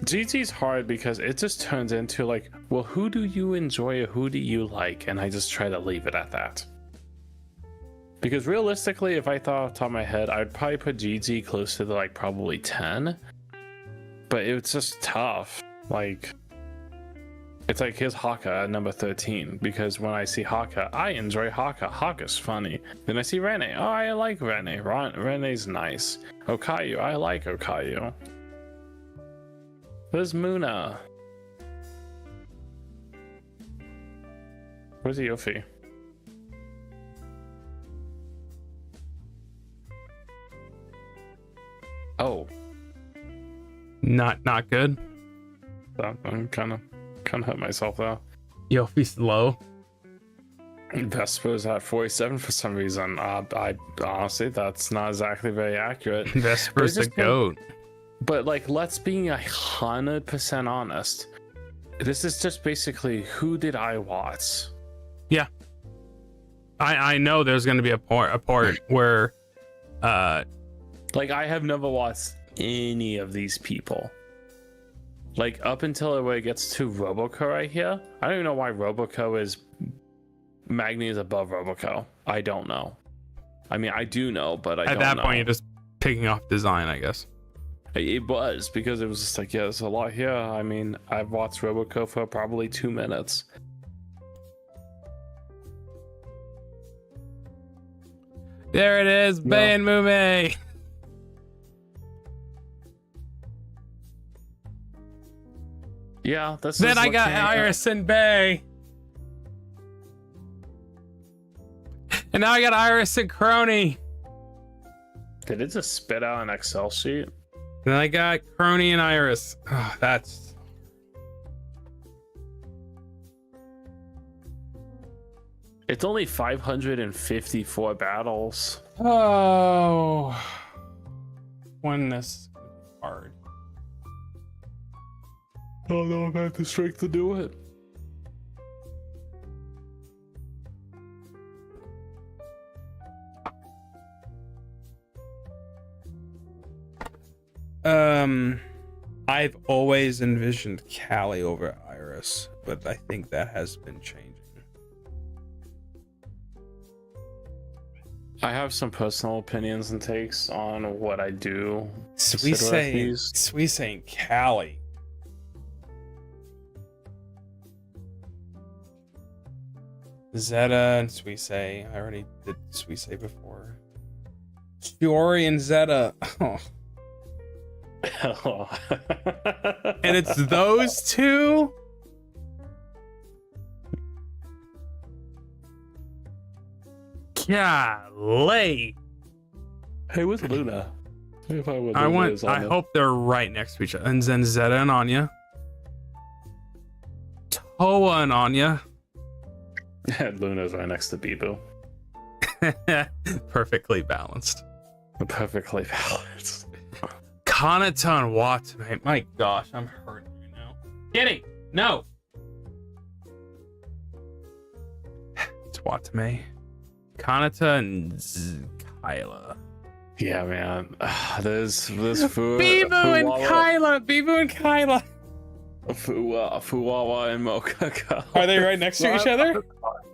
Gigi's hard because it just turns into like, well, who do you enjoy or who do you like? And I just try to leave it at that. Because realistically, if I thought off the top of my head, I'd probably put Gigi close to the, like probably 10. But it's just tough. Like, it's like here's Haka at number 13. Because when I see Haka, I enjoy Haka. Haka's funny. Then I see Rene. Oh, I like Rene. Rene's nice. Okayu. I like Okayu. Where's Muna? Where's Yofi? Oh. Not good. I'm kind of hurt myself though. Yofi's low. Vesper's at 47 for some reason. I honestly, that's not exactly very accurate. Vesper's the goat. But like, let's be 100% honest. This is just basically who did I watch? Yeah. I know there's going to be a part where like I have never watched any of these people. Like up until where it gets to Roboco right here. I don't even know why Roboco is Magni is above Roboco. I don't know. I mean, I do know, but I don't know. At that point, you're just picking off design, I guess. It was because it was just like, yeah, there's a lot here. I mean, I've watched Robocop for probably 2 minutes. There it is, No. Bay and Mume. Yeah, that's. Then I got Iris and Bay. And now I got Iris and Crony. Did it just spit out an Excel sheet? And I got Crony and Iris. Oh, that's. It's only 554 battles. Oh. Won this hard. I don't know if I have the strength to do it. I've always envisioned Callie over Iris, but I think that has been changing. I have some personal opinions and takes on what I do. Suisse and Callie. Zeta and Suisse. I already did Suisse before. Shiori and Zeta. Oh. And it's those two? Golly. Hey, where's Luna? I hope they're right next to each other. And then Zeta and Anya. Toa and Anya. Luna's right next to Bibu. Perfectly balanced. Perfectly balanced. Kanata and Watanabe. My gosh, I'm hurting you now. Kitty, no. It's Watanabe. Kanata and Kyla. Yeah, man. There's food. Bibu and Kyla. Bibu and Kyla. Fuwawa and Mokaka. Are they right next to each other?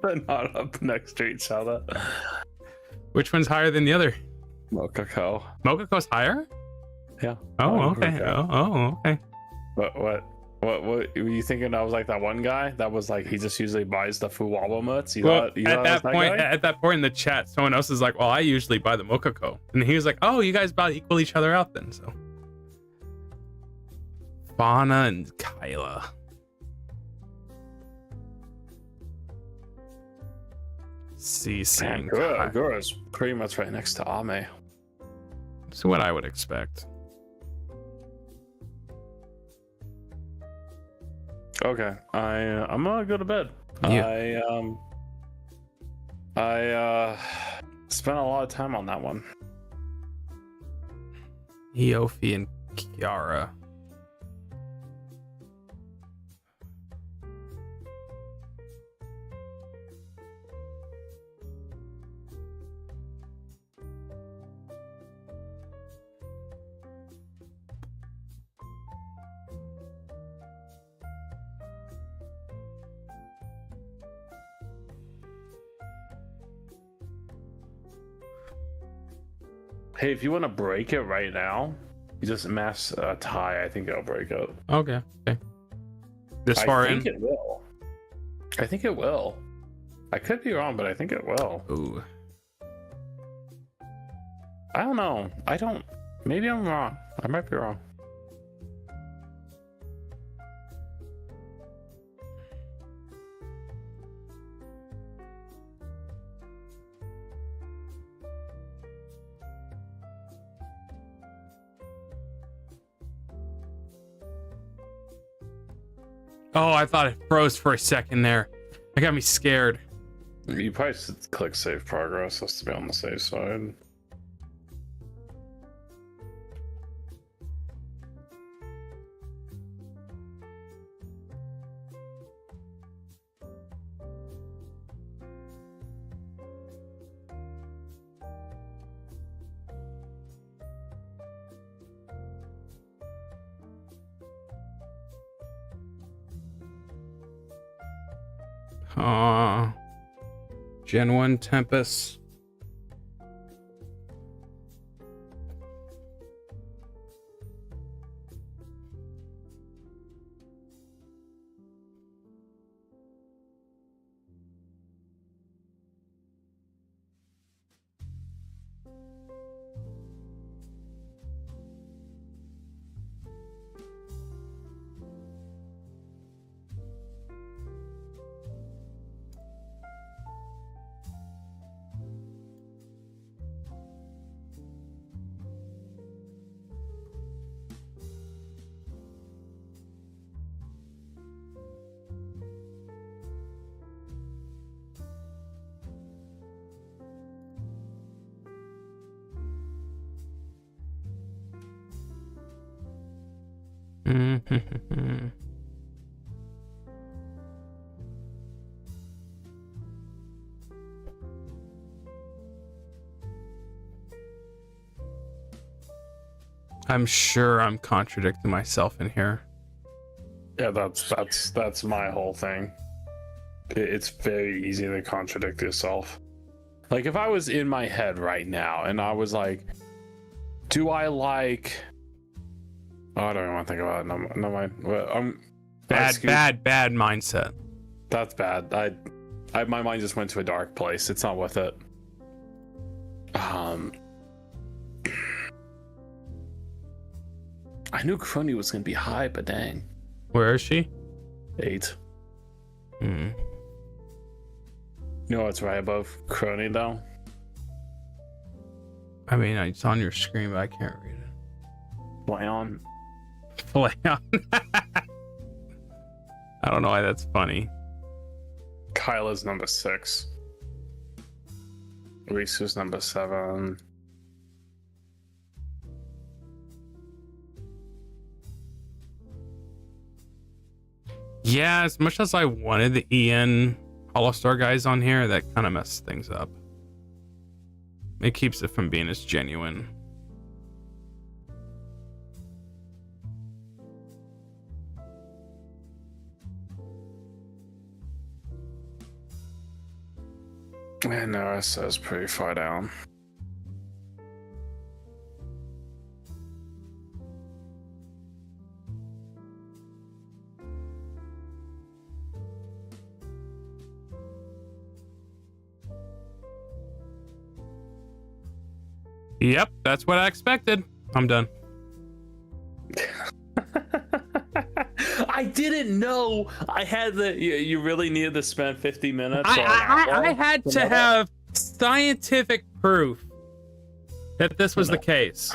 They're not up next to each other. Which one's higher than the other? Mokako. Mokako's higher? Yeah. Oh, okay. Oh, okay. What were you thinking? I was like that one guy that was like he just usually buys the Fuwawa mutts. At that point in the chat, someone else is like, "Well, I usually buy the Mokako," and he was like, "Oh, you guys about equal each other out then." So, Fauna and Kyla. Gura's pretty much right next to Ame. That's what I would expect. Okay, I'm gonna go to bed. Yeah. I spent a lot of time on that one. Eofi and Kiara. Hey, if you want to break it right now, you just mass a tie. I think it'll break it. Okay. This far in? I think it will. I think it will. I could be wrong, but I think it will. Ooh. I don't know. Maybe I'm wrong. I might be wrong. Oh, I thought it froze for a second there. That got me scared. You probably should click save progress just to be on the safe side. Gen 1 Tempest. I'm sure I'm contradicting myself in here. Yeah, that's my whole thing. It's very easy to contradict yourself. Like if I was in my head right now and I was like, do I like? Oh, I don't even want to think about it. No mind. Well, bad mindset. That's bad. My mind just went to a dark place. It's not worth it. I knew Crony was gonna be high, but dang. Where is she? 8. Hmm. You know what's right above Crony though? I mean, it's on your screen, but I can't read it. Leon. Leon. I don't know why that's funny. Kyla's number 6. Risu's number 7. Yeah, as much as I wanted the Ian Holostar guys on here, that kind of messed things up. It keeps it from being as genuine. And Narissa is pretty far down. Yep, that's what I expected. I'm done. I didn't know I had the. You really needed to spend 50 minutes. I had to have scientific proof that this was the case.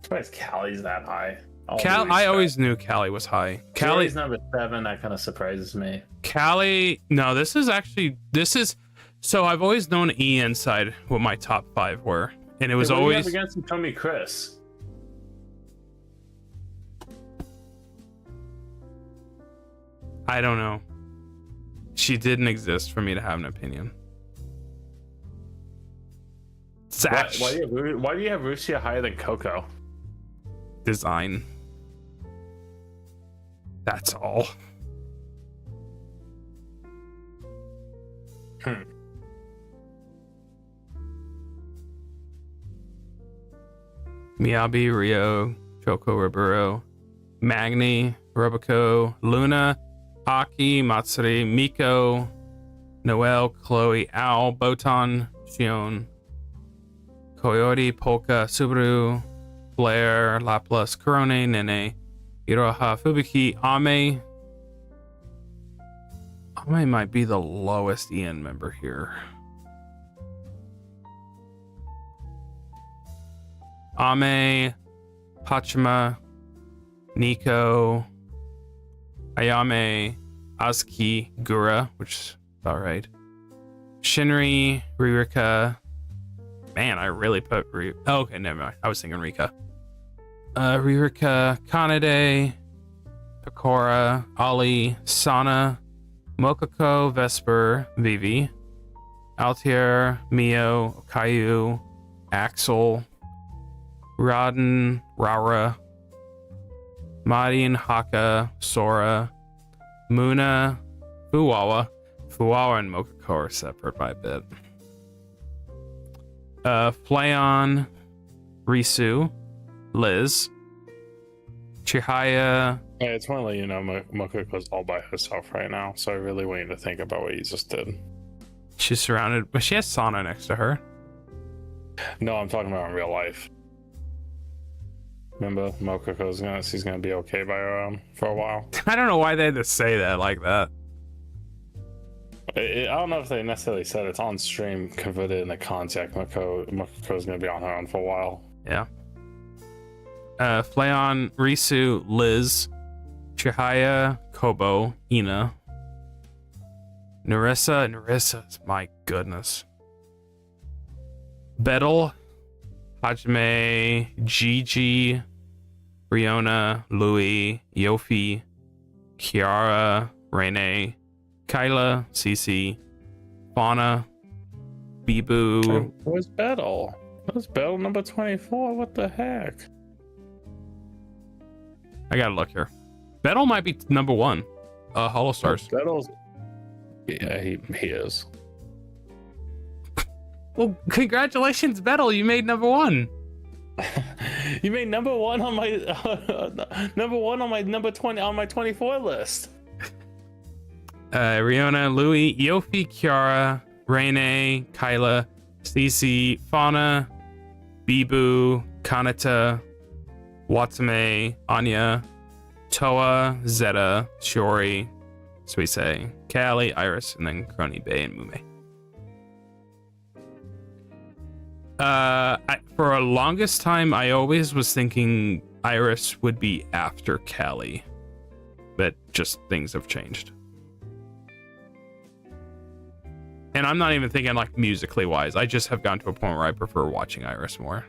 Surprised Callie's that high. I always knew Callie was high. Callie's number 7. That kind of surprises me. Callie, no, this is. So I've always known Ian side what my top 5 were, and it was always against Tommy Chris. I don't know. She didn't exist for me to have an opinion. Why do you have Rusia higher than Coco? Design. That's all. Miyabi, Rio, Choco, Riburo, Magni, Robico, Luna, Aki, Matsuri, Miko, Noelle, Chloe, Al, Botan, Shion, Coyote, Polka, Subaru, Blair, Laplas, Kurone, Nene, Iroha, Fubiki, Ame. Ame might be the lowest Ian member here. Ame, Pachima, Nico, Ayame, Azuki, Gura, which is about right. Shinri, Ririka. Man, I really put oh, okay, never mind. I was thinking Rika. Ririka, Kanade, Pecora, Ali, Sana, Mokoko, Vesper, Vivi, Altair, Mio, Caillou, Axel, Rodden, Rara, Madin, Haka, Sora, Muna, Fuwawa. Fuwawa and Mokoko are separate by a bit. Flayon, Risu, Liz, Chihaya. Hey, it's one to let you know Mokoko's all by herself right now, so I really want you to think about what you just did. She's surrounded, but she has Sana next to her. No, I'm talking about in real life. Remember, she's gonna be okay by her own for a while. I don't know why they had to say that like that. I don't know if they necessarily said it's on stream converted into contact. Mokoko's gonna be on her own for a while. Yeah. Flayon, Risu, Liz, Chihaya, Kobo, Ina, Narissa, my goodness. Bettel, Hajime, Gigi, Riona, Louis, Yofi, Kiara, Rene, Kyla, Cece, Fauna, Bibu. Where's Battle? Where's Battle number 24? What the heck? I gotta look here. Battle might be number 1. Hollow Stars. Battle's. Yeah, he is. Well, congratulations, Battle. You made number 1. You made number 1 on my number 20 on my 24 list. Riona, Louis, Yofi, Kiara, Rene, Kyla, Cece, Fauna, Bibu, Kanata, Watame, Anya, Toa, Zeta, Shiori, Suisei, Callie, Iris, and then Crony, Bay, and Mume. For a longest time, I always was thinking Iris would be after Callie, but just things have changed. And I'm not even thinking like musically wise. I just have gotten to a point where I prefer watching Iris more.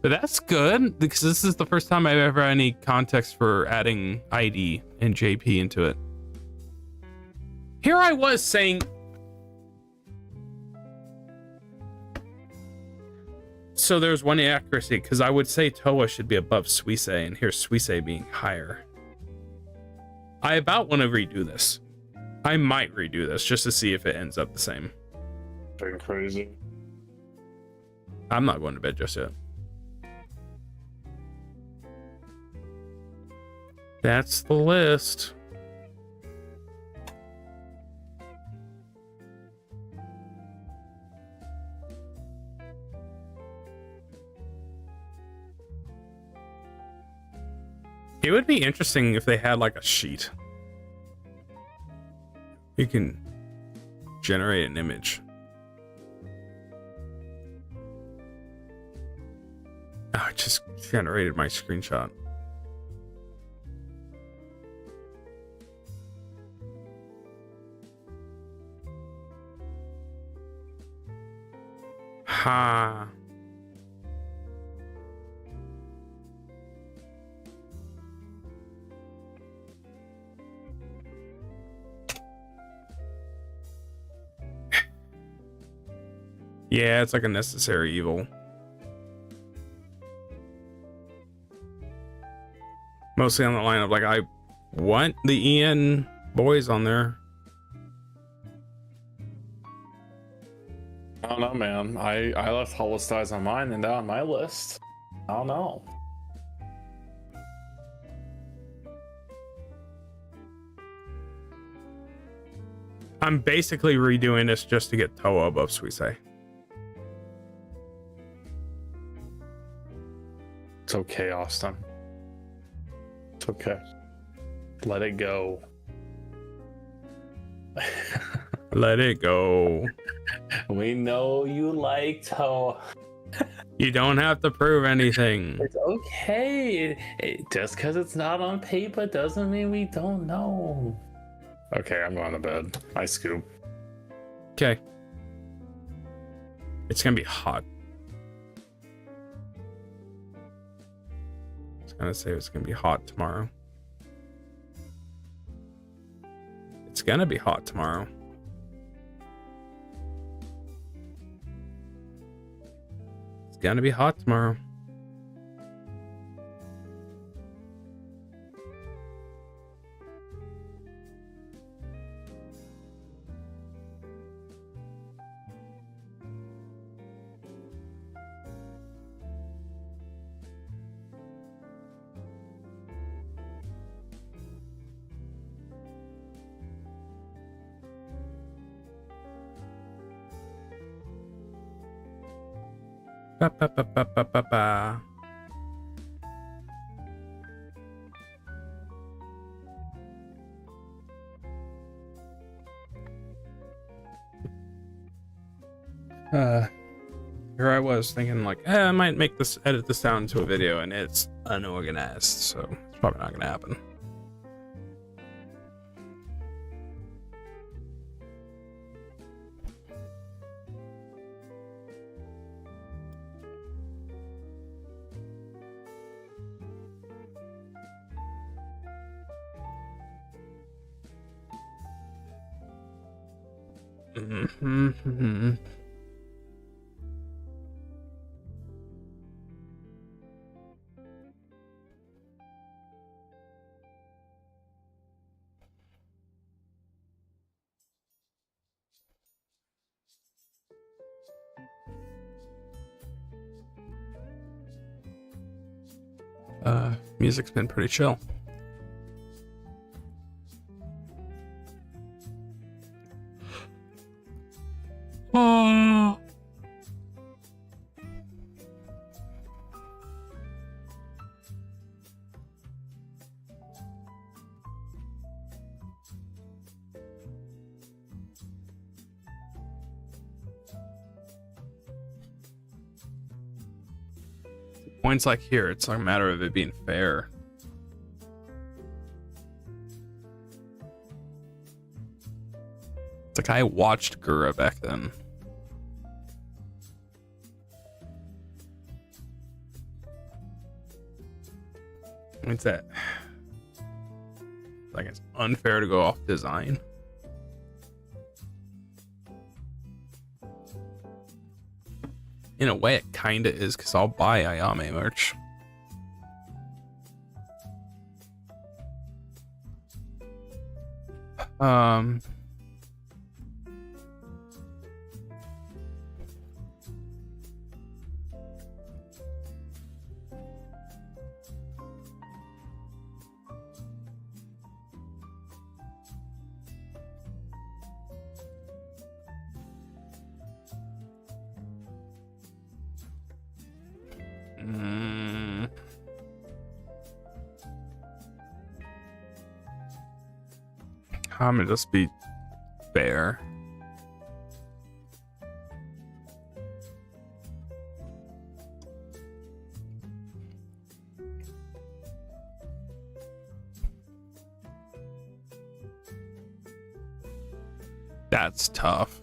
But that's good, because this is the first time I've ever had any context for adding ID and JP into it. Here I was saying... So there's one inaccuracy, because I would say Toa should be above Suisei, and here's Suisei being higher. I about want to redo this. I might redo this just to see if it ends up the same. Pretty crazy. I'm not going to bed just yet. That's the list. It would be interesting if they had like a sheet. You can generate an image. Oh, it just generated my screenshot. Ha. Yeah, it's like a necessary evil. Mostly on the line of like, I want the Ian boys on there. I don't know, man. I left Hollow Stars on mine and they're on my list. I don't know. I'm basically redoing this just to get Toa above Suisei. It's okay, Austin. It's okay. Let it go. Let it go. We know you like Toe. You don't have to prove anything. It's okay. Just because it's not on paper doesn't mean we don't know. Okay, I'm going to bed. I scoop. Okay. It's gonna be hot. I was gonna say it's gonna be hot tomorrow. It's gonna be hot tomorrow. It's gonna be hot tomorrow. Ba, ba, ba, ba, ba, ba, ba. Here I was thinking like, I might edit this down into a video, and it's unorganized, so it's probably not gonna happen. Mhm. Music's been pretty chill. Oh. Points like here, it's a matter of it being fair. It's like I watched Gura back then. It's that. Like it's unfair to go off design. In a way, it kinda is, because I'll buy Ayame merch. I'm gonna just be fair. That's tough.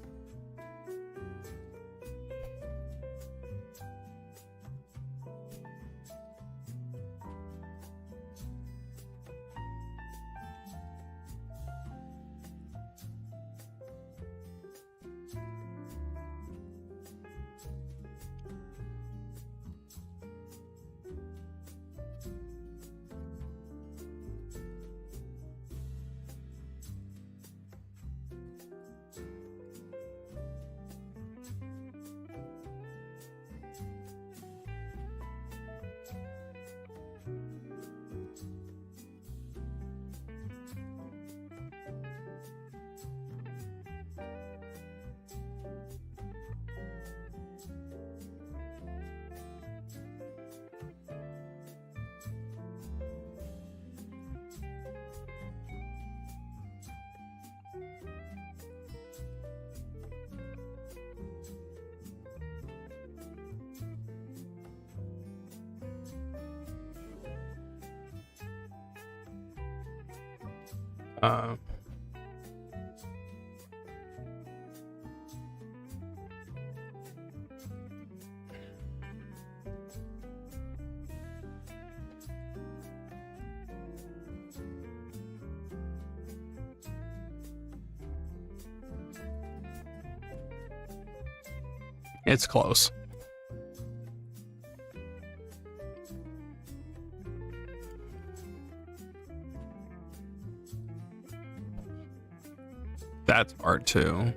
Uh, it's close. That's hard too.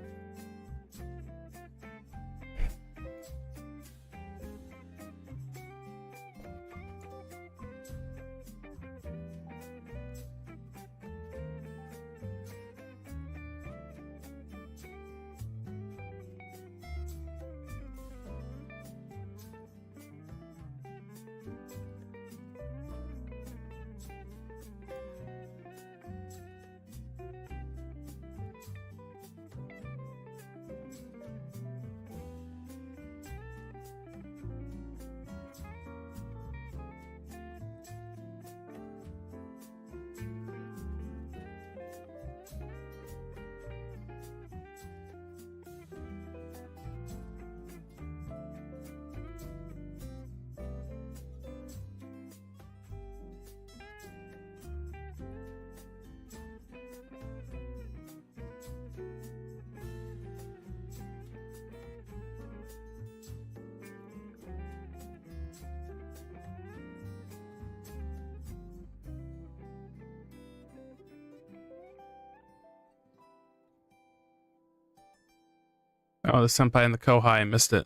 Oh, the senpai and the kohai, I missed it.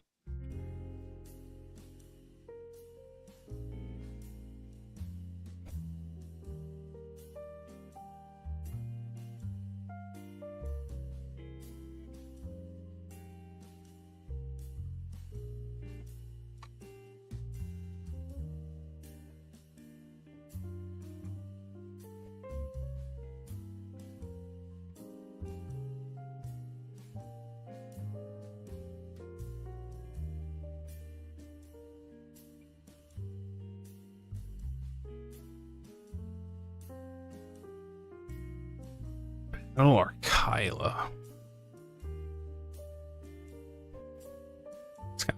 Oh, or Kyla.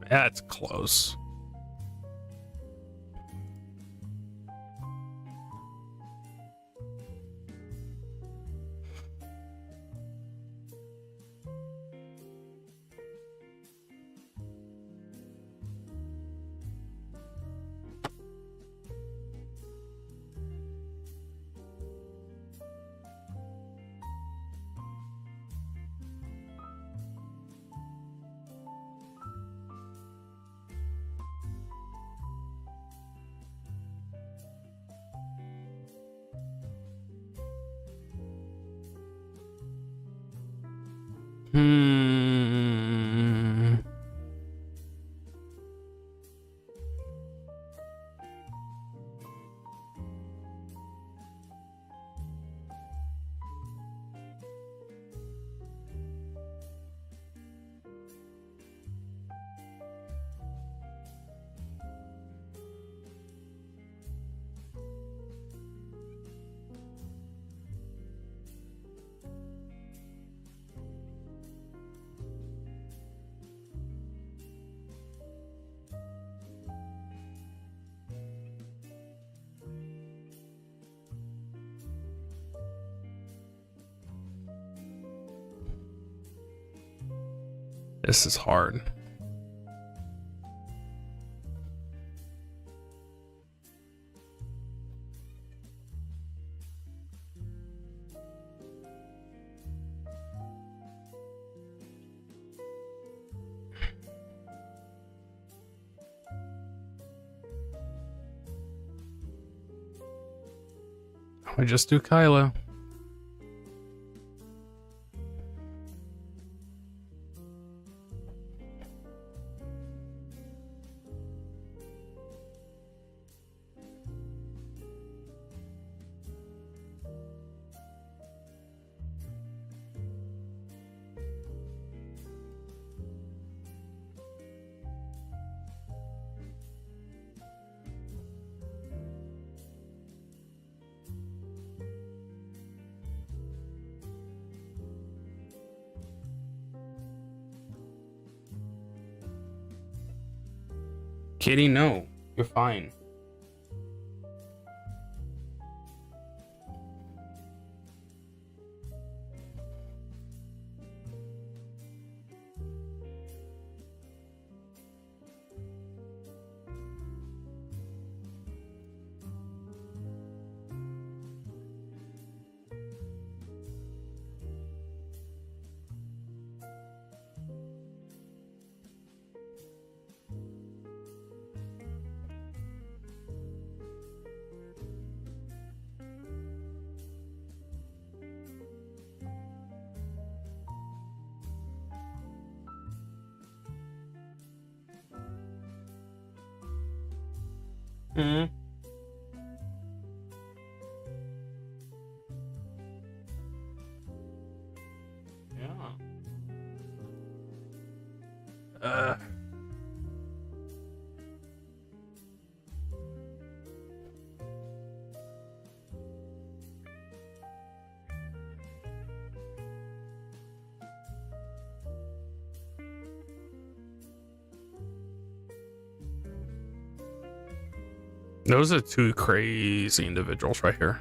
That's close. Hmm. This is hard. I just do Kyla. Kitty, no. You're fine. Hmm. Yeah. Uh. Those are two crazy individuals right here.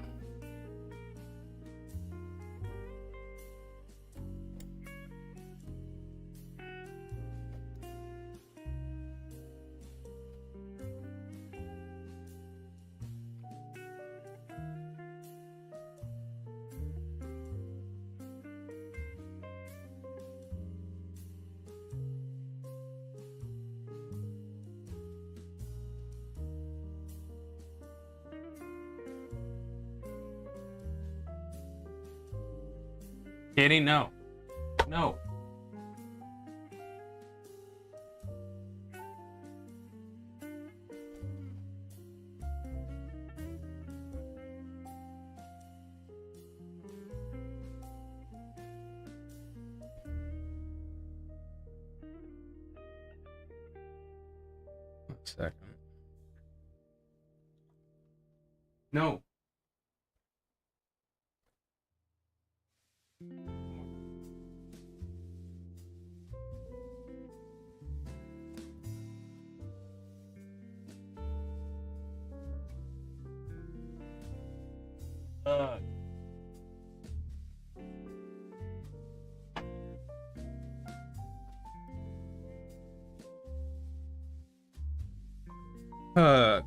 Katie, no. No. One second. No. Uh. Fuck.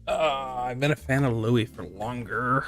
I've been a fan of Louis for longer.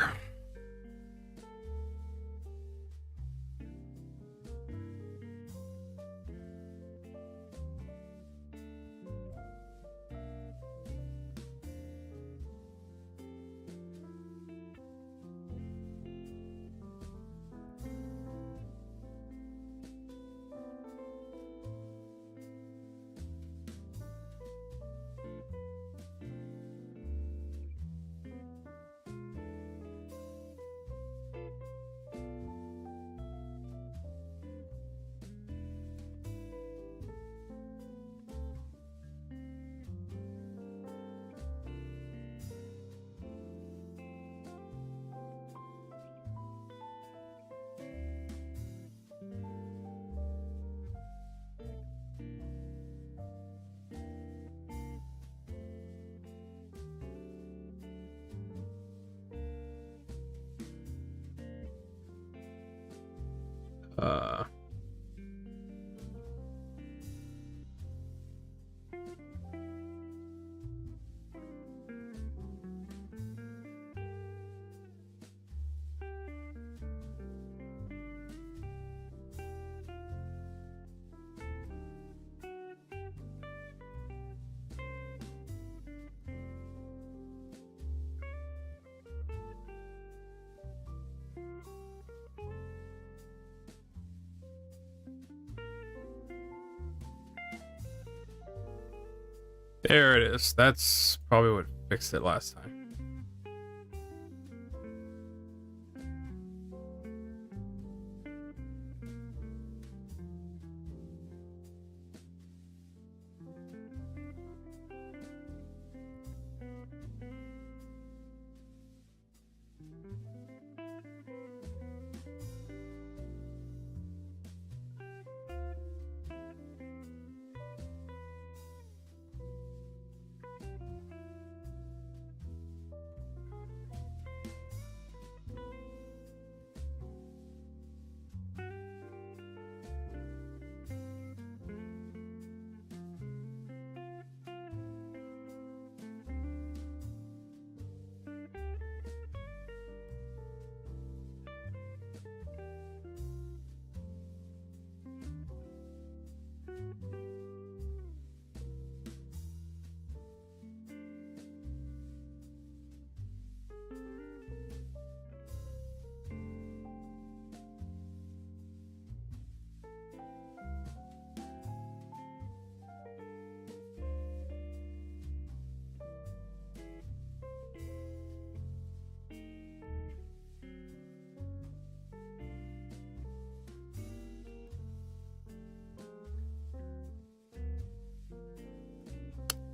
Uh. There it is. That's probably what fixed it last time.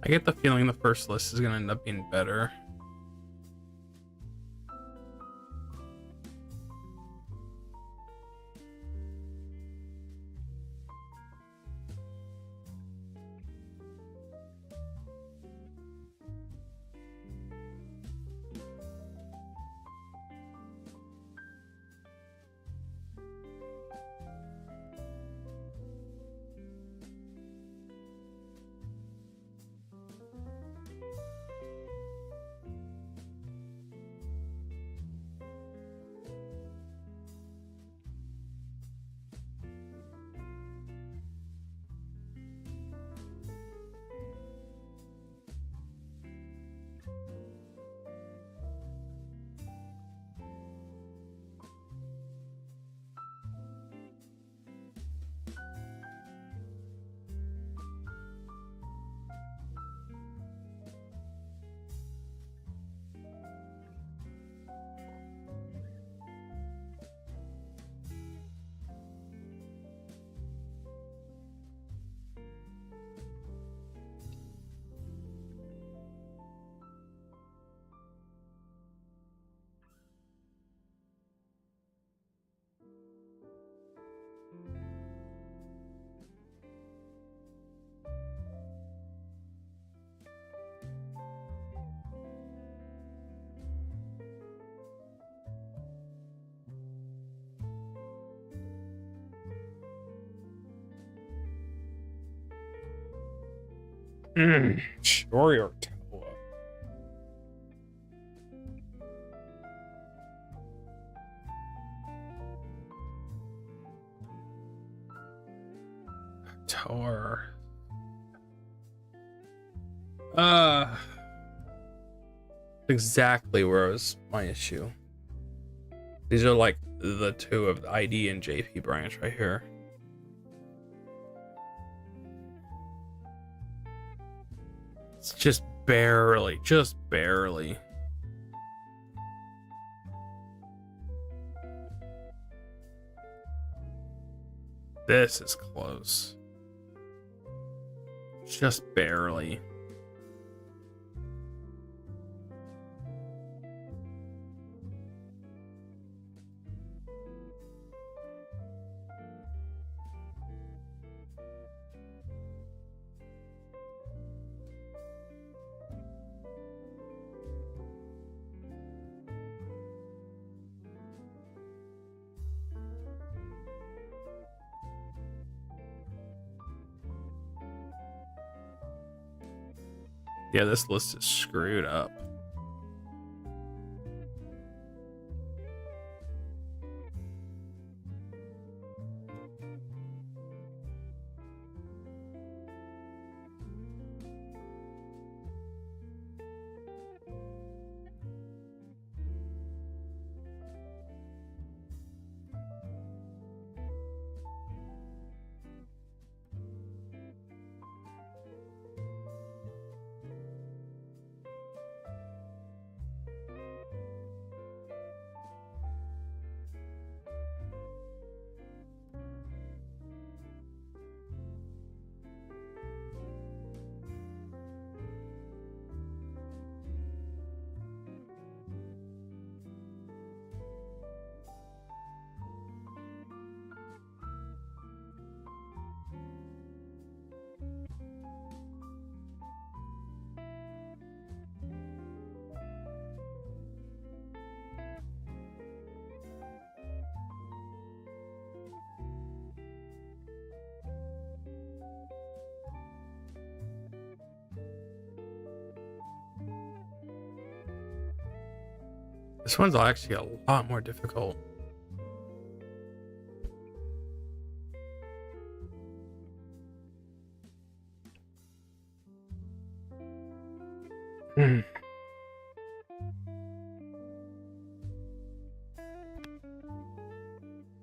I get the feeling the first list is going to end up being better. Shiori or Toa? Toa. Exactly where was my issue. These are like the two of the ID and JP branch right here. It's just barely. This is close. Just barely. Yeah, this list is screwed up. This one's actually a lot more difficult.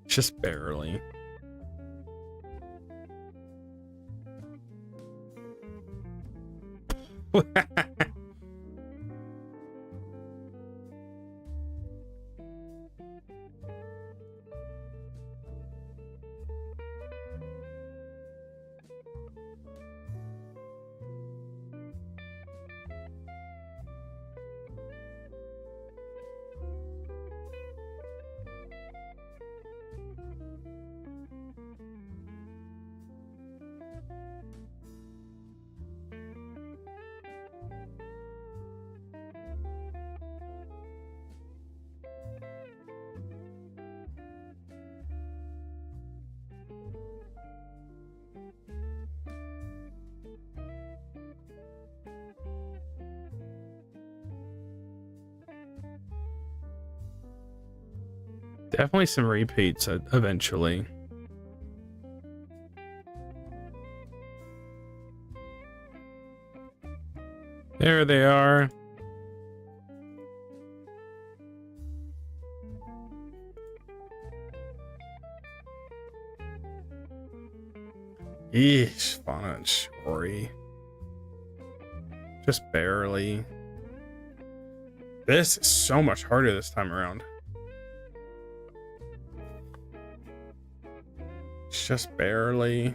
Just barely. Definitely some repeats eventually. There they are. Eesh, Fauna and Shori. Just barely. This is so much harder this time around. Just barely.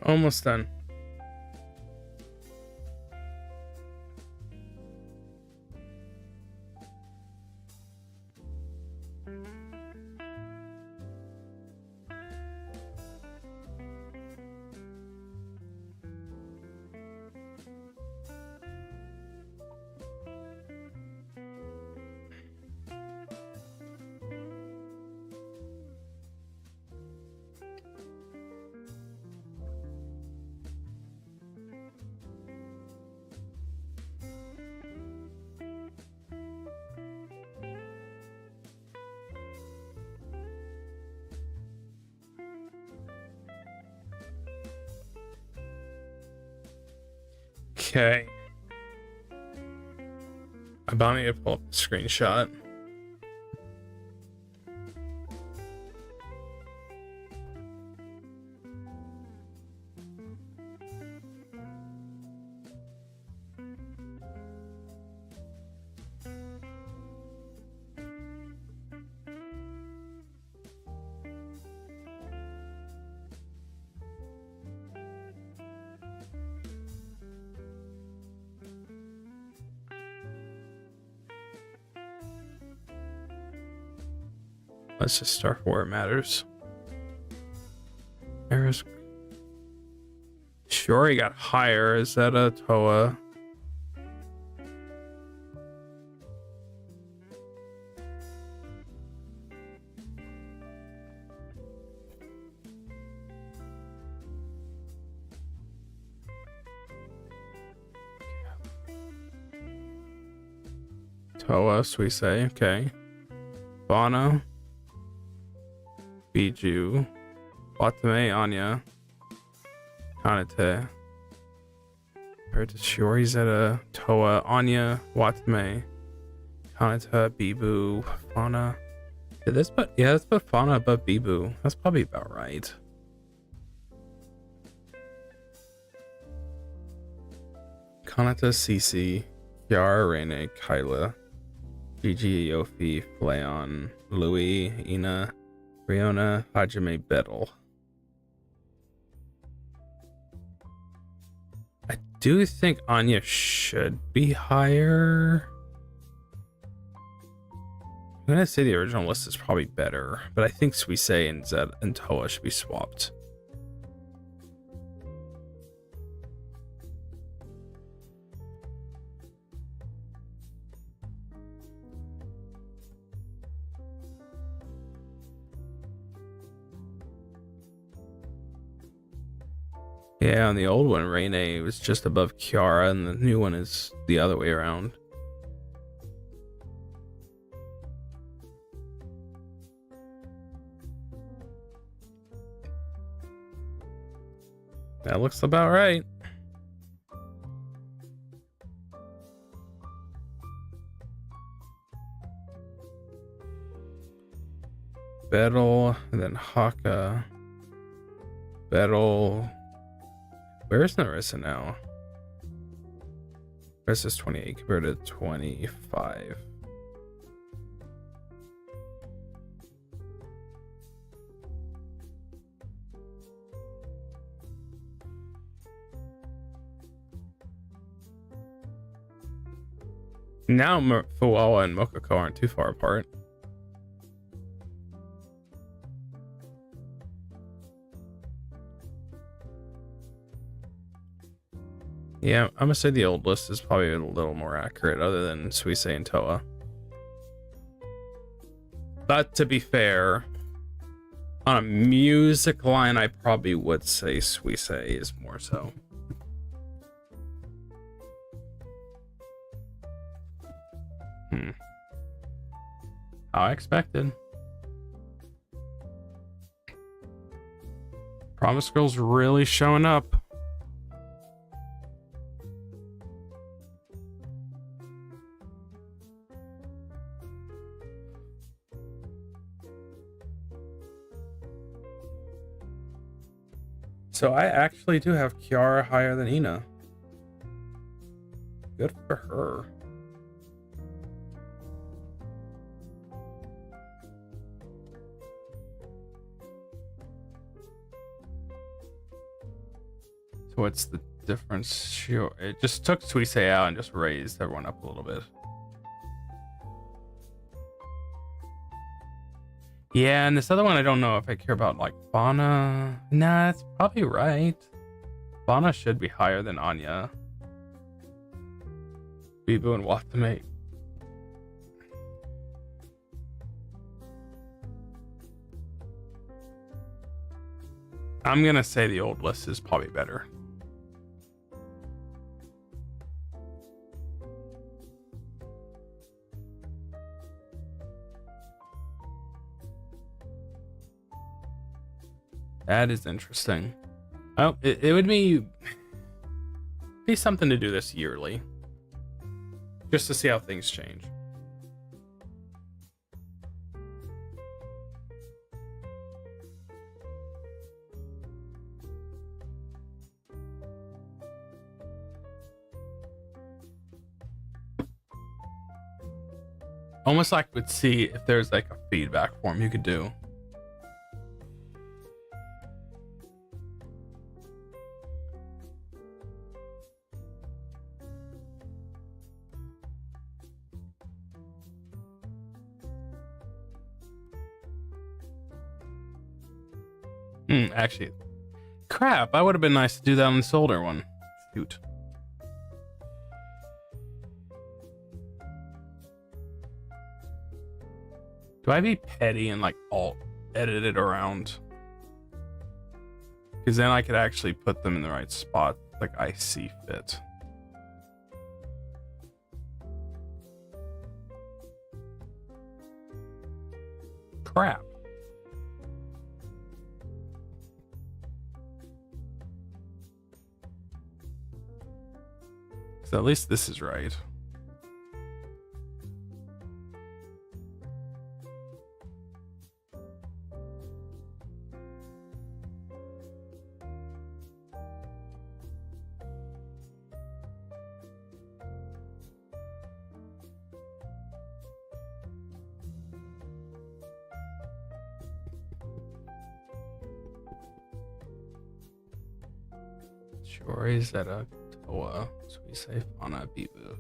Almost done. Okay. I about need to pull up a screenshot. Let's just start where it matters. There's sure he got higher. Is that a Toa? Toa, so we say, okay. Fauna, Biju, Watame, Anya, Kanate. Compared to Shiori, Zeta, Toa, Anya, Watame, Kanata, Bibu, Fauna. Did this put, yeah, let's put Fauna above Bibu. That's probably about right. Kanata, Cece, Kiara, Reine, Kyla, Gigi, Yofi, Fleon, Louis, Ina, Riona, Hajime, Bettel. I do think Anya should be higher. I'm gonna say the original list is probably better, but I think Suisei and Zed and Toa should be swapped. Yeah, on the old one, Reine was just above Kiara, and the new one is the other way around. That looks about right. Bettel, and then Haka. Bettel. Where's Narissa now? Narissa's 28 compared to 25. Now Fuwawa and Mokoko aren't too far apart. Yeah, I'm gonna say the old list is probably a little more accurate, other than Suisei and Toa. But to be fair, on a music line, I probably would say Suisei is more so. How expected. Promise Girl's really showing up. So I actually do have Kiara higher than Ina. Good for her. So what's the difference? Sure, it just took Suisse out and just raised everyone up a little bit. Yeah, and this other one, I don't know if I care about, like, Fauna. Nah, that's probably right. Fauna should be higher than Anya. Bibu and Watame. I'm gonna say the old list is probably better. That is interesting. Oh, it would be something to do this yearly, just to see how things change. Almost like we'd see if there's like a feedback form you could do. Actually, crap, that would have been nice to do that on the Solder one. Shoot. Do I be petty and like alt edit it around? Because then I could actually put them in the right spot like I see fit. Crap. So at least this is right. Sure, is that a Toa? So we say Fauna Bibu.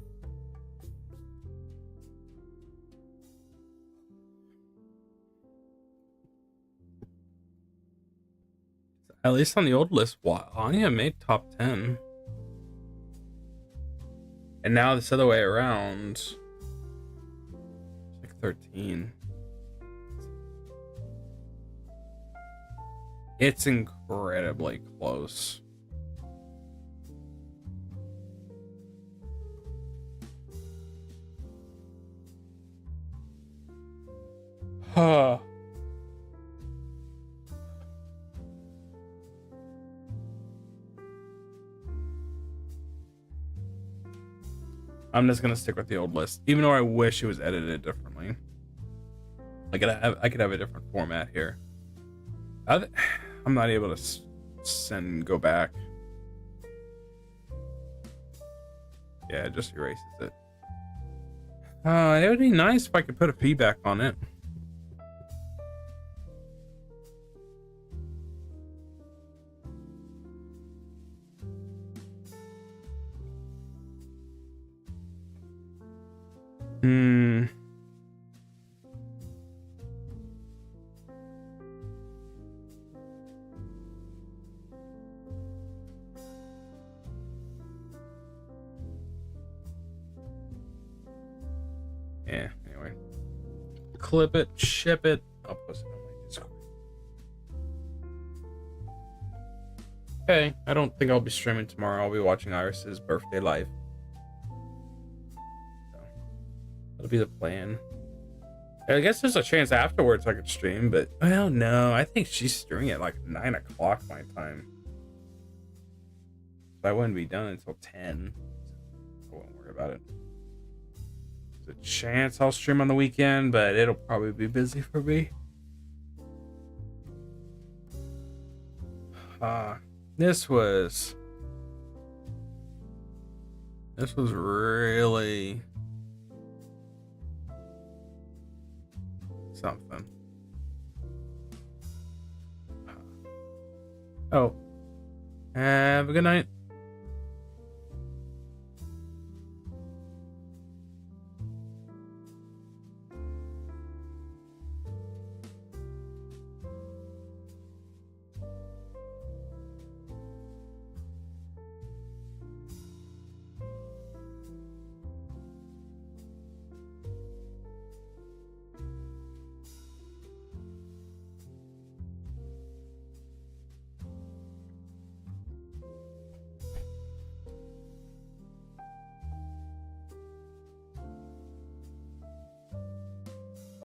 At least on the old list, Anya made top 10. And now this other way around, it's like 13. It's incredibly close. Huh. I'm just gonna stick with the old list, even though I wish it was edited differently. I could have a different format here. I'm not able to go back. Yeah, it just erases it. It would be nice if I could put a feedback on it. Yeah, anyway. Clip it, ship it. I'll post it on my Discord. Okay, I don't think I'll be streaming tomorrow. I'll be watching Iris's birthday live. So, that'll be the plan. I guess there's a chance afterwards I could stream, but well, no, I think she's streaming at like 9 o'clock my time. So I wouldn't be done until 10. So I won't worry about it. There's a chance I'll stream on the weekend, but it'll probably be busy for me. This was really something. Oh, Have a good night.